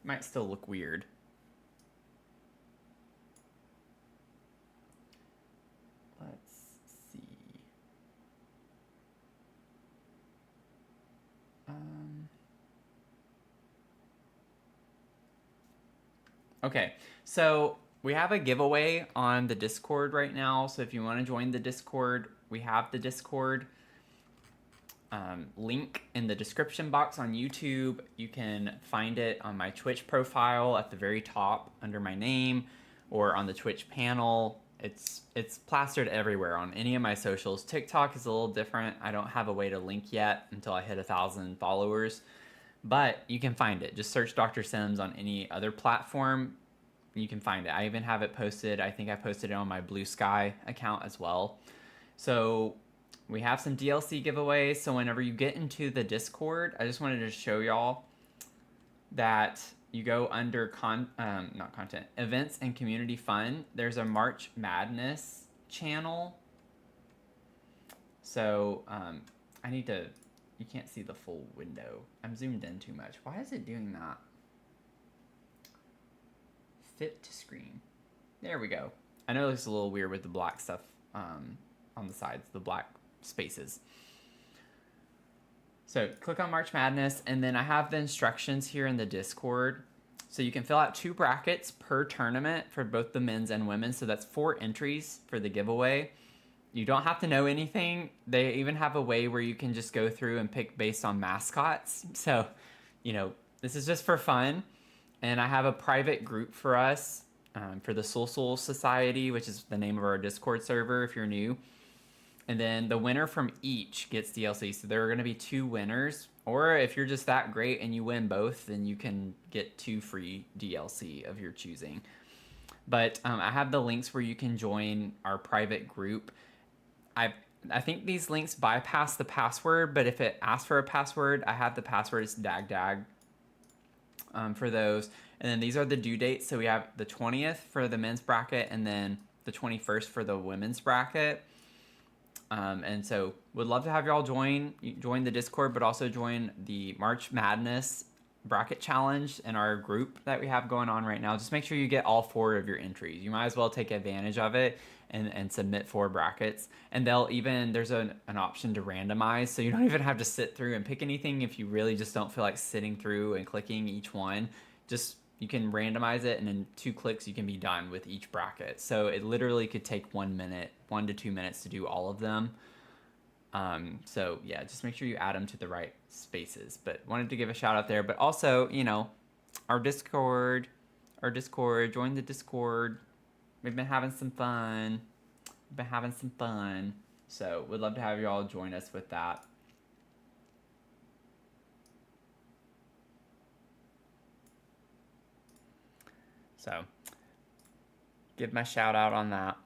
Might still look weird. Let's see. Okay, so we have a giveaway on the Discord right now. So if you want to join the Discord, we have the Discord link in the description box on YouTube. You can find it on my Twitch profile at the very top under my name, or on the Twitch panel. It's plastered everywhere on any of my socials. TikTok is a little different. I don't have a way to link yet until I hit 1,000 followers. but you can find it. Just search Dr. Sims on any other platform. You can find it. I even have it posted. I think I posted it on my Blue Sky account as well. So we have some DLC giveaways. So whenever you get into the Discord, I just wanted to show y'all that you go under not content, events and community fun. There's a March Madness channel. So I need to, you can't see the full window. I'm zoomed in too much. Why is it doing that? Fit to screen. There we go. I know it looks a little weird with the black stuff on the sides, the black spaces. So click on March Madness, and then I have the instructions here in the Discord. So you can fill out 2 brackets per tournament for both the men's and women's. So that's 4 entries for the giveaway. You don't have to know anything. They even have a way where you can just go through and pick based on mascots. So, you know, this is just for fun. And I have a private group for us for the Soul Society, which is the name of our Discord server if you're new. And then the winner from each gets DLC. So there are going to be 2 winners. Or if you're just that great and you win both, then you can get 2 free DLC of your choosing. But I have the links where you can join our private group. I think these links bypass the password, but if it asks for a password, I have the password. It's DAGDAG for those. And then these are the due dates. So we have the 20th for the men's bracket and then the 21st for the women's bracket. And so would love to have y'all join the Discord, but also join the March Madness bracket challenge in our group that we have going on right now. Just make sure you get all 4 of your entries. You might as well take advantage of it and submit 4 brackets. And there's an option to randomize, so you don't even have to sit through and pick anything if you really just don't feel like sitting through and clicking each one. You can randomize it, and in 2 clicks you can be done with each bracket. So it literally could take 1 to 2 minutes to do all of them. So yeah, just make sure you add them to the right spaces. But wanted to give a shout out there. But also, you know, our Discord, join the Discord. We've been having some fun. So would love to have you all join us with that. So give my shout out on that.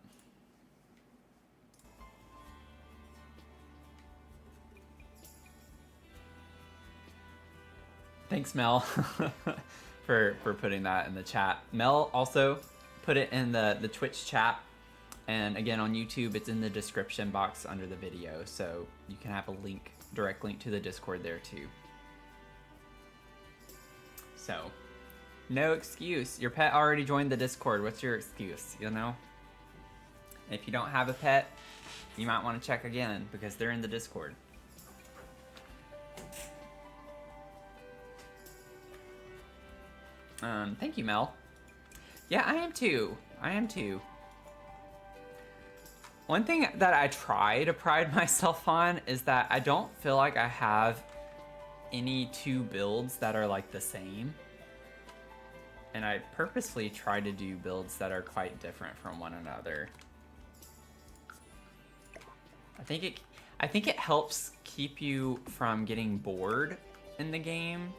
Thanks, Mel, for putting that in the chat. Mel also put it in the Twitch chat. And again, on YouTube, it's in the description box under the video. So you can have a direct link to the Discord there too. So, no excuse. Your pet already joined the Discord. What's your excuse, you know? If you don't have a pet, you might want to check again because they're in the Discord. Thank you, Mel. Yeah, I am too. One thing that I try to pride myself on is that I don't feel like I have any 2 builds that are like the same. And I purposely try to do builds that are quite different from one another. I think it helps keep you from getting bored in the game.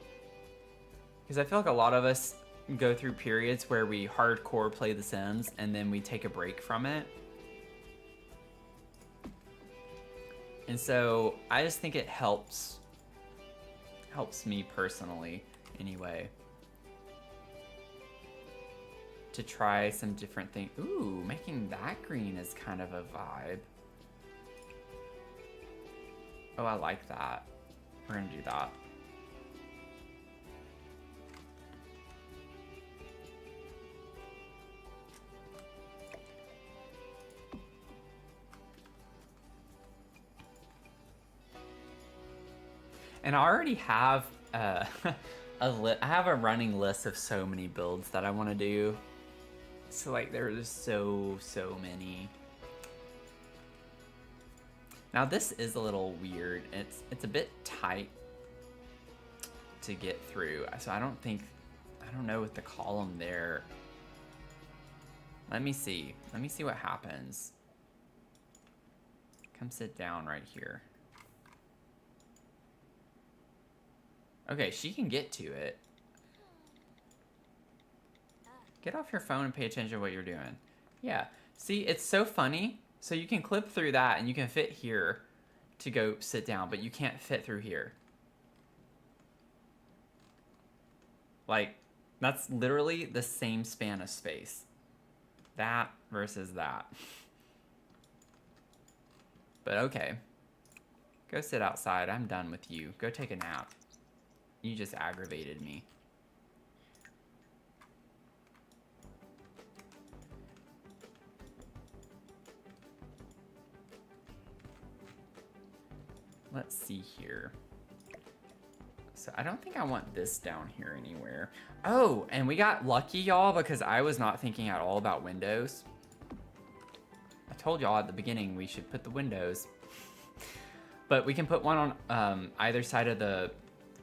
Because I feel like a lot of us go through periods where we hardcore play The Sims and then we take a break from it. And so I just think it helps me personally anyway, to try some different things. Ooh, making that green is kind of a vibe. Oh, I like that. We're gonna do that. And I already have I have a running list of so many builds that I want to do. So like there's so many. Now this is a little weird. It's a bit tight to get through. So I don't know with the column there. Let me see what happens. Come sit down right here. Okay, she can get to it. Get off your phone and pay attention to what you're doing. Yeah. See, it's so funny. So you can clip through that and you can fit here to go sit down, but you can't fit through here. Like, that's literally the same span of space. That versus that. But okay. Go sit outside. I'm done with you. Go take a nap. You just aggravated me. Let's see here. So I don't think I want this down here anywhere. Oh, and we got lucky, y'all, because I was not thinking at all about windows. I told y'all at the beginning we should put the windows. But we can put one on either side of the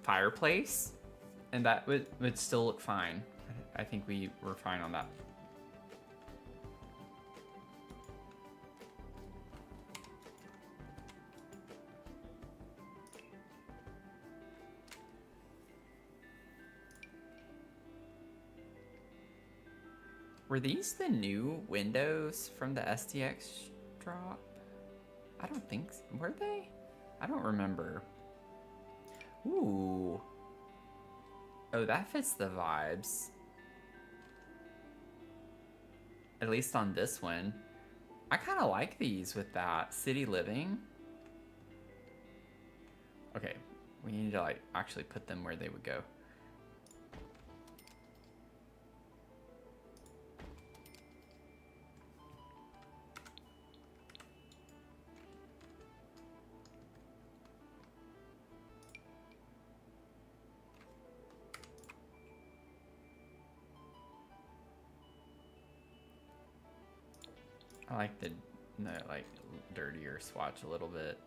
fireplace, and that would still look fine. I think we were fine on that. Were these the new windows from the STX drop? I don't think so. Were they? I don't remember. Ooh. Oh, that fits the vibes. At least on this one. I kind of like these with that city living. Okay, we need to like actually put them where they would go. I like the like dirtier swatch a little bit.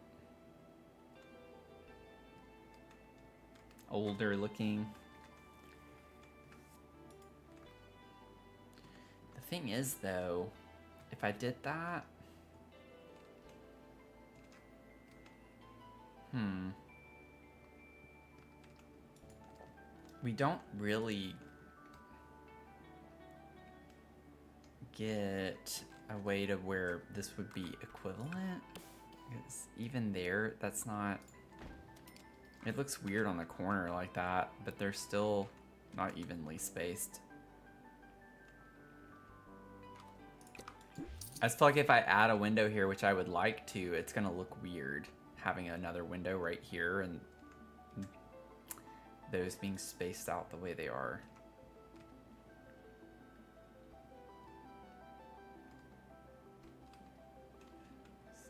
Older looking. The thing is though, if I did that, we don't really get a way to where this would be equivalent. Because even there, that's not... It looks weird on the corner like that, but they're still not evenly spaced. I just feel like if I add a window here, which I would like to, it's gonna look weird having another window right here and those being spaced out the way they are.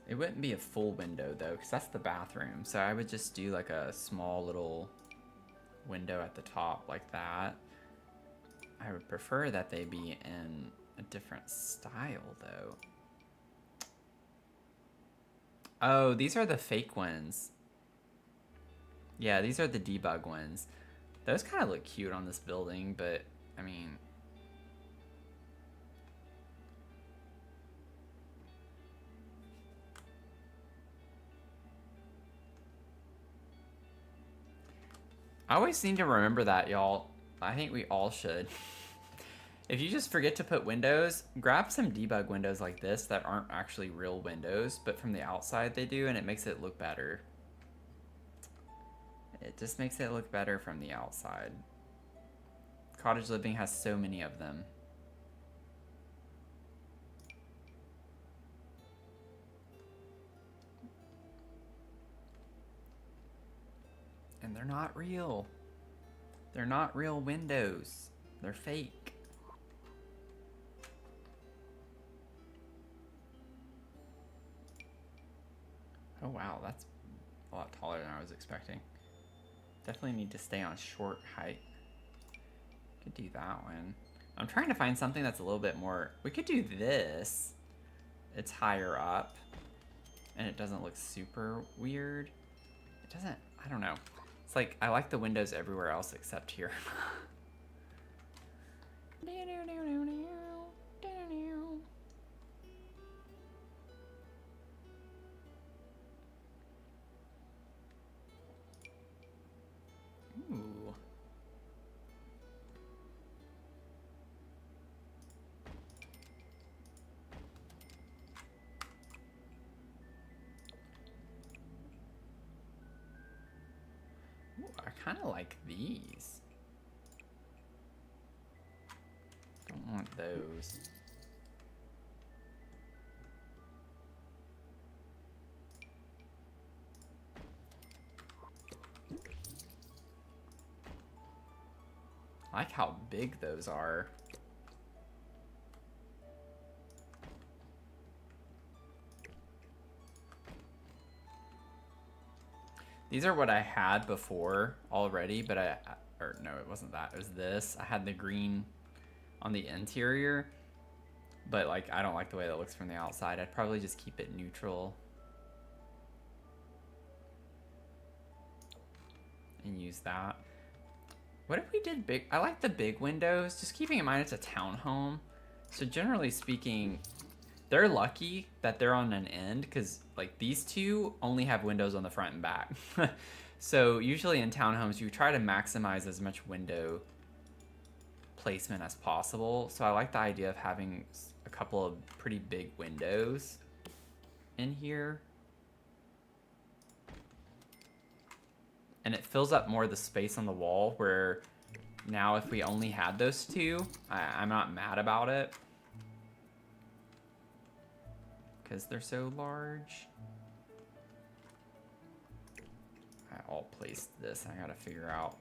It wouldn't be a full window though, because that's the bathroom. So I would just do like a small little window at the top like that. I would prefer that they be in a different style though. Oh, these are the fake ones. Yeah, these are the debug ones. Those kind of look cute on this building, but I mean... I always need to remember that, y'all. I think we all should. If you just forget to put windows, grab some debug windows like this that aren't actually real windows, but from the outside they do, and it makes it look better. It just makes it look better from the outside. Cottage Living has so many of them. And they're not real. They're not real windows. They're fake. Oh wow, that's a lot taller than I was expecting. Definitely need to stay on short height. Could do that one. I'm trying to find something that's a little bit more... We could do this. It's higher up. And it doesn't look super weird. It doesn't... I don't know. It's like, I like the windows everywhere else except here. Ooh. kind of like these. Don't want those. I like how big those are. These are what I had before already, but or no, it wasn't that. It was this. I had the green on the interior, but like I don't like the way that looks from the outside. I'd probably just keep it neutral and use that. What if we did big? I like the big windows, just keeping in mind it's a townhome. So generally speaking, they're lucky that they're on an end because like these two only have windows on the front and back. So usually in townhomes, you try to maximize as much window placement as possible. So I like the idea of having a couple of pretty big windows in here. And it fills up more of the space on the wall where now if we only had those two, I'm not mad about it. Because they're so large. I alt placed this. I gotta figure out.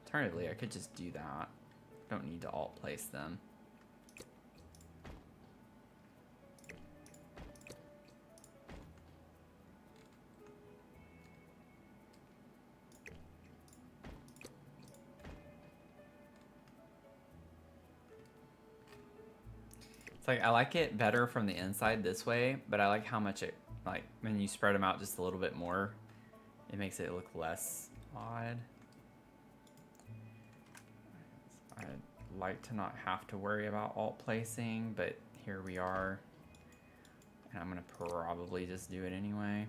Alternatively, I could just do that. Don't need to alt place them. It's like I like it better from the inside this way, but I like how much it, like when you spread them out just a little bit more, it makes it look less odd. I'd like to not have to worry about alt placing, but here we are. And I'm gonna probably just do it anyway.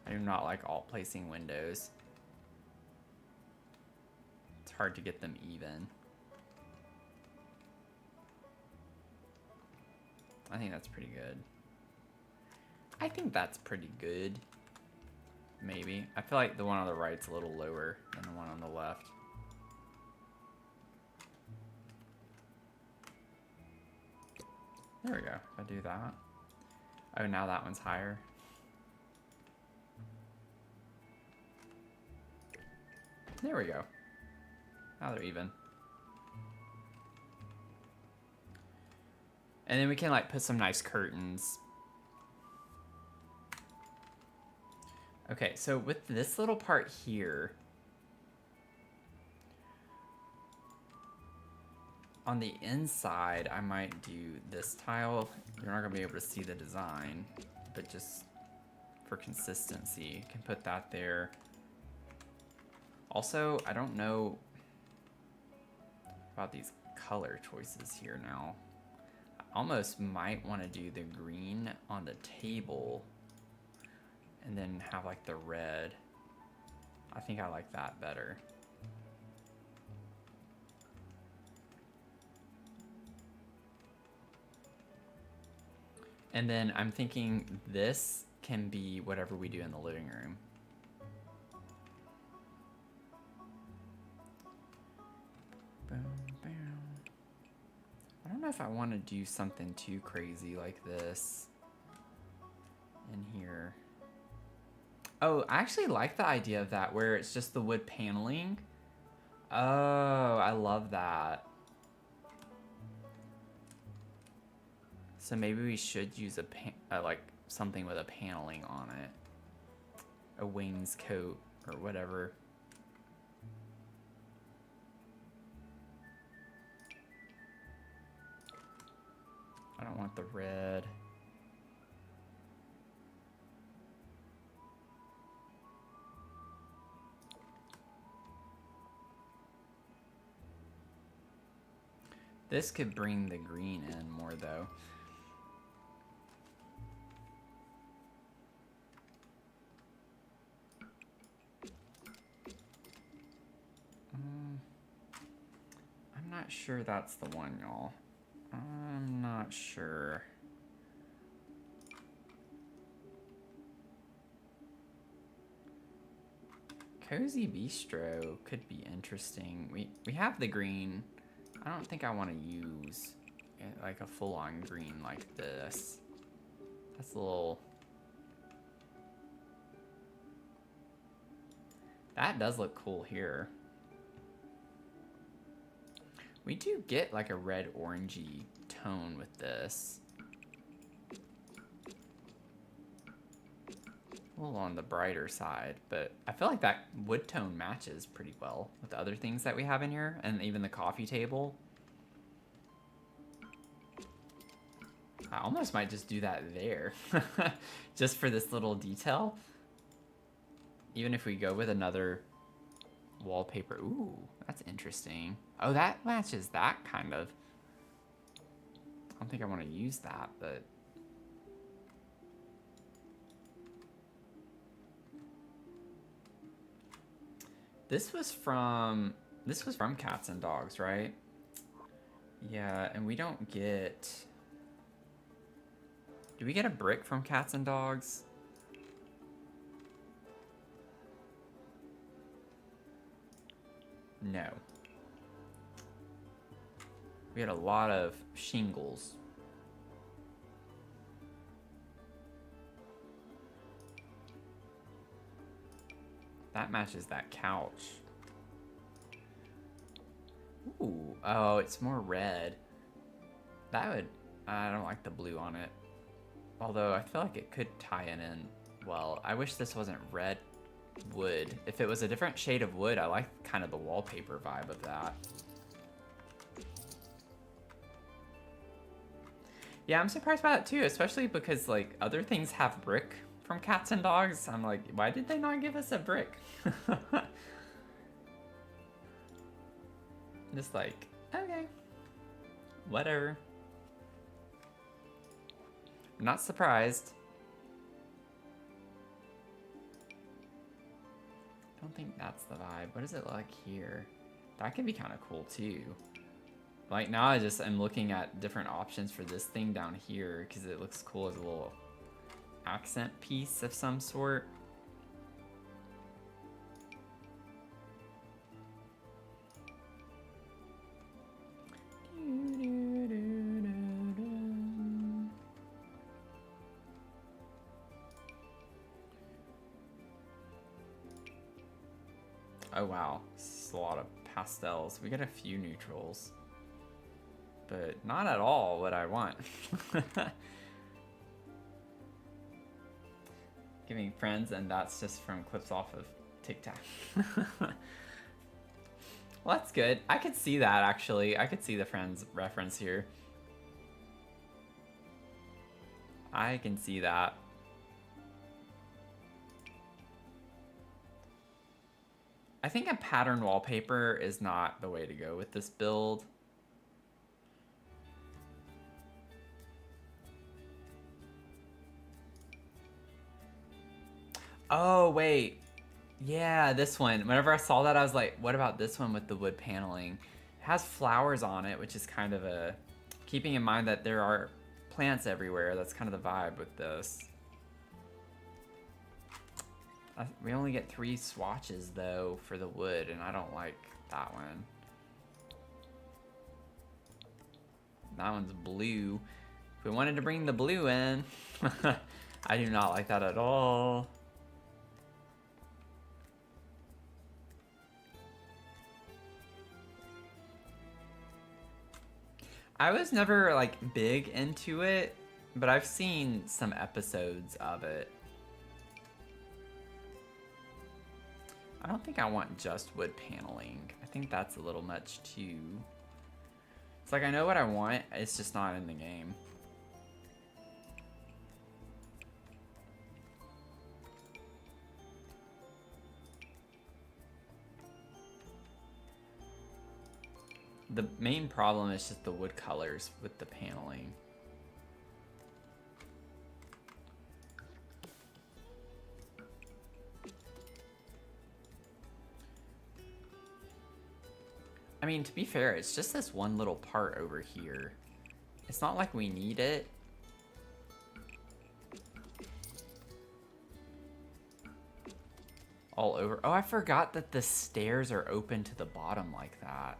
I do not like alt placing windows. It's hard to get them even. I think that's pretty good. I think that's pretty good. Maybe. I feel like the one on the right's a little lower than the one on the left. There we go. If I do that. Oh, now that one's higher. There we go. Now they're even. And then we can like put some nice curtains. Okay, so with this little part here, on the inside, I might do this tile. You're not gonna be able to see the design, but just for consistency, you can put that there. Also, I don't know about these color choices here now. I almost might want to do the green on the table and then have like the red. I think I like that better. And then I'm thinking this can be whatever we do in the living room. Boom, boom. I don't know if I want to do something too crazy like this in here. Oh, I actually like the idea of that where it's just the wood paneling. Oh, I love that. So maybe we should use like something with a paneling on it. A wainscot or whatever. I don't want the red. This could bring the green in more though. I'm not sure that's the one, y'all. I'm not sure. Cozy Bistro could be interesting. We have the green. I don't think I want to use like a full-on green like this. That's a little... That does look cool here. We do get like a red orangey tone with this. A little on the brighter side, but I feel like that wood tone matches pretty well with the other things that we have in here, and even the coffee table. I almost might just do that there, just for this little detail. Even if we go with another wallpaper. Ooh, that's interesting. Oh, that matches that kind of. I don't think I want to use that, but... This was from Cats and Dogs, right? Yeah, and we don't get... Do we get a brick from Cats and Dogs? No. We had a lot of shingles. That matches that couch. Ooh, oh, it's more red. That would... I don't like the blue on it. Although I feel like it could tie it in well. I wish this wasn't red wood. If it was a different shade of wood, I like kind of the wallpaper vibe of that. Yeah, I'm surprised by that too, especially because like other things have brick from Cats and Dogs. I'm like, why did they not give us a brick? Just like, okay, whatever. I'm not surprised. I don't think that's the vibe. What is it like here? That could be kind of cool too. Like now I just am looking at different options for this thing down here because it looks cool as a little accent piece of some sort. Oh wow, this is a lot of pastels. We got a few neutrals, but not at all what I want. Giving friends, and that's just from clips off of TikTok. Well, that's good. I could see that actually. I could see the friends reference here. I can see that. I think a pattern wallpaper is not the way to go with this build. Oh, wait. Yeah, this one. Whenever I saw that, I was like, what about this one with the wood paneling? It has flowers on it, which is kind of a... Keeping in mind that there are plants everywhere, that's kind of the vibe with this. We only get 3 swatches, though, for the wood, and I don't like that one. That one's blue. If we wanted to bring the blue in, I do not like that at all. I was never, like, big into it, but I've seen some episodes of it. I don't think I want just wood paneling. I think that's a little much too. It's like I know what I want, it's just not in the game. The main problem is just the wood colors with the paneling. I mean, to be fair, it's just this one little part over here. It's not like we need it. all over. Oh, I forgot that the stairs are open to the bottom like that.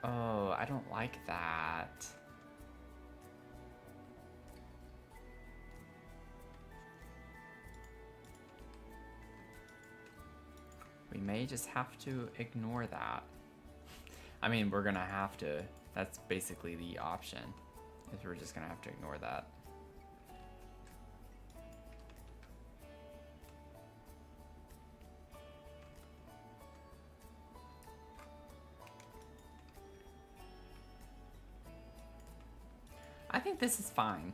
Oh, I don't like that. We may just have to ignore that. I mean, we're gonna have to. That's basically the option. Is we're just gonna have to ignore that. I think this is fine.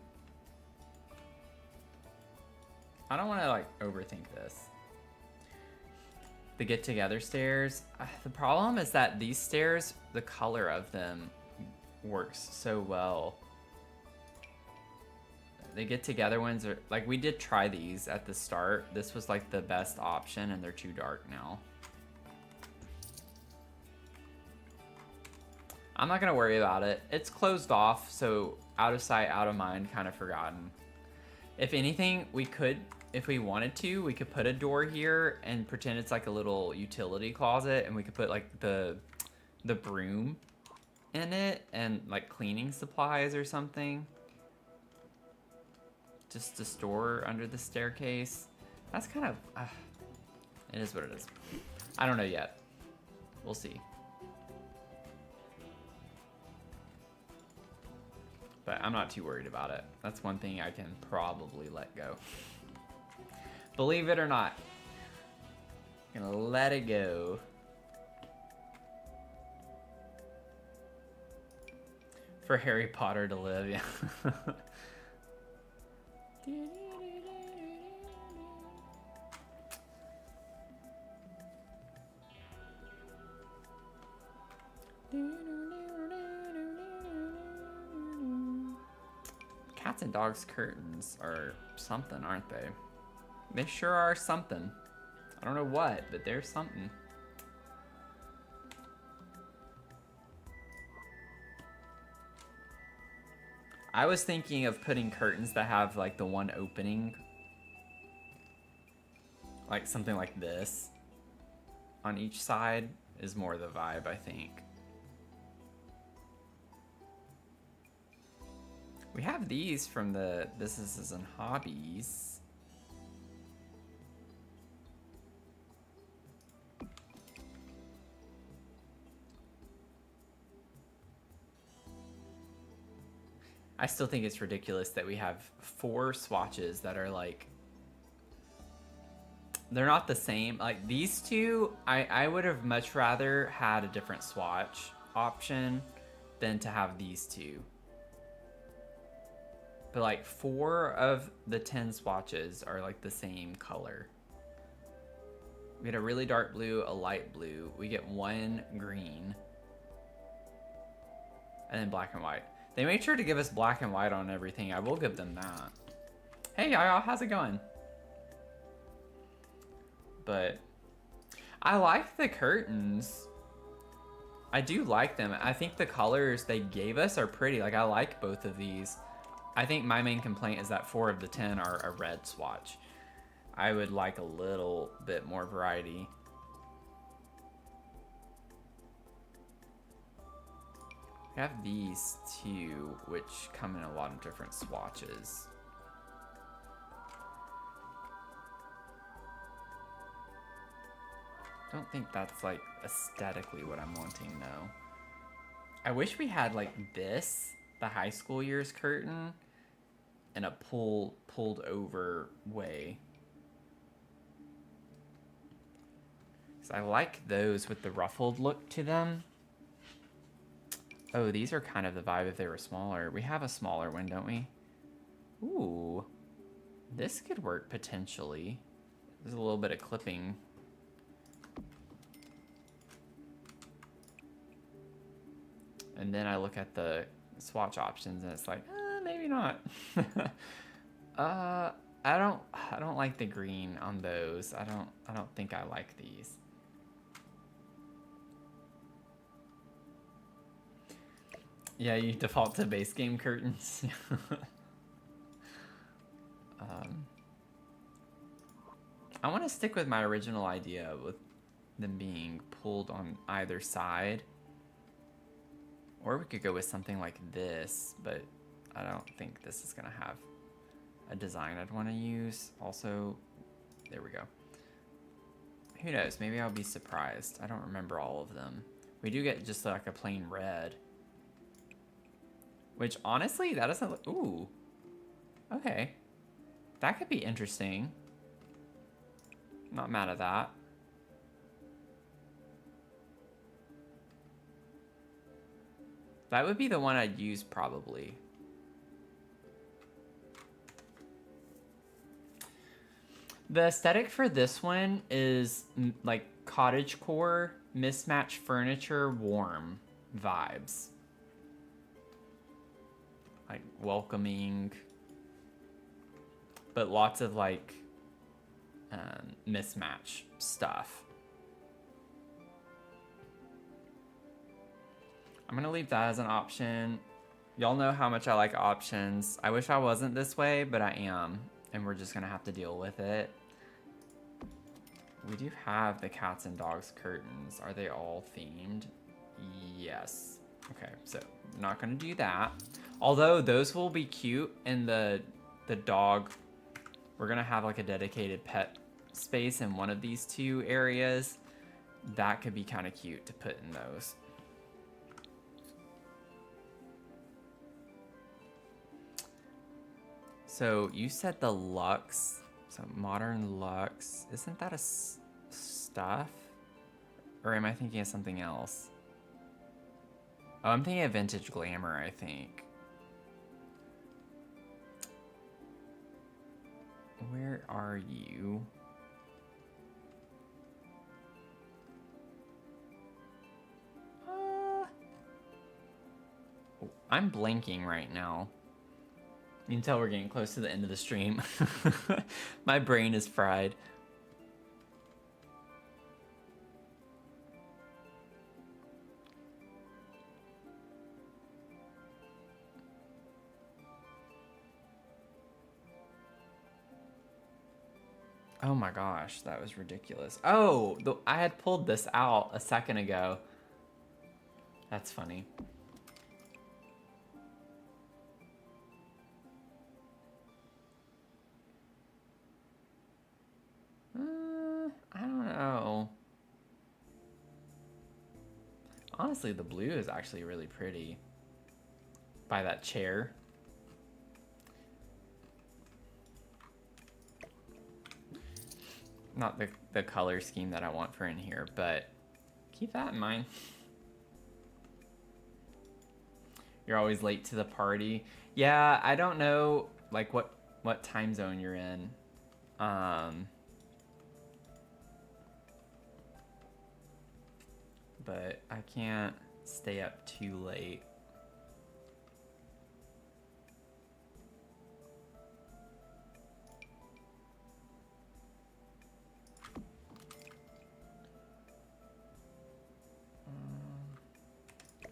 I don't want to like overthink this. The get together stairs. The problem is that these stairs, the color of them works so well. The get together ones are like, we did try these at the start. This was like the best option and they're too dark now. I'm not gonna worry about it. It's closed off, so out of sight, out of mind, kind of forgotten. If anything, we could, if we wanted to, we could put a door here and pretend it's like a little utility closet, and we could put like the broom in it and like cleaning supplies or something. Just to store under the staircase. That's kind of, it is what it is. I don't know yet. We'll see. But I'm not too worried about it. That's one thing I can probably let go. Believe it or not, I'm gonna let it go. For Harry Potter to live, yeah. Cats and dogs curtains are something, aren't they? They sure are something. I don't know what, but they're something. I was thinking of putting curtains that have like the one opening, like something like this on each side is more the vibe, I think. We have these from the Businesses and Hobbies. I still think it's ridiculous that we have 4 swatches that are like, they're not the same. Like these two, I would have much rather had a different swatch option than to have these two. But like 4 of the 10 swatches are like the same color. We get a really dark blue, a light blue. We get 1 green. And then black and white. They made sure to give us black and white on everything. I will give them that. Hey y'all, how's it going? But I like the curtains. I do like them. I think the colors they gave us are pretty. Like I like both of these. I think my main complaint is that 4 of the 10 are a red swatch. I would like a little bit more variety. We have these two, which come in a lot of different swatches. Don't think that's like aesthetically what I'm wanting though. I wish we had like this, the high school years curtain, in a pulled over way. So I like those with the ruffled look to them. Oh, these are kind of the vibe if they were smaller. We have a smaller one, don't we? Ooh, this could work potentially. There's a little bit of clipping. And then I look at the swatch options and it's like, maybe not. I don't like the green on those. I don't think I like these. Yeah, you default to base game curtains. I want to stick with my original idea with them being pulled on either side. Or we could go with something like this, but I don't think this is gonna have a design I'd want to use. Also, there we go. Who knows? Maybe I'll be surprised. I don't remember all of them. We do get just like a plain red. Which, honestly, that doesn't look... Ooh. Okay. That could be interesting. Not mad at that. That would be the one I'd use, probably. The aesthetic for this one is like cottagecore, mismatched furniture, warm vibes. Like welcoming, but lots of like mismatch stuff. I'm gonna leave that as an option. Y'all know how much I like options. I wish I wasn't this way, but I am, and we're just gonna have to deal with it. We do have the cats and dogs curtains. Are they all themed? Yes. Okay, so I'm not gonna do that. Although those will be cute in the dog. We're gonna have like a dedicated pet space in one of these two areas. That could be kind of cute to put in those. So you said the luxe, so modern luxe. Isn't that a stuff? Or am I thinking of something else? Oh, I'm thinking of vintage glamour, I think. Where are you? Oh, I'm blanking right now. You can tell we're getting close to the end of the stream. My brain is fried. Oh my gosh, that was ridiculous. Oh, I had pulled this out a second ago. That's funny. I don't know. Honestly, the blue is actually really pretty. By that chair. Not the color scheme that I want for in here, but keep that in mind. You're always late to the party. Yeah, I don't know like what time zone you're in. But I can't stay up too late.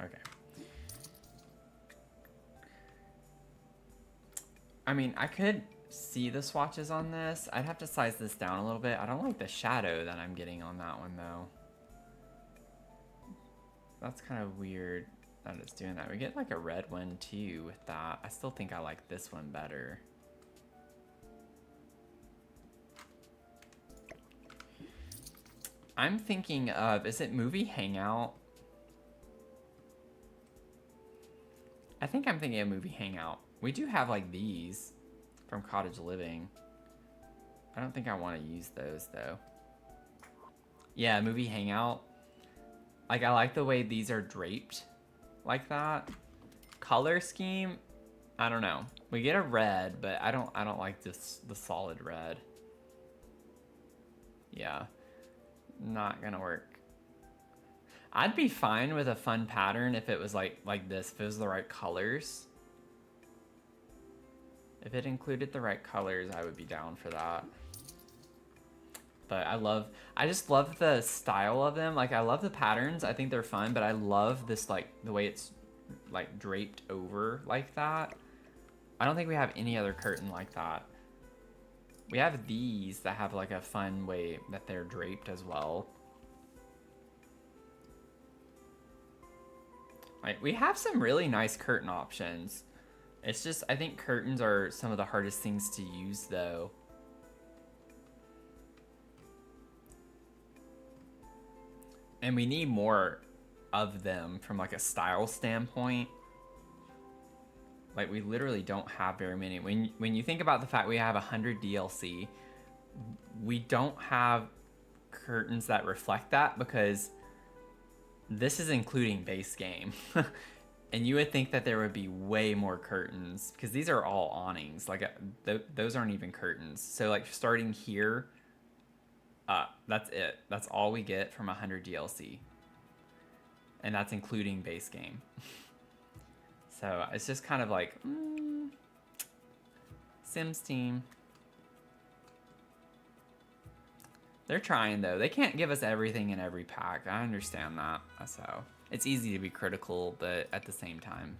Okay. I mean, I could see the swatches on this. I'd have to size this down a little bit. I don't like the shadow that I'm getting on that one, though. That's kind of weird that it's doing that. We get like a red one, too, with that. I still think I like this one better. I'm thinking of, is it Movie Hangout? I think I'm thinking of Movie Hangout. We do have like these from Cottage Living. I don't think I want to use those though. Yeah, Movie Hangout. Like I like the way these are draped like that. Color scheme, I don't know. We get a red, but I don't like this the solid red. Yeah. Not gonna work. I'd be fine with a fun pattern if it was like this, if it was the right colors. If it included the right colors, I would be down for that. But I just love the style of them. Like I love the patterns, I think they're fun, but I love this like the way it's like draped over like that. I don't think we have any other curtain like that. We have these that have like a fun way that they're draped as well. Like, we have some really nice curtain options. It's just, I think curtains are some of the hardest things to use though. And we need more of them from like a style standpoint. Like, we literally don't have very many. When you think about the fact we have 100 DLC, we don't have curtains that reflect that because this is including base game. And you would think that there would be way more curtains because these are all awnings. Like, those aren't even curtains. So like starting here, that's it. That's all we get from 100 DLC. And that's including base game. So it's just kind of like, Sims team. They're trying though. They can't give us everything in every pack. I understand that. So it's easy to be critical, but at the same time.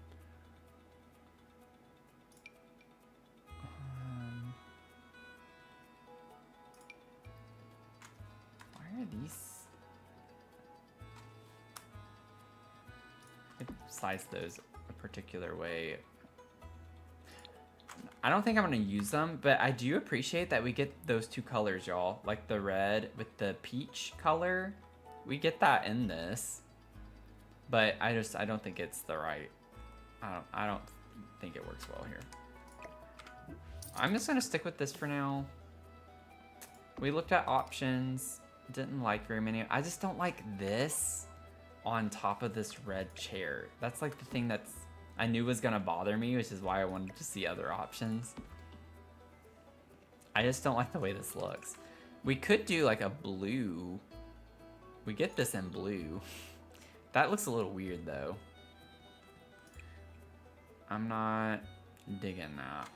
Why are these? I slice those a particular way. I don't think I'm gonna use them, but I do appreciate that we get those two colors, y'all. Like the red with the peach color. We get that in this. But I don't think it's the right. I don't think it works well here. I'm just gonna stick with this for now. We looked at options, didn't like very many. I just don't like this on top of this red chair. That's like the thing that's I knew was gonna bother me, which is why I wanted to see other options. I just don't like the way this looks. We could do like a blue. We get this in blue. That looks a little weird though. I'm not digging that.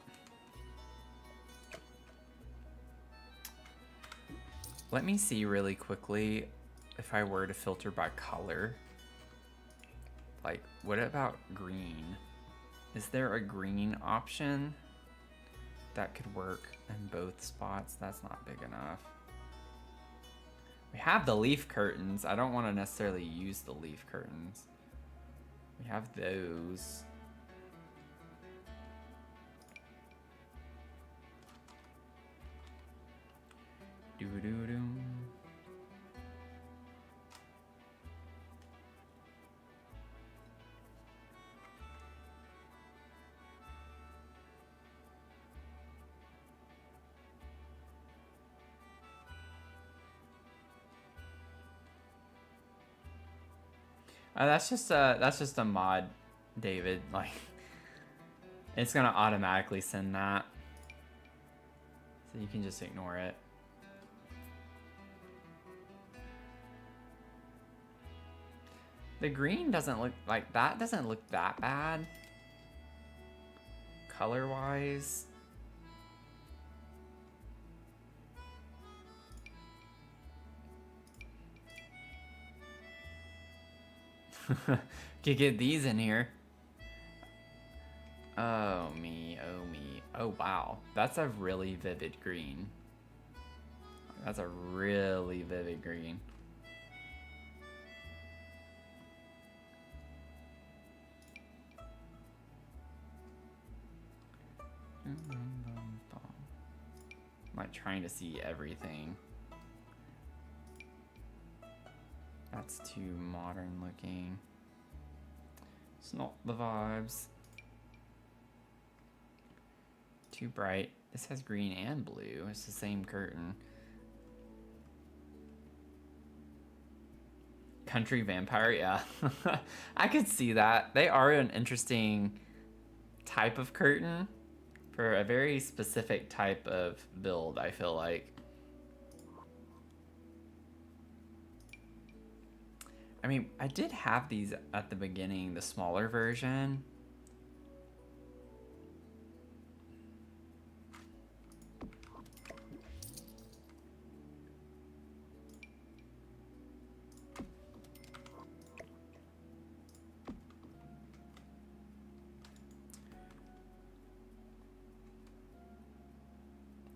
Let me see really quickly if I were to filter by color. Like, what about green? Is there a green option that could work in both spots? That's not big enough. We have the leaf curtains. I don't want to necessarily use the leaf curtains. We have those. Doo-doo-doo. That's just a mod, David. Like, it's gonna automatically send that, so you can just ignore it. The green doesn't look like that. Doesn't look that bad, color-wise. Could get these in here. Oh me, oh me. Oh wow, that's a really vivid green. That's a really vivid green. I'm like trying to see everything. That's too modern looking. It's not the vibes. Too bright. This has green and blue. It's the same curtain. Country vampire, yeah. I could see that. They are an interesting type of curtain for a very specific type of build, I feel like. I mean, I did have these at the beginning, the smaller version.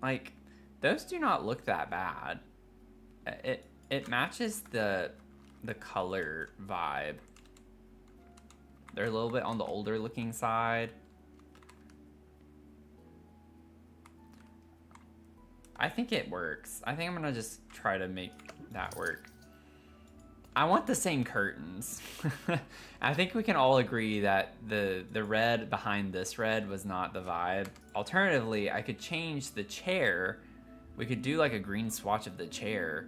Like, Those do not look that bad. It matches the color vibe. They're a little bit on the older looking side. I think it works. I think I'm gonna just try to make that work. I want the same curtains. I think we can all agree that the red behind this red was not the vibe. Alternatively, I could change the chair. We could do like a green swatch of the chair.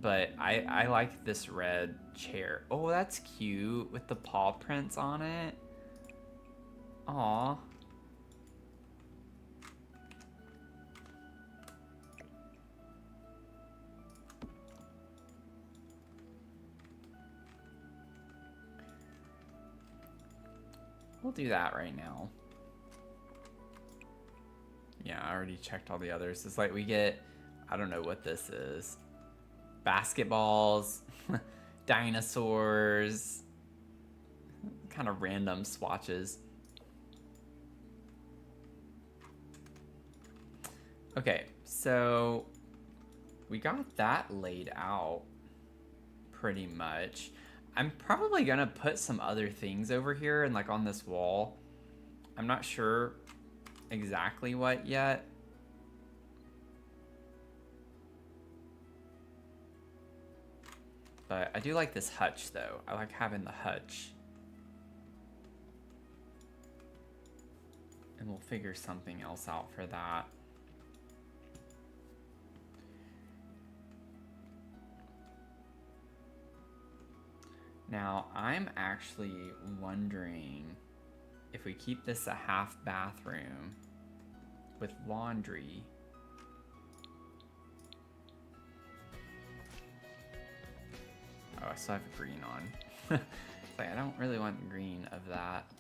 But I like this red chair. Oh, that's cute with the paw prints on it. Aw. We'll do that right now. Yeah, I already checked all the others. It's like we get, I don't know what this is. Basketballs, dinosaurs, kind of random swatches. Okay, so we got that laid out pretty much. I'm probably gonna put some other things over here and like on this wall. I'm not sure exactly what yet. But I do like this hutch though. I like having the hutch. And we'll figure something else out for that. Now, I'm actually wondering if we keep this a half bathroom with laundry. Oh, I still have green on. It's like, I don't really want green of that.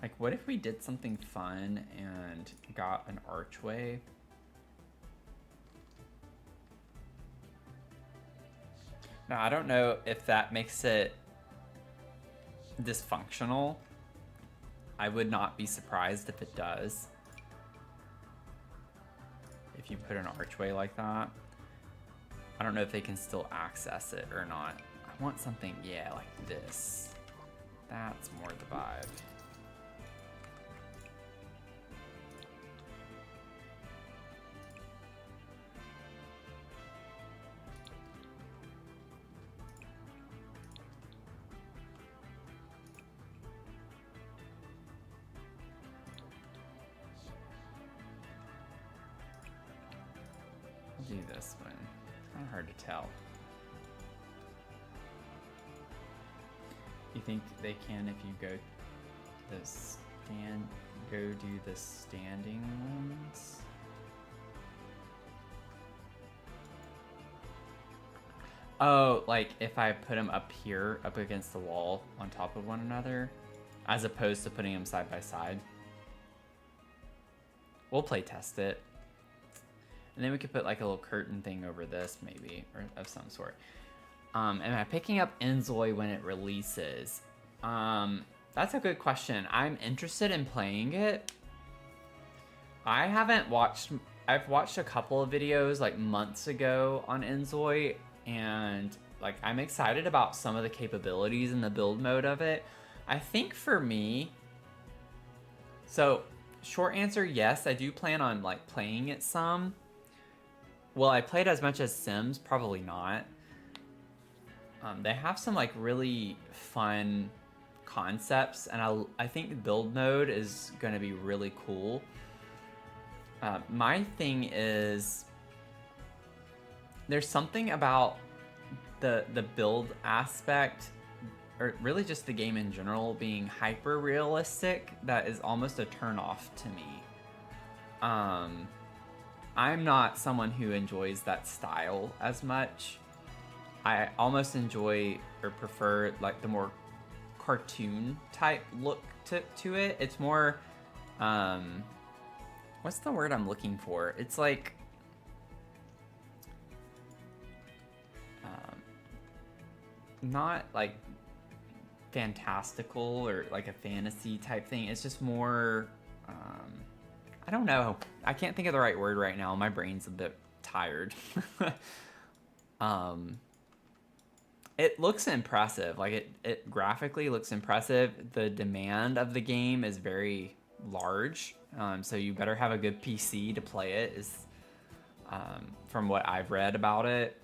Like, what if we did something fun and got an archway? Now, I don't know if that makes it dysfunctional. I would not be surprised if it does. If you put an archway like that. I don't know if they can still access it or not. I want something, yeah, like this. That's more the vibe. Do this one. Kind of hard to tell. You think they can if you go do the standing ones? Oh, like if I put them up here, up against the wall, on top of one another, as opposed to putting them side by side. We'll play test it. And then we could put like a little curtain thing over this maybe, or of some sort. Am I picking up Enzoy when it releases? That's a good question. I'm interested in playing it. I haven't watched, I've watched a couple of videos like months ago on Enzoy, and like I'm excited about some of the capabilities in the build mode of it. I think for me, so short answer, yes, I do plan on like playing it some. Will I play it as much as Sims? Probably not. They have some like really fun concepts, and I think build mode is going to be really cool. My thing is, there's something about the build aspect, or really just the game in general, being hyper realistic that is almost a turnoff to me. I'm not someone who enjoys that style as much. I almost enjoy or prefer like the more cartoon type look to it. It's more, what's the word I'm looking for? It's like, not like fantastical or like a fantasy type thing. It's just more I don't know. I can't think of the right word right now. My brain's a bit tired. It looks impressive. Like it graphically looks impressive. The demand of the game is very large. So you better have a good PC to play it. Is from what I've read about it,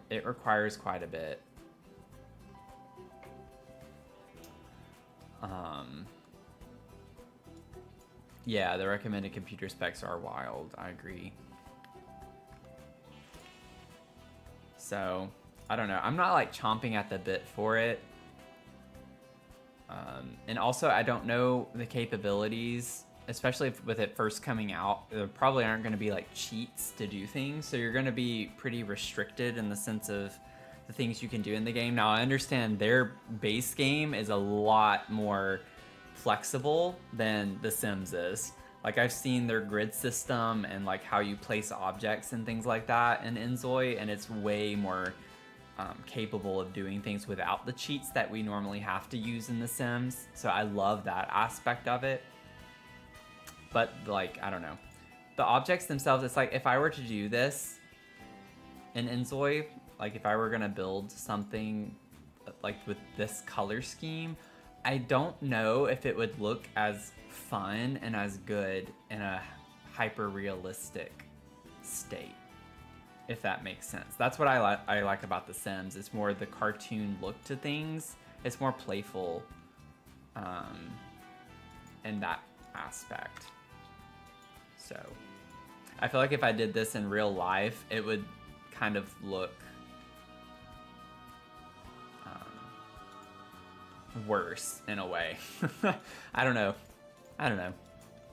it requires quite a bit. Yeah, the recommended computer specs are wild. I agree. So, I don't know. I'm not like chomping at the bit for it. And also, I don't know the capabilities, especially with it first coming out. There probably aren't going to be like cheats to do things. So you're going to be pretty restricted in the sense of the things you can do in the game. Now, I understand their base game is a lot more flexible than The Sims is. Like I've seen their grid system and like how you place objects and things like that in Enzoi, and it's way more capable of doing things without the cheats that we normally have to use in The Sims. So I love that aspect of it. But like, I don't know. The objects themselves, it's like if I were to do this in Enzoi, like if I were gonna build something like with this color scheme, I don't know if it would look as fun and as good in a hyper-realistic state, if that makes sense. That's what I like about The Sims. It's more the cartoon look to things. It's more playful in that aspect. So I feel like if I did this in real life, it would kind of look worse in a way. I don't know.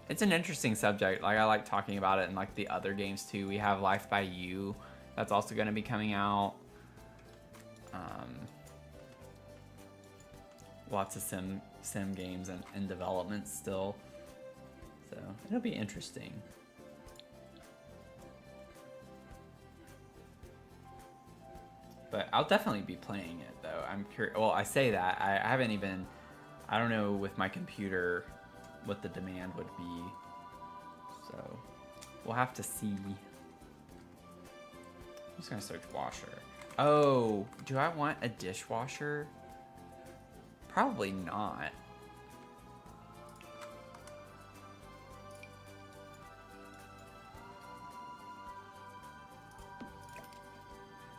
It's an interesting subject. Like I like talking about it in like the other games too. We have Life by You that's also going to be coming out. Lots of sim games in development still, so it'll be interesting. But I'll definitely be playing it though. I'm curious. Well, I say that I haven't even. I don't know with my computer what the demand would be. So we'll have to see. I'm just gonna search washer. Oh, do I want a dishwasher? Probably not.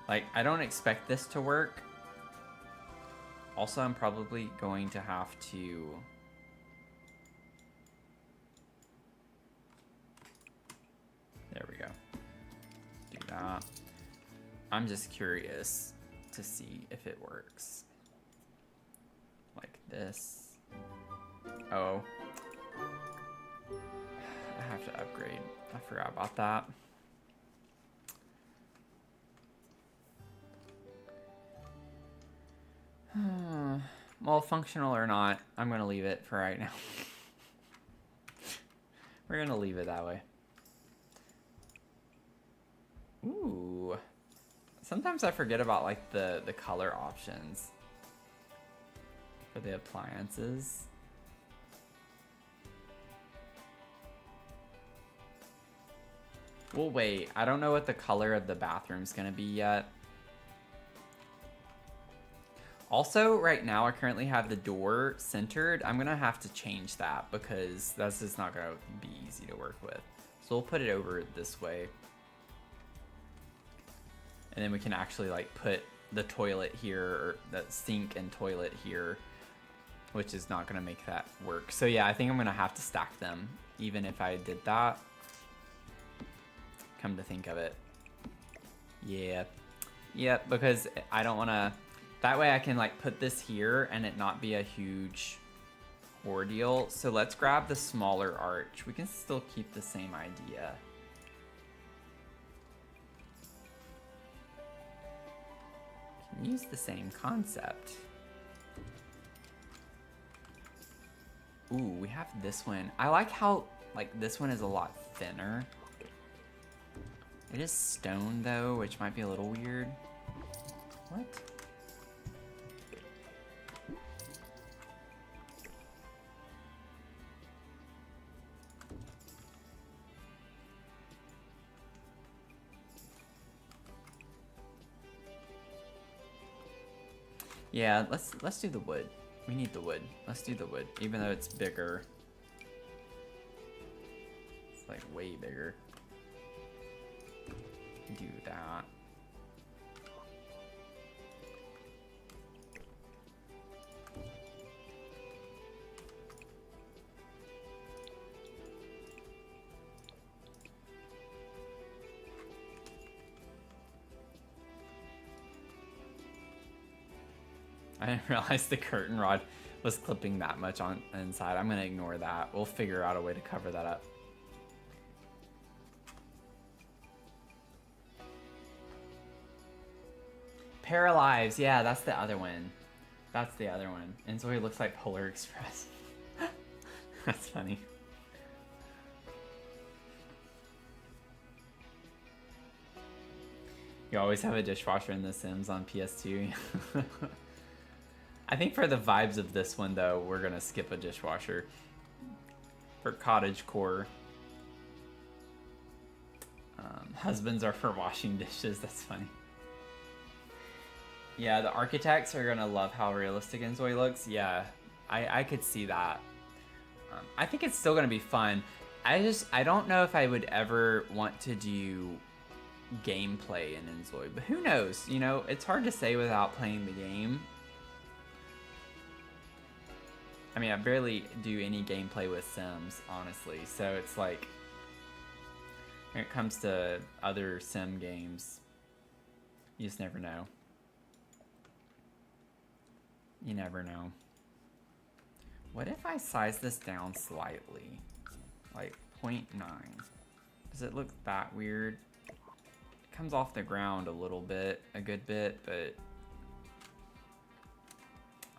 Like, I don't expect this to work. Also, I'm probably going to have to... There we go. Do that. I'm just curious to see if it works. Like this. Oh. I have to upgrade. I forgot about that. Well, functional or not, I'm gonna leave it for right now. We're gonna leave it that way. Ooh. Sometimes I forget about like the color options for the appliances. We'll wait. I don't know what the color of the bathroom's gonna be yet. Also, right now I currently have the door centered. I'm gonna have to change that because that's just not gonna be easy to work with. So we'll put it over this way. And then we can actually like put the toilet here, or that sink and toilet here, which is not gonna make that work. So yeah, I think I'm gonna have to stack them, even if I did that. Come to think of it. Yeah. Yep, because I don't wanna, that way I can like put this here and it not be a huge ordeal. So let's grab the smaller arch. We can still keep the same idea. Can use the same concept. Ooh, we have this one. I like how like this one is a lot thinner. It is stone though, which might be a little weird. What? Yeah, let's do the wood. We need the wood. Let's do the wood, even though it's bigger. It's like way bigger. Do that. I didn't realize the curtain rod was clipping that much on the inside. I'm gonna ignore that. We'll figure out a way to cover that up. Paralives, yeah, that's the other one. That's the other one. And so he looks like Polar Express. That's funny. You always have a dishwasher in The Sims on PS2. I think for the vibes of this one, though, we're gonna skip a dishwasher. For cottagecore. Husbands are for washing dishes, that's funny. Yeah, the architects are gonna love how realistic Enzoi looks. Yeah, I could see that. I think it's still gonna be fun. I don't know if I would ever want to do gameplay in Enzoi, but who knows? You know, it's hard to say without playing the game. I mean, I barely do any gameplay with Sims, honestly, so it's like, when it comes to other Sim games, you just never know. You never know. What if I size this down slightly? Like 0.9. Does it look that weird? It comes off the ground a little bit, a good bit, but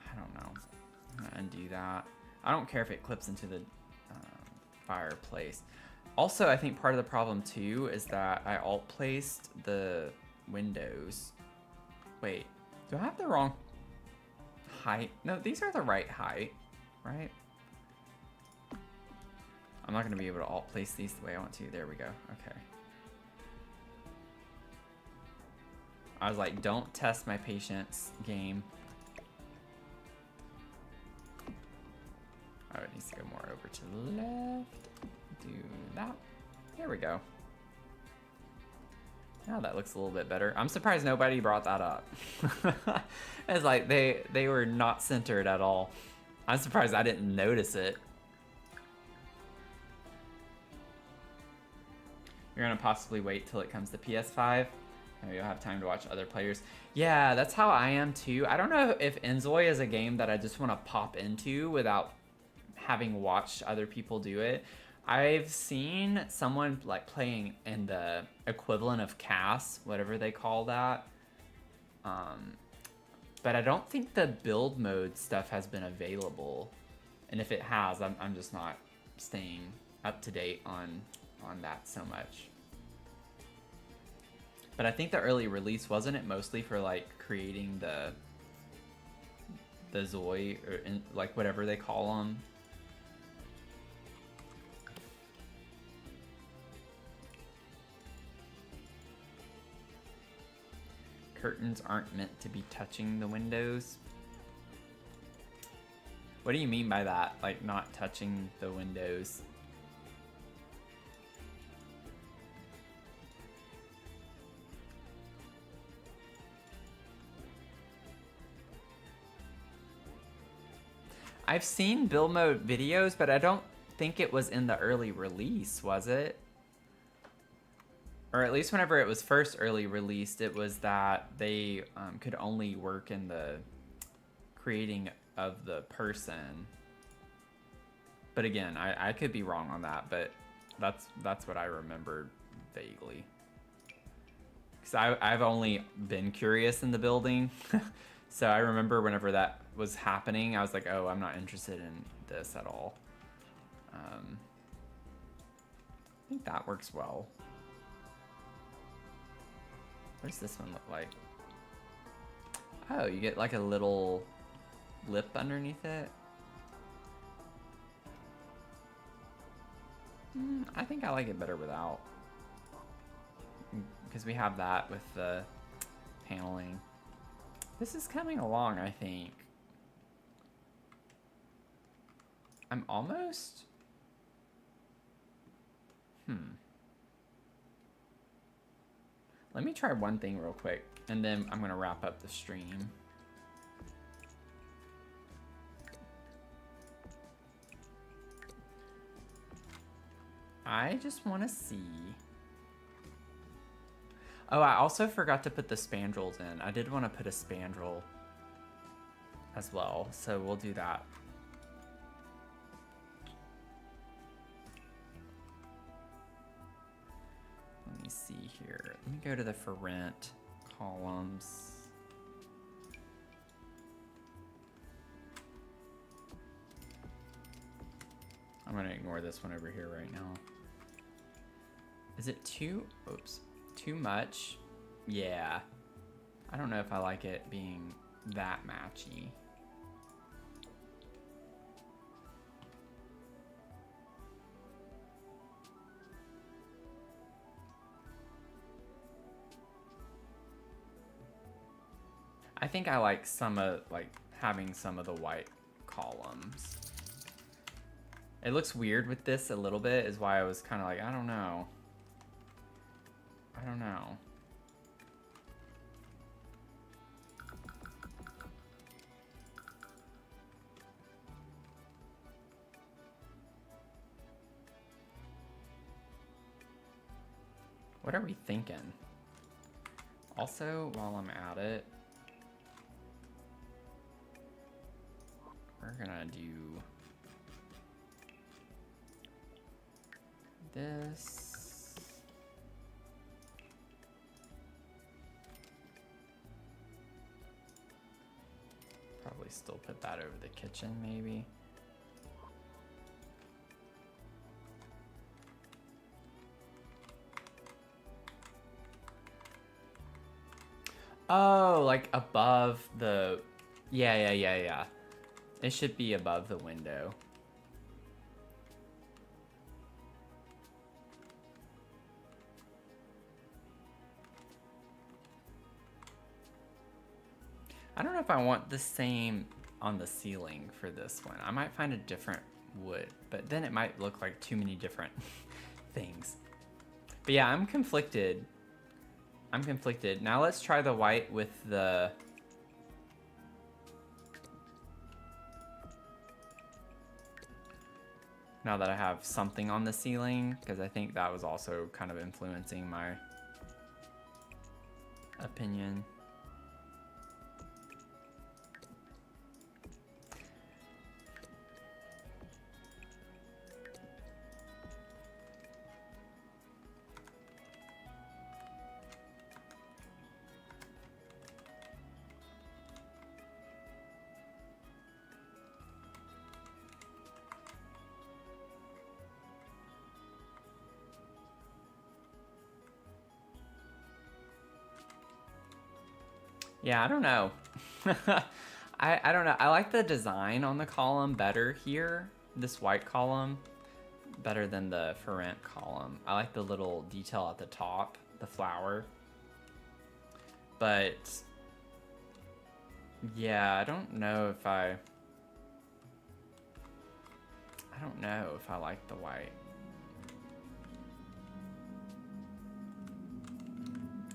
I don't know. I'm gonna undo that. I don't care if it clips into the fireplace. Also, I think part of the problem too is that I alt placed the windows. Wait, do I have the wrong height? No, these are the right height, right? I'm not gonna be able to alt place these the way I want to. There we go, okay. I was like, don't test my patience, game. Oh, it needs to go more over to the left. Do that. There we go. Now that looks a little bit better. I'm surprised nobody brought that up. It's like they were not centered at all. I'm surprised I didn't notice it. You're gonna possibly wait till it comes to PS5. Maybe you'll have time to watch other players. Yeah, that's how I am too. I don't know if Enzoi is a game that I just want to pop into without having watched other people do it. I've seen someone like playing in the equivalent of CAS, whatever they call that. But I don't think the build mode stuff has been available. And if it has, I'm just not staying up to date on that so much. But I think the early release, wasn't it mostly for like creating the Zoi, or like whatever they call them? Curtains aren't meant to be touching the windows. What do you mean by that? Like not touching the windows? I've seen build mode videos, but I don't think it was in the early release, was it? Or at least whenever it was first early released, it was that they could only work in the creating of the person. But again, I could be wrong on that, but that's what I remembered vaguely. Because I've only been curious in the building. So I remember whenever that was happening, I was like, oh, I'm not interested in this at all. I think that works well. What does this one look like? Oh, you get like a little lip underneath it. I think I like it better without. Because we have that with the paneling. This is coming along, I think. I'm almost... Let me try one thing real quick, and then I'm gonna wrap up the stream. I just want to see. Oh, I also forgot to put the spandrels in. I did want to put a spandrel as well, so we'll do that. Let me see here. Let me go to the for rent columns. I'm gonna ignore this one over here right now. Is it too much? Yeah. I don't know if I like it being that matchy. I think I like having some of the white columns. It looks weird with this a little bit, is why I was kind of like, I don't know. What are we thinking? Also, while I'm at it, we're gonna do this. Probably still put that over the kitchen, maybe. Oh, like above the... Yeah. It should be above the window. I don't know if I want the same on the ceiling for this one. I might find a different wood, but then it might look like too many different things. But yeah, I'm conflicted. Now let's try the white with the... Now that I have something on the ceiling, because I think that was also kind of influencing my opinion. Yeah, I don't know. I don't know. I like the design on the column better here. This white column better than the for rent column. I like the little detail at the top, the flower. But yeah, I don't know if I like the white.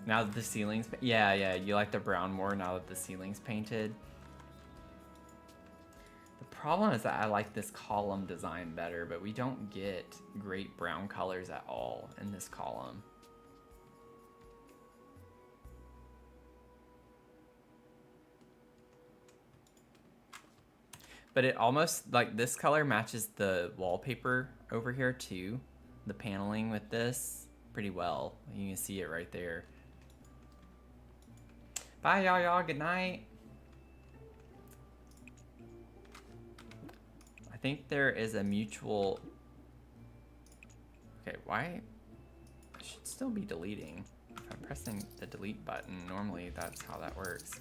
Now that the ceiling's... Yeah, you like the brown more now that the ceiling's painted. The problem is that I like this column design better, but we don't get great brown colors at all in this column. But it almost, like, this color matches the wallpaper over here too. The paneling with this pretty well. You can see it right there. Bye, y'all. Good night. I think there is a mutual... Okay, why? I should still be deleting. If I'm pressing the delete button, normally that's how that works.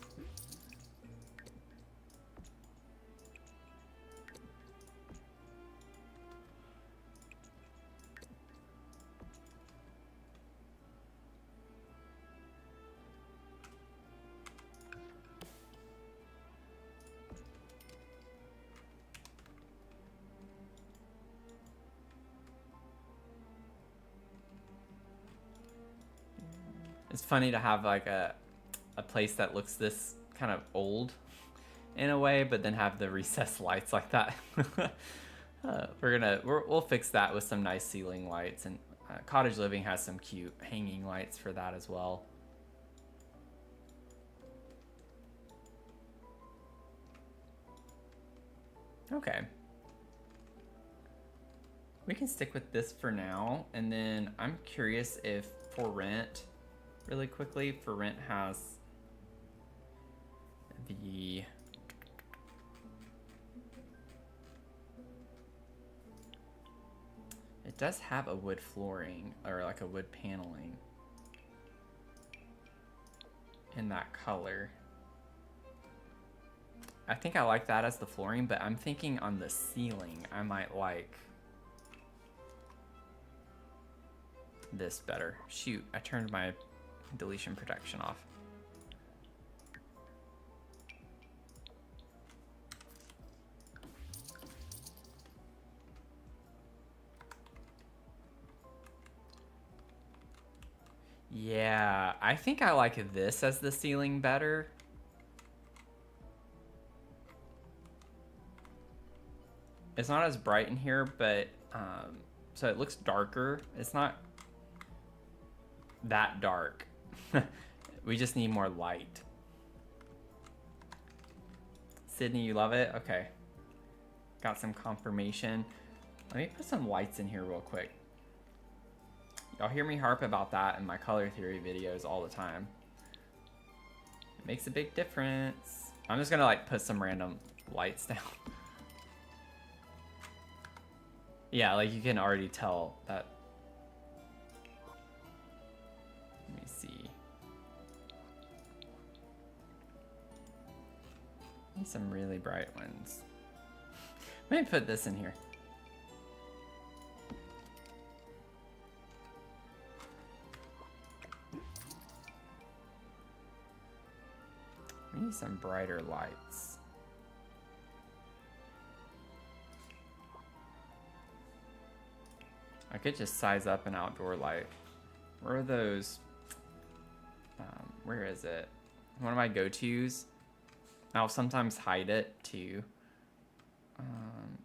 It's funny to have like a place that looks this kind of old in a way, but then have the recessed lights like that. We'll fix that with some nice ceiling lights, and Cottage Living has some cute hanging lights for that as well. Okay. We can stick with this for now, and then I'm curious if For Rent, really quickly, For Rent has the it does have a wood flooring, or like a wood paneling in that color. I think I like that as the flooring, but I'm thinking on the ceiling I might like this better. Shoot, I turned my deletion protection off. Yeah, I think I like this as the ceiling better. It's not as bright in here, but so it looks darker. It's not that dark. We just need more light. Sydney, you love it? Okay. Got some confirmation. Let me put some lights in here real quick. Y'all hear me harp about that in my color theory videos all the time. It makes a big difference. I'm just gonna like put some random lights down. Yeah, like you can already tell that. Let me see. Need some really bright ones. Let me put this in here. We need some brighter lights. I could just size up an outdoor light. Where are those? Where is it? One of my go-tos. I'll sometimes hide it too.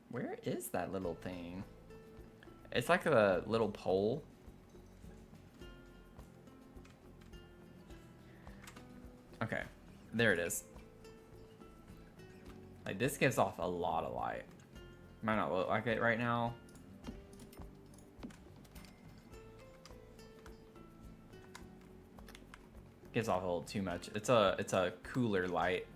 Where is that little thing? It's like a little pole. Okay, there it is. Like this gives off a lot of light. Might not look like it right now. Gives off a little too much. It's a cooler light.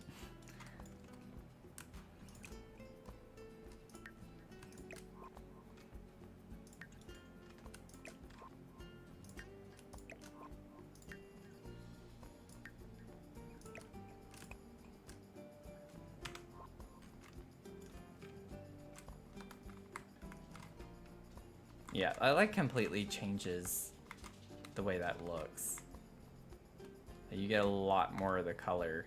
Yeah, I like completely changes the way that looks. You get a lot more of the color.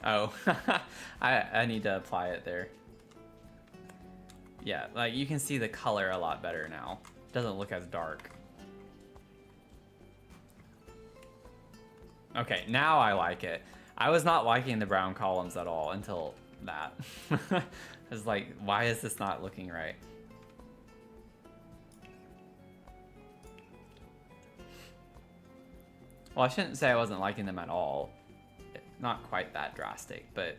Oh, I need to apply it there. Yeah, like you can see the color a lot better now. Doesn't look as dark. Okay, now I like it. I was not liking the brown columns at all until that. I was like, why is this not looking right? Well, I shouldn't say I wasn't liking them at all. Not quite that drastic, but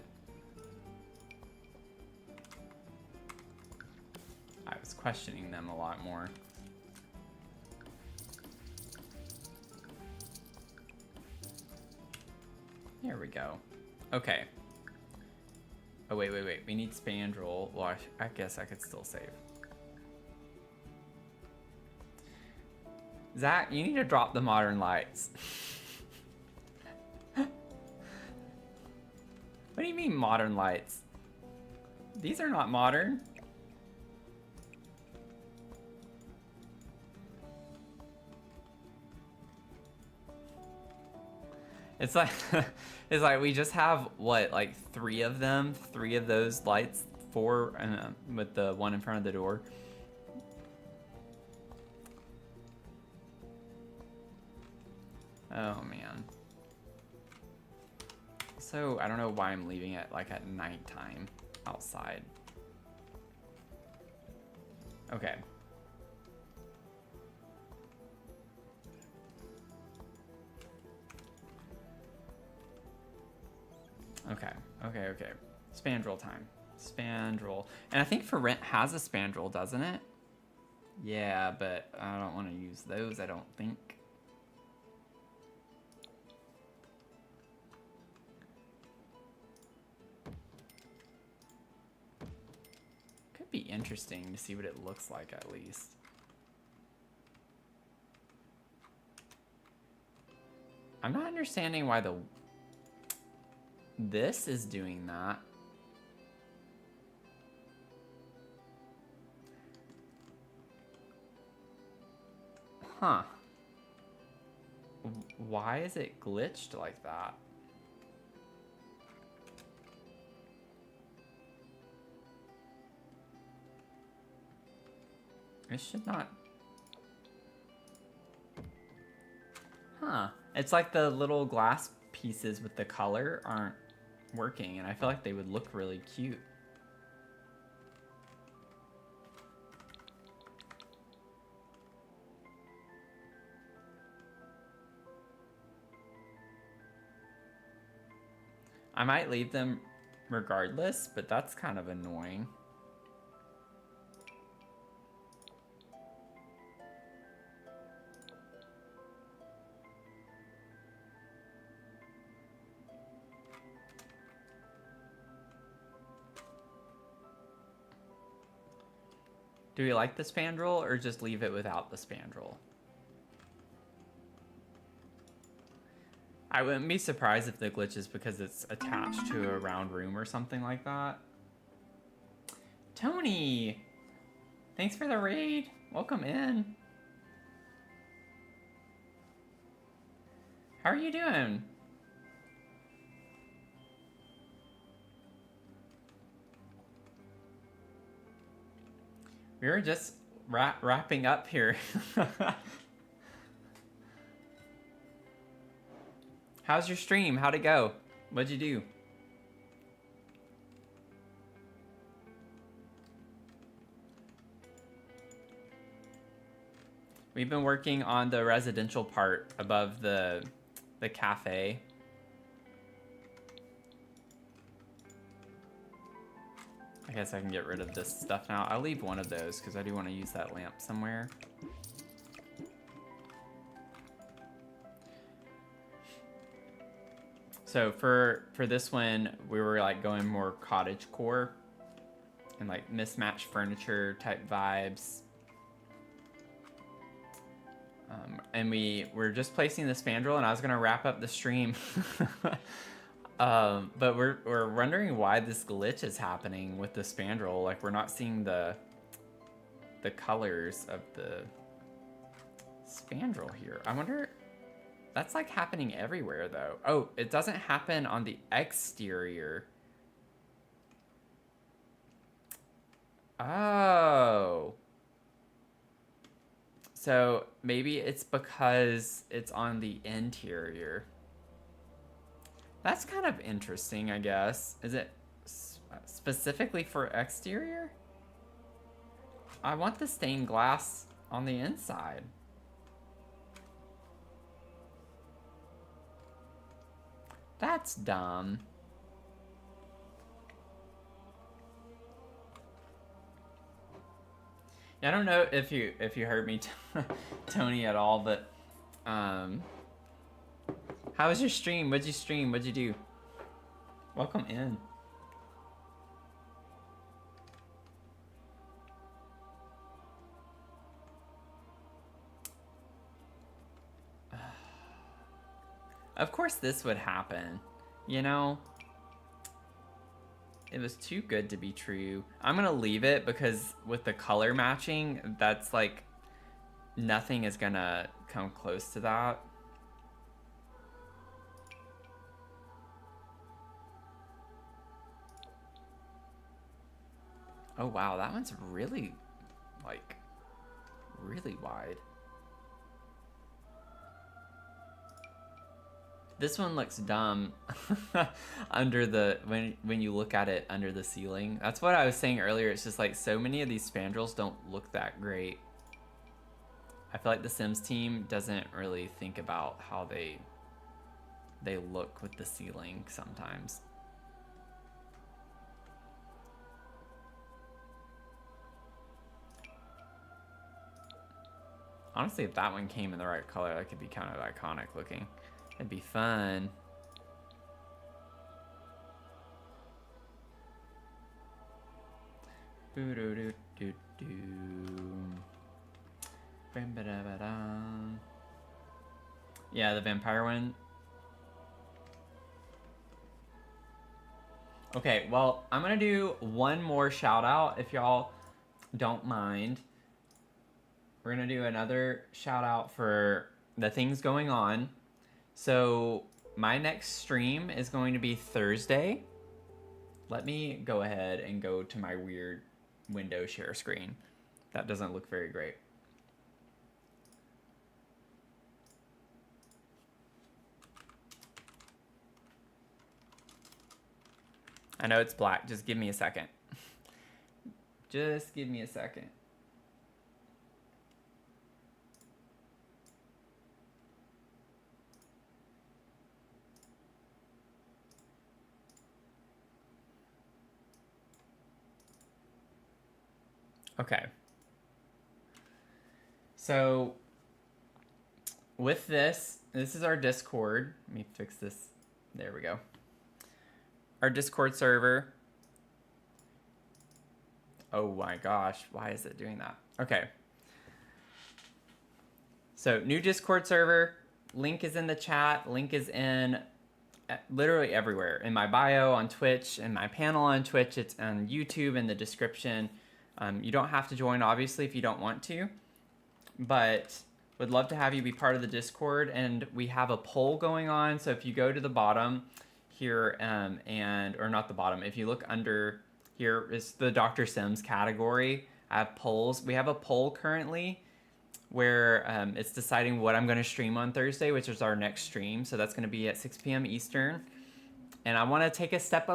I was questioning them a lot more. There we go. Okay. Oh, wait. We need spandrel. Well, I guess I could still save. Zach, you need to drop the modern lights. What do you mean modern lights? These are not modern. It's like it's like we just have what, like three of those lights 4 with the one in front of the door. Oh man. So I don't know why I'm leaving it like at nighttime outside. Okay. Okay, okay, okay. Spandrel time. Spandrel. And I think For Rent has a spandrel, doesn't it? Yeah, but I don't want to use those, I don't think. Could be interesting to see what it looks like at least. I'm not understanding why this is doing that. Huh. Why is it glitched like that? It should not. Huh. It's like the little glass pieces with the color aren't working, and I feel like they would look really cute. I might leave them regardless, but that's kind of annoying. Do we like the spandrel or just leave it without the spandrel? I wouldn't be surprised if the glitch is because it's attached to a round room or something like that. Tony! Thanks for the raid. Welcome in. How are you doing? We were just wrapping up here. How's your stream? How'd it go? What'd you do? We've been working on the residential part above the cafe. I guess I can get rid of this stuff now. I'll leave one of those because I do want to use that lamp somewhere. So for this one, we were like going more cottage core and like mismatched furniture type vibes. And we're just placing the spandrel, and I was gonna wrap up the stream. But we're wondering why this glitch is happening with the spandrel. Like we're not seeing the colors of the spandrel here. I wonder. That's like happening everywhere though. Oh, it doesn't happen on the exterior. Oh. So maybe it's because it's on the interior. That's kind of interesting, I guess. Is it specifically for exterior? I want the stained glass on the inside. That's dumb. Yeah, I don't know if you heard me, Tony, at all, but how was your stream? What'd you stream? What'd you do? Welcome in. Of course this would happen, you know? It was too good to be true. I'm gonna leave it because with the color matching, that's like, nothing is gonna come close to that. Oh wow, that one's really, like, really wide. This one looks dumb under the when you look at it under the ceiling. That's what I was saying earlier. It's just like so many of these spandrels don't look that great. I feel like the Sims team doesn't really think about how they look with the ceiling sometimes. Honestly, if that one came in the right color, that could be kind of iconic looking. It'd be fun. Yeah, the vampire one. Okay, well, I'm gonna do one more shout out if y'all don't mind. We're gonna do another shout out for the things going on. So my next stream is going to be Thursday. Let me go ahead and go to my weird window share screen. That doesn't look very great. I know it's black. Just give me a second. Just give me a second. Okay. So with this is our Discord. Let me fix this. There we go. Our Discord server. Oh my gosh, why is it doing that? Okay. So new Discord server. Link is in the chat. Link is in literally everywhere. In my bio on Twitch, in my panel on Twitch, it's on YouTube in the description. You don't have to join, obviously, if you don't want to. But would love to have you be part of the Discord. And we have a poll going on. So if you go to the bottom here, or not the bottom, if you look under here is the Dr. Sims category. I have polls. We have a poll currently where it's deciding what I'm going to stream on Thursday, which is our next stream. So that's going to be at 6 p.m. Eastern. And I want to take a step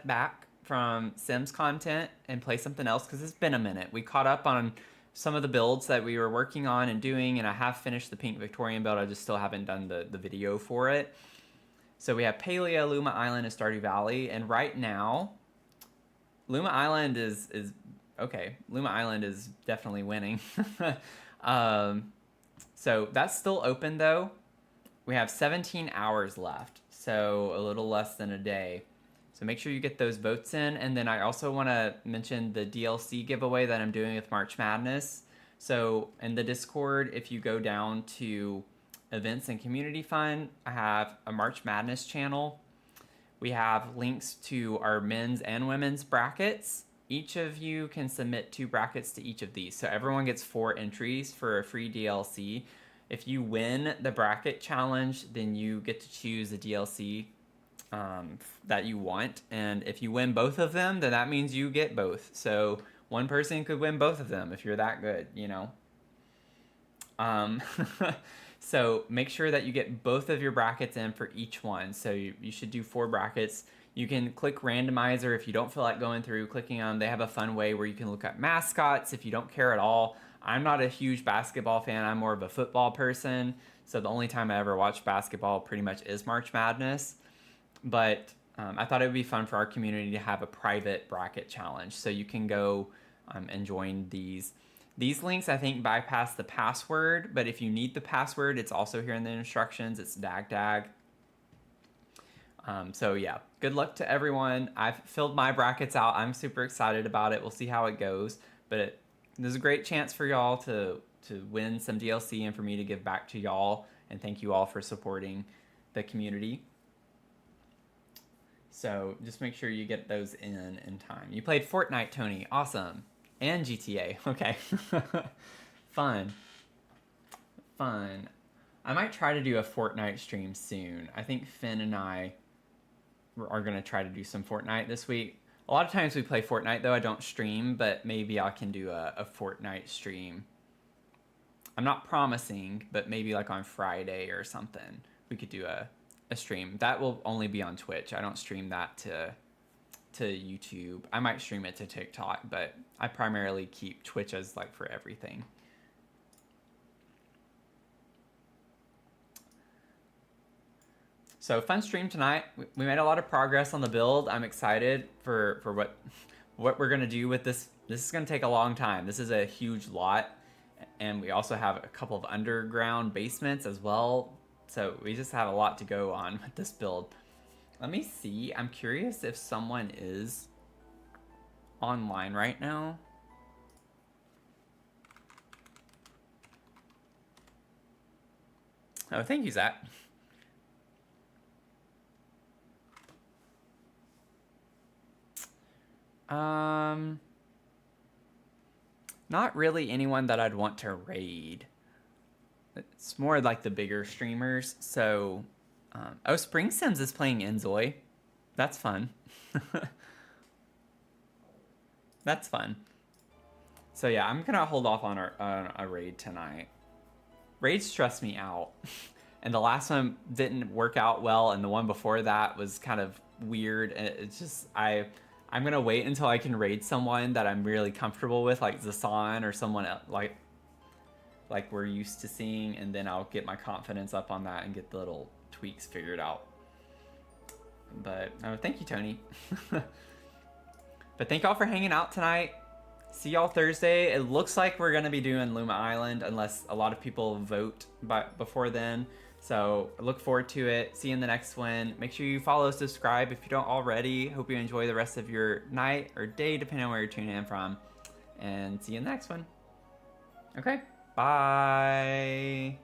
back from Sims content and play something else because it's been a minute. We caught up on some of the builds that we were working on and doing, and I have finished the Pink Victorian build. I just still haven't done the video for it. So we have Palea, Luma Island, and Stardew Valley, and right now, Luma Island is okay. Luma Island is definitely winning. So that's still open though. We have 17 hours left, so a little less than a day. So make sure you get those votes in. And then I also want to mention the DLC giveaway that I'm doing with March Madness. So in the Discord, if you go down to events and community fun, I have a March Madness channel. We have links to our men's and women's brackets. Each of you can submit 2 brackets to each of these. So everyone gets 4 entries for a free DLC. If you win the bracket challenge, then you get to choose a DLC that you want. And if you win both of them, then that means you get both. So one person could win both of them if you're that good, you know. So make sure that you get both of your brackets in for each one. So you should do 4 brackets. You can click randomizer if you don't feel like going through clicking on. They have a fun way where you can look at mascots if you don't care at all. I'm not a huge basketball fan. I'm more of a football person. So the only time I ever watch basketball pretty much is March Madness. But I thought it would be fun for our community to have a private bracket challenge. So you can go and join these. These links, I think, bypass the password. But if you need the password, it's also here in the instructions. It's DAGDAG. So yeah, good luck to everyone. I've filled my brackets out. I'm super excited about it. We'll see how it goes. But there's a great chance for y'all to win some DLC and for me to give back to y'all. And thank you all for supporting the community. So just make sure you get those in time. You played Fortnite, Tony. Awesome. And GTA. Okay. Fun. I might try to do a Fortnite stream soon. I think Finn and I are going to try to do some Fortnite this week. A lot of times we play Fortnite, though. I don't stream, but maybe I can do a Fortnite stream. I'm not promising, but maybe like on Friday or something, we could do a stream. That will only be on Twitch. I don't stream that to YouTube. I might stream it to TikTok, but I primarily keep Twitch as like for everything. So fun stream tonight. We made a lot of progress on the build. I'm excited for what we're gonna do with this. This is gonna take a long time. This is a huge lot, and we also have a couple of underground basements as well. So we just have a lot to go on with this build. Let me see. I'm curious if someone is online right now. Oh, thank you, Zach. Not really anyone that I'd want to raid. It's more like the bigger streamers. So, oh, Spring Sims is playing Enzoy. That's fun. That's fun. So yeah, I'm gonna hold off on a raid tonight. Raids stress me out. And the last one didn't work out well, and the one before that was kind of weird. And it's just, I'm gonna wait until I can raid someone that I'm really comfortable with, like Zasan or someone else, like we're used to seeing, and then I'll get my confidence up on that and get the little tweaks figured out. But thank you, Tony. But thank y'all for hanging out tonight. See y'all Thursday. It looks like we're gonna be doing Luma Island unless a lot of people vote before then. So I look forward to it. See you in the next one. Make sure you follow, subscribe if you don't already. Hope you enjoy the rest of your night or day, depending on where you're tuning in from. And see you in the next one. Okay, bye.